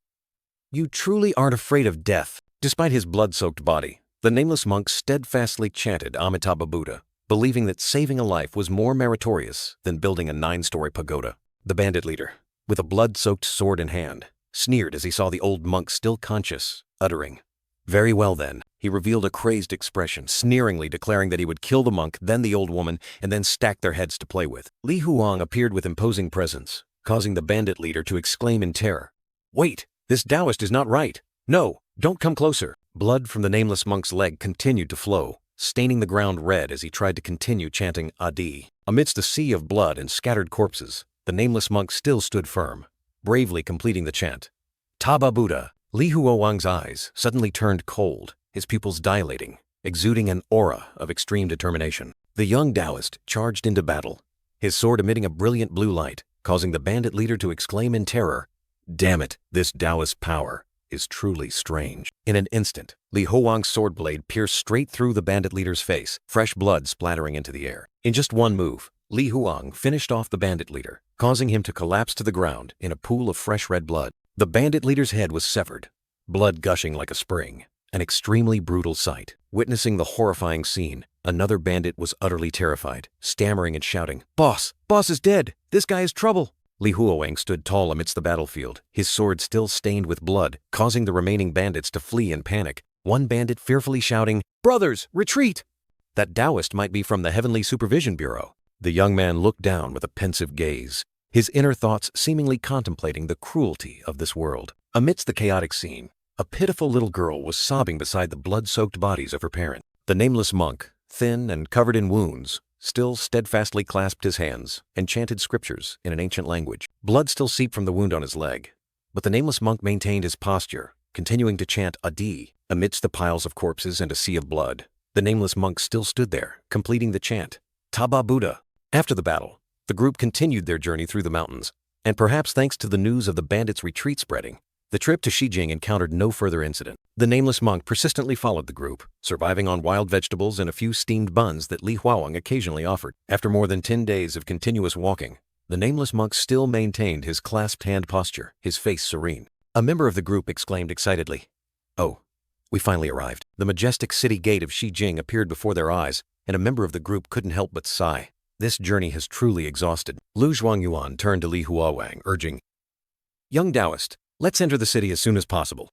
you truly aren't afraid of death." Despite his blood-soaked body, the nameless monk steadfastly chanted Amitabha Buddha, believing that saving a life was more meritorious than building a 9-story pagoda. The bandit leader, with a blood-soaked sword in hand, sneered as he saw the old monk still conscious, uttering, "Very well then." He revealed a crazed expression, sneeringly declaring that he would kill the monk, then the old woman, and then stack their heads to play with. Li Huowang appeared with imposing presence, causing the bandit leader to exclaim in terror, "Wait, this Taoist is not right. No, don't come closer." Blood from the nameless monk's leg continued to flow, staining the ground red as he tried to continue chanting Adi. Amidst a sea of blood and scattered corpses, the nameless monk still stood firm, bravely completing the chant. Taba Buddha. Li Huowang's eyes suddenly turned cold, his pupils dilating, exuding an aura of extreme determination. The young Taoist charged into battle, his sword emitting a brilliant blue light, causing the bandit leader to exclaim in terror, "Damn it, this Taoist power is truly strange." In an instant, Li Huowang's sword blade pierced straight through the bandit leader's face, fresh blood splattering into the air. In just one move, Li Huowang finished off the bandit leader, causing him to collapse to the ground in a pool of fresh red blood. The bandit leader's head was severed, blood gushing like a spring, an extremely brutal sight. Witnessing the horrifying scene, another bandit was utterly terrified, stammering and shouting, Boss is dead! This guy is trouble!" Li Huowang stood tall amidst the battlefield, his sword still stained with blood, causing the remaining bandits to flee in panic, one bandit fearfully shouting, "Brothers, retreat!" That Taoist might be from the Heavenly Supervision Bureau. The young man looked down with a pensive gaze, his inner thoughts seemingly contemplating the cruelty of this world. Amidst the chaotic scene, a pitiful little girl was sobbing beside the blood-soaked bodies of her parents. The nameless monk, thin and covered in wounds, still steadfastly clasped his hands and chanted scriptures in an ancient language. Blood still seeped from the wound on his leg, but the nameless monk maintained his posture, continuing to chant Adi amidst the piles of corpses and a sea of blood. The nameless monk still stood there, completing the chant, Taba Buddha. After the battle, the group continued their journey through the mountains, and perhaps thanks to the news of the bandits' retreat spreading, the trip to Xijing encountered no further incident. The nameless monk persistently followed the group, surviving on wild vegetables and a few steamed buns that Li Huowang occasionally offered. After more than 10 days of continuous walking, the nameless monk still maintained his clasped hand posture, his face serene. A member of the group exclaimed excitedly, "Oh, we finally arrived." The majestic city gate of Xijing appeared before their eyes, and a member of the group couldn't help but sigh. This journey has truly exhausted. Lu Zhuangyuan turned to Li Huowang, urging, "Young Taoist, let's enter the city as soon as possible.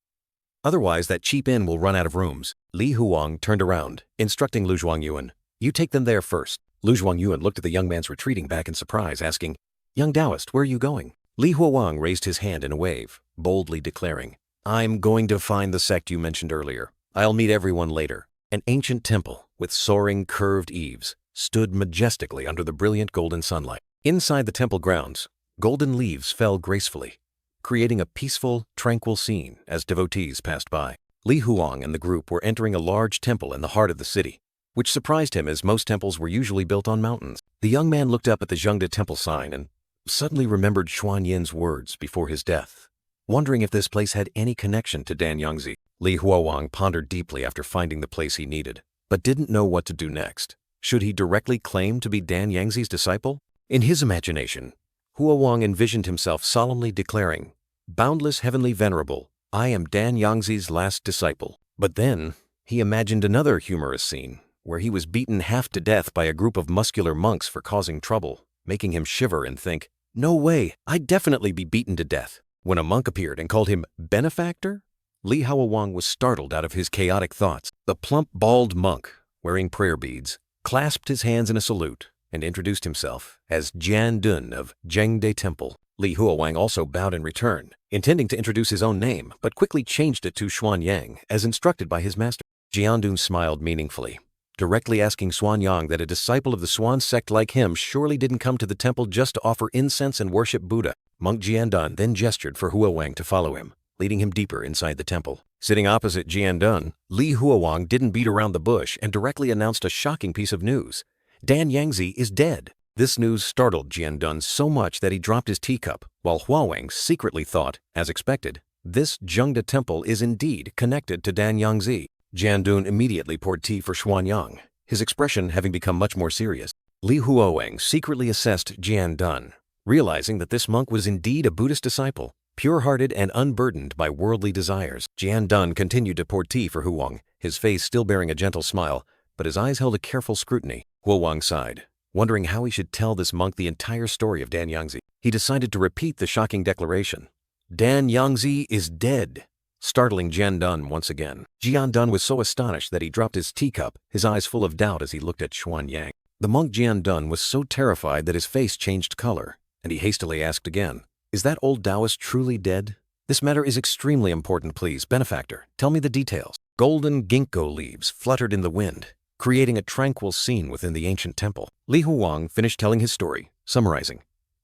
Otherwise, that cheap inn will run out of rooms." Li Huowang turned around, instructing Lu Zhuangyuan, "You take them there first." Lu Zhuangyuan looked at the young man's retreating back in surprise, asking, "Young Taoist, where are you going?" Li Huowang raised his hand in a wave, boldly declaring, "I'm going to find the sect you mentioned earlier. I'll meet everyone later." An ancient temple with soaring, curved eaves stood majestically under the brilliant golden sunlight. Inside the temple grounds, golden leaves fell gracefully, creating a peaceful, tranquil scene as devotees passed by. Li Huowang and the group were entering a large temple in the heart of the city, which surprised him as most temples were usually built on mountains. The young man looked up at the Zhengde temple sign and suddenly remembered Xuan Yin's words before his death, wondering if this place had any connection to Dan Yangzi. Li Huowang pondered deeply after finding the place he needed, but didn't know what to do next. Should he directly claim to be Dan Yangzi's disciple? In his imagination, Huowang envisioned himself solemnly declaring, "Boundless heavenly venerable, I am Dan Yangzi's last disciple." But then, he imagined another humorous scene, where he was beaten half to death by a group of muscular monks for causing trouble, making him shiver and think, "No way, I'd definitely be beaten to death." When a monk appeared and called him benefactor, Li Huowang was startled out of his chaotic thoughts. The plump, bald monk, wearing prayer beads, clasped his hands in a salute and introduced himself as Jian Dun of Zhengde Temple. Li Huowang also bowed in return, intending to introduce his own name, but quickly changed it to Xuanyang, as instructed by his master. Jian Dun smiled meaningfully, directly asking Xuanyang that a disciple of the Swan sect like him surely didn't come to the temple just to offer incense and worship Buddha. Monk Jian Dun then gestured for Huowang to follow him, leading him deeper inside the temple. Sitting opposite Jian Dun, Li Huowang didn't beat around the bush and directly announced a shocking piece of news. Dan Yangzi is dead. This news startled Jian Dun so much that he dropped his teacup, while Huowang secretly thought, as expected, this Zhengde temple is indeed connected to Dan Yangzi. Jian Dun immediately poured tea for Xuanyang, his expression having become much more serious. Li Huowang secretly assessed Jian Dun, realizing that this monk was indeed a Buddhist disciple, pure-hearted and unburdened by worldly desires. Jian Dun continued to pour tea for Huowang, his face still bearing a gentle smile, but his eyes held a careful scrutiny. Huowang sighed, wondering how he should tell this monk the entire story of Dan Yangzi. He decided to repeat the shocking declaration. Dan Yangzi is dead, startling Jian Dun once again. Jian Dun was so astonished that he dropped his teacup, his eyes full of doubt as he looked at Xuanyang. The monk Jian Dun was so terrified that his face changed color, and he hastily asked again, "Is that old Taoist truly dead? This matter is extremely important, please. Benefactor, tell me the details." Golden ginkgo leaves fluttered in the wind, creating a tranquil scene within the ancient temple. Li Huowang finished telling his story, summarizing,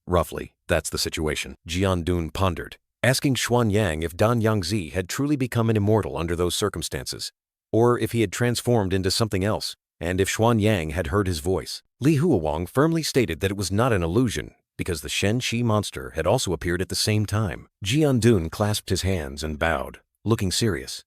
"Roughly, that's the situation." Jian Dun pondered, asking Xuanyang if Dan Yangzi had truly become an immortal under those circumstances, or if he had transformed into something else, and if Xuanyang had heard his voice. Li Huowang firmly stated that it was not an illusion, because the Shen Shi monster had also appeared at the same time. Jian Dun clasped his hands and bowed, looking serious.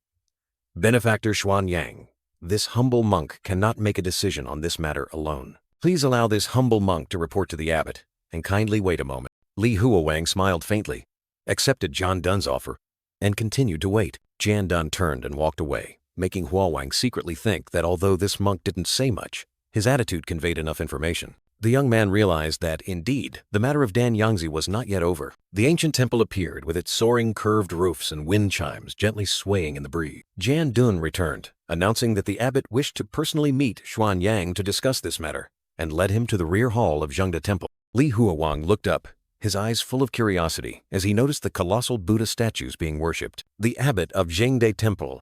"Benefactor Xuanyang, this humble monk cannot make a decision on this matter alone. Please allow this humble monk to report to the abbot, and kindly wait a moment." Li Huowang smiled faintly, accepted Jian Dun's offer, and continued to wait. Jian Dun turned and walked away, making Huowang secretly think that although this monk didn't say much, his attitude conveyed enough information. The young man realized that, indeed, the matter of Dan Yangzi was not yet over. The ancient temple appeared with its soaring curved roofs and wind chimes gently swaying in the breeze. Jian Dun returned, announcing that the abbot wished to personally meet Xuanyang to discuss this matter, and led him to the rear hall of Zhengde Temple. Li Huowang looked up, his eyes full of curiosity, as he noticed the colossal Buddha statues being worshipped. The abbot of Zhengde Temple,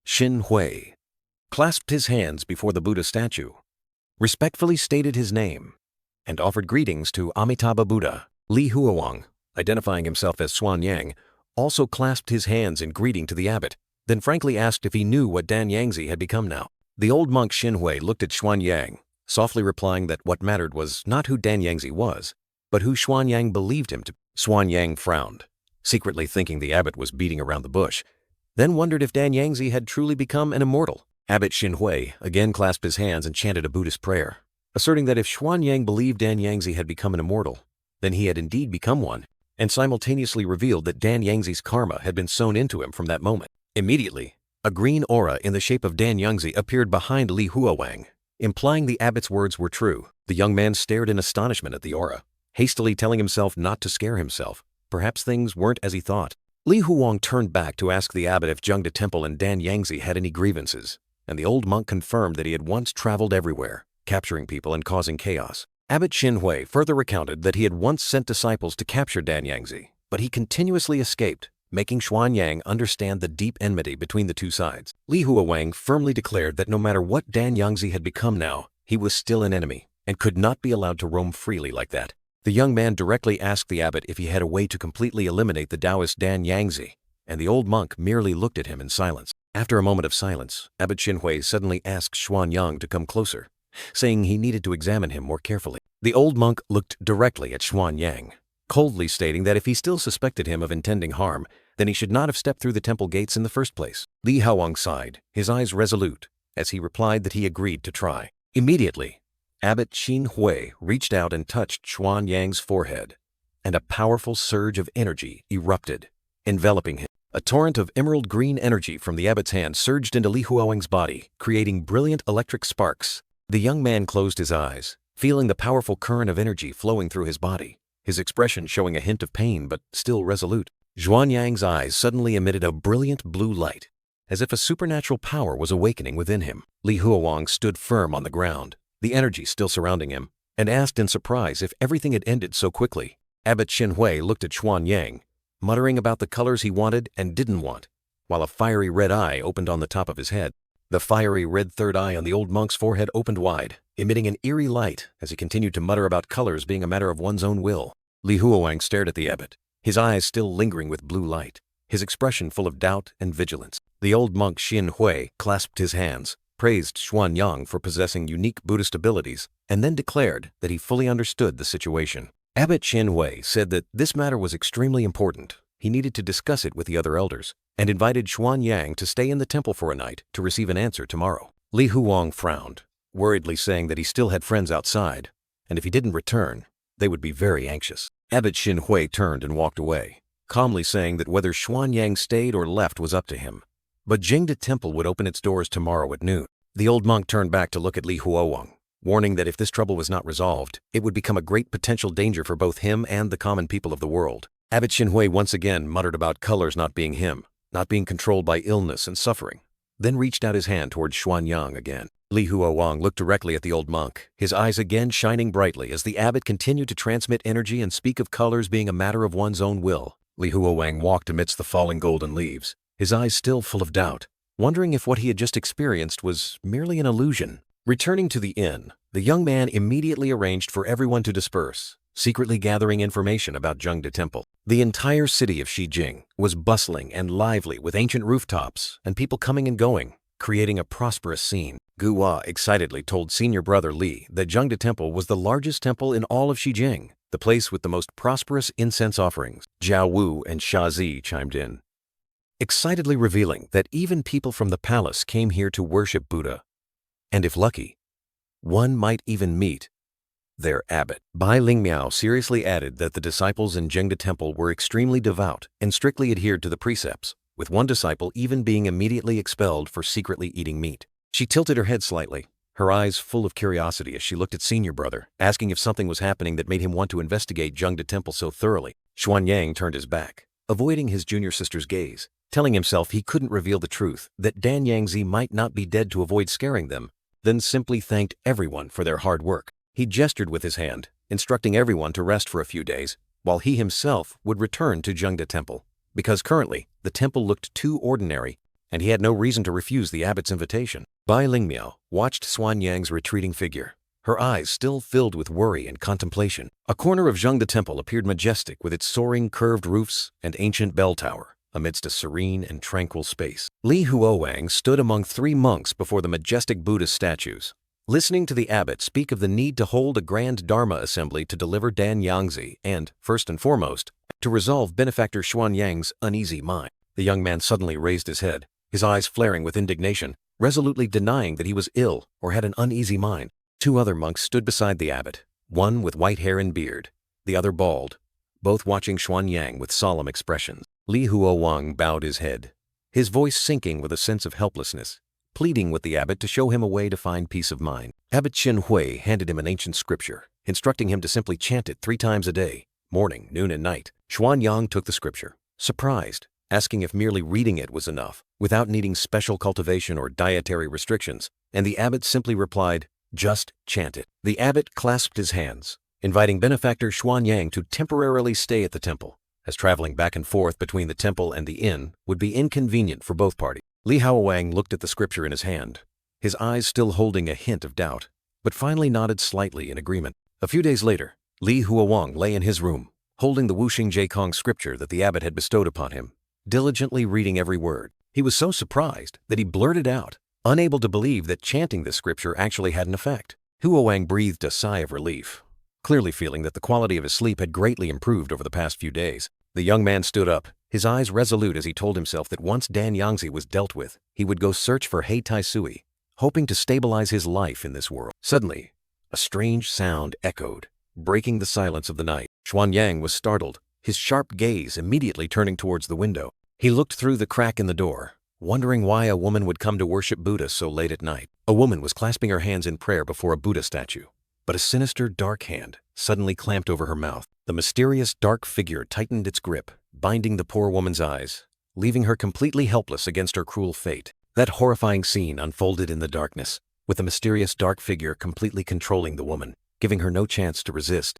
Xin Hui, clasped his hands before the Buddha statue, respectfully stated his name, and offered greetings to Amitabha Buddha. Li Huowang, identifying himself as Xuanyang, also clasped his hands in greeting to the abbot, then frankly asked if he knew what Dan Yangzi had become now. The old monk Xin Hui looked at Xuanyang, softly replying that what mattered was not who Dan Yangzi was, but who Xuanyang believed him to be. Xuanyang frowned, secretly thinking the abbot was beating around the bush, then wondered if Dan Yangzi had truly become an immortal. Abbot Xin Hui again clasped his hands and chanted a Buddhist prayer, asserting that if Xuanyang believed Dan Yangzi had become an immortal, then he had indeed become one, and simultaneously revealed that Dan Yangzi's karma had been sewn into him from that moment. Immediately, a green aura in the shape of Dan Yangzi appeared behind Li Huowang, implying the abbot's words were true. The young man stared in astonishment at the aura, hastily telling himself not to scare himself. Perhaps things weren't as he thought. Li Huowang turned back to ask the abbot if Zhengde Temple and Dan Yangzi had any grievances, and the old monk confirmed that he had once traveled everywhere, capturing people and causing chaos. Abbot Xin Hui further recounted that he had once sent disciples to capture Dan Yangzi, but he continuously escaped, making Xuanyang understand the deep enmity between the two sides. Li Huowang firmly declared that no matter what Dan Yangzi had become now, he was still an enemy, and could not be allowed to roam freely like that. The young man directly asked the abbot if he had a way to completely eliminate the Taoist Dan Yangzi, and the old monk merely looked at him in silence. After a moment of silence, Abbot Xin Hui suddenly asked Xuanyang to come closer, saying he needed to examine him more carefully. The old monk looked directly at Xuanyang, coldly stating that if he still suspected him of intending harm, then he should not have stepped through the temple gates in the first place. Li Huowang sighed, his eyes resolute, as he replied that he agreed to try. Immediately, Abbot Xin Hui reached out and touched Xuanyang's forehead, and a powerful surge of energy erupted, enveloping him. A torrent of emerald green energy from the abbot's hand surged into Li Huowang's body, creating brilliant electric sparks. The young man closed his eyes, feeling the powerful current of energy flowing through his body, his expression showing a hint of pain but still resolute. Xuanyang's eyes suddenly emitted a brilliant blue light, as if a supernatural power was awakening within him. Li Huowang stood firm on the ground, the energy still surrounding him, and asked in surprise if everything had ended so quickly. Abbot Xinhui looked at Xuanyang, muttering about the colors he wanted and didn't want, while a fiery red eye opened on the top of his head. The fiery red third eye on the old monk's forehead opened wide, emitting an eerie light as he continued to mutter about colors being a matter of one's own will. Li Huowang stared at the abbot, his eyes still lingering with blue light, his expression full of doubt and vigilance. The old monk Xinhui clasped his hands, praised Xuanyang for possessing unique Buddhist abilities, and then declared that he fully understood the situation. Abbot Xinhui said that this matter was extremely important. He needed to discuss it with the other elders, and invited Xuanyang to stay in the temple for a night to receive an answer tomorrow. Li Huowang frowned, worriedly saying that he still had friends outside, and if he didn't return, they would be very anxious. Abbot Xinhui turned and walked away, calmly saying that whether Xuanyang stayed or left was up to him. But Jingde Temple would open its doors tomorrow at noon. The old monk turned back to look at Li Huowang, warning that if this trouble was not resolved, it would become a great potential danger for both him and the common people of the world. Abbot Xinhui once again muttered about colors not being him, not being controlled by illness and suffering, then reached out his hand towards Xuanyang again. Li Huowang looked directly at the old monk, his eyes again shining brightly as the abbot continued to transmit energy and speak of colors being a matter of one's own will. Li Huowang walked amidst the falling golden leaves, his eyes still full of doubt, wondering if what he had just experienced was merely an illusion. Returning to the inn, the young man immediately arranged for everyone to disperse, secretly gathering information about Jingde Temple. The entire city of Xijing was bustling and lively with ancient rooftops and people coming and going, creating a prosperous scene. Guhua excitedly told senior brother Li that Jingde Temple was the largest temple in all of Xijing, the place with the most prosperous incense offerings. Jiao Wu and Shazi chimed in, excitedly revealing that even people from the palace came here to worship Buddha. And if lucky, one might even meet their abbot. Bai Lingmiao seriously added that the disciples in Jingde Temple were extremely devout and strictly adhered to the precepts, with one disciple even being immediately expelled for secretly eating meat. She tilted her head slightly, her eyes full of curiosity as she looked at senior brother, asking if something was happening that made him want to investigate Jingde Temple so thoroughly. Xuanyang turned his back, avoiding his junior sister's gaze, telling himself he couldn't reveal the truth, that Dan Yangzi might not be dead to avoid scaring them, then simply thanked everyone for their hard work. He gestured with his hand, instructing everyone to rest for a few days, while he himself would return to Jingde Temple, because currently the temple looked too ordinary, and he had no reason to refuse the abbot's invitation. Bai Lingmiao watched Xuanyang's retreating figure, her eyes still filled with worry and contemplation. A corner of Jingde Temple appeared majestic with its soaring curved roofs and ancient bell tower, amidst a serene and tranquil space. Li Huowang stood among 3 monks before the majestic Buddhist statues, listening to the abbot speak of the need to hold a grand Dharma assembly to deliver Dan Yangzi and, first and foremost, to resolve benefactor Xuanyang's uneasy mind. The young man suddenly raised his head, his eyes flaring with indignation, resolutely denying that he was ill or had an uneasy mind. 2 other monks stood beside the abbot, one with white hair and beard, the other bald, both watching Xuanyang with solemn expressions. Li Huowang bowed his head, his voice sinking with a sense of helplessness, pleading with the abbot to show him a way to find peace of mind. Abbot Xinhui handed him an ancient scripture, instructing him to simply chant it 3 times a day, morning, noon, and night. Xuanyang took the scripture, surprised, asking if merely reading it was enough, without needing special cultivation or dietary restrictions, and the abbot simply replied, "Just chant it." The abbot clasped his hands, inviting benefactor Xuanyang to temporarily stay at the temple, as traveling back and forth between the temple and the inn would be inconvenient for both parties. Li Huowang looked at the scripture in his hand, his eyes still holding a hint of doubt, but finally nodded slightly in agreement. A few days later, Li Huowang lay in his room, holding the Wuxing Jiekong scripture that the abbot had bestowed upon him, diligently reading every word. He was so surprised that he blurted out, unable to believe that chanting this scripture actually had an effect. Huowang breathed a sigh of relief, clearly feeling that the quality of his sleep had greatly improved over the past few days. The young man stood up, his eyes resolute as he told himself that once Dan Yangzi was dealt with, he would go search for He Tai Sui, hoping to stabilize his life in this world. Suddenly, a strange sound echoed, breaking the silence of the night. Xuanyang was startled, his sharp gaze immediately turning towards the window. He looked through the crack in the door, wondering why a woman would come to worship Buddha so late at night. A woman was clasping her hands in prayer before a Buddha statue, but a sinister, dark hand suddenly clamped over her mouth. The mysterious, dark figure tightened its grip, binding the poor woman's eyes, leaving her completely helpless against her cruel fate. That horrifying scene unfolded in the darkness, with the mysterious dark figure completely controlling the woman, giving her no chance to resist.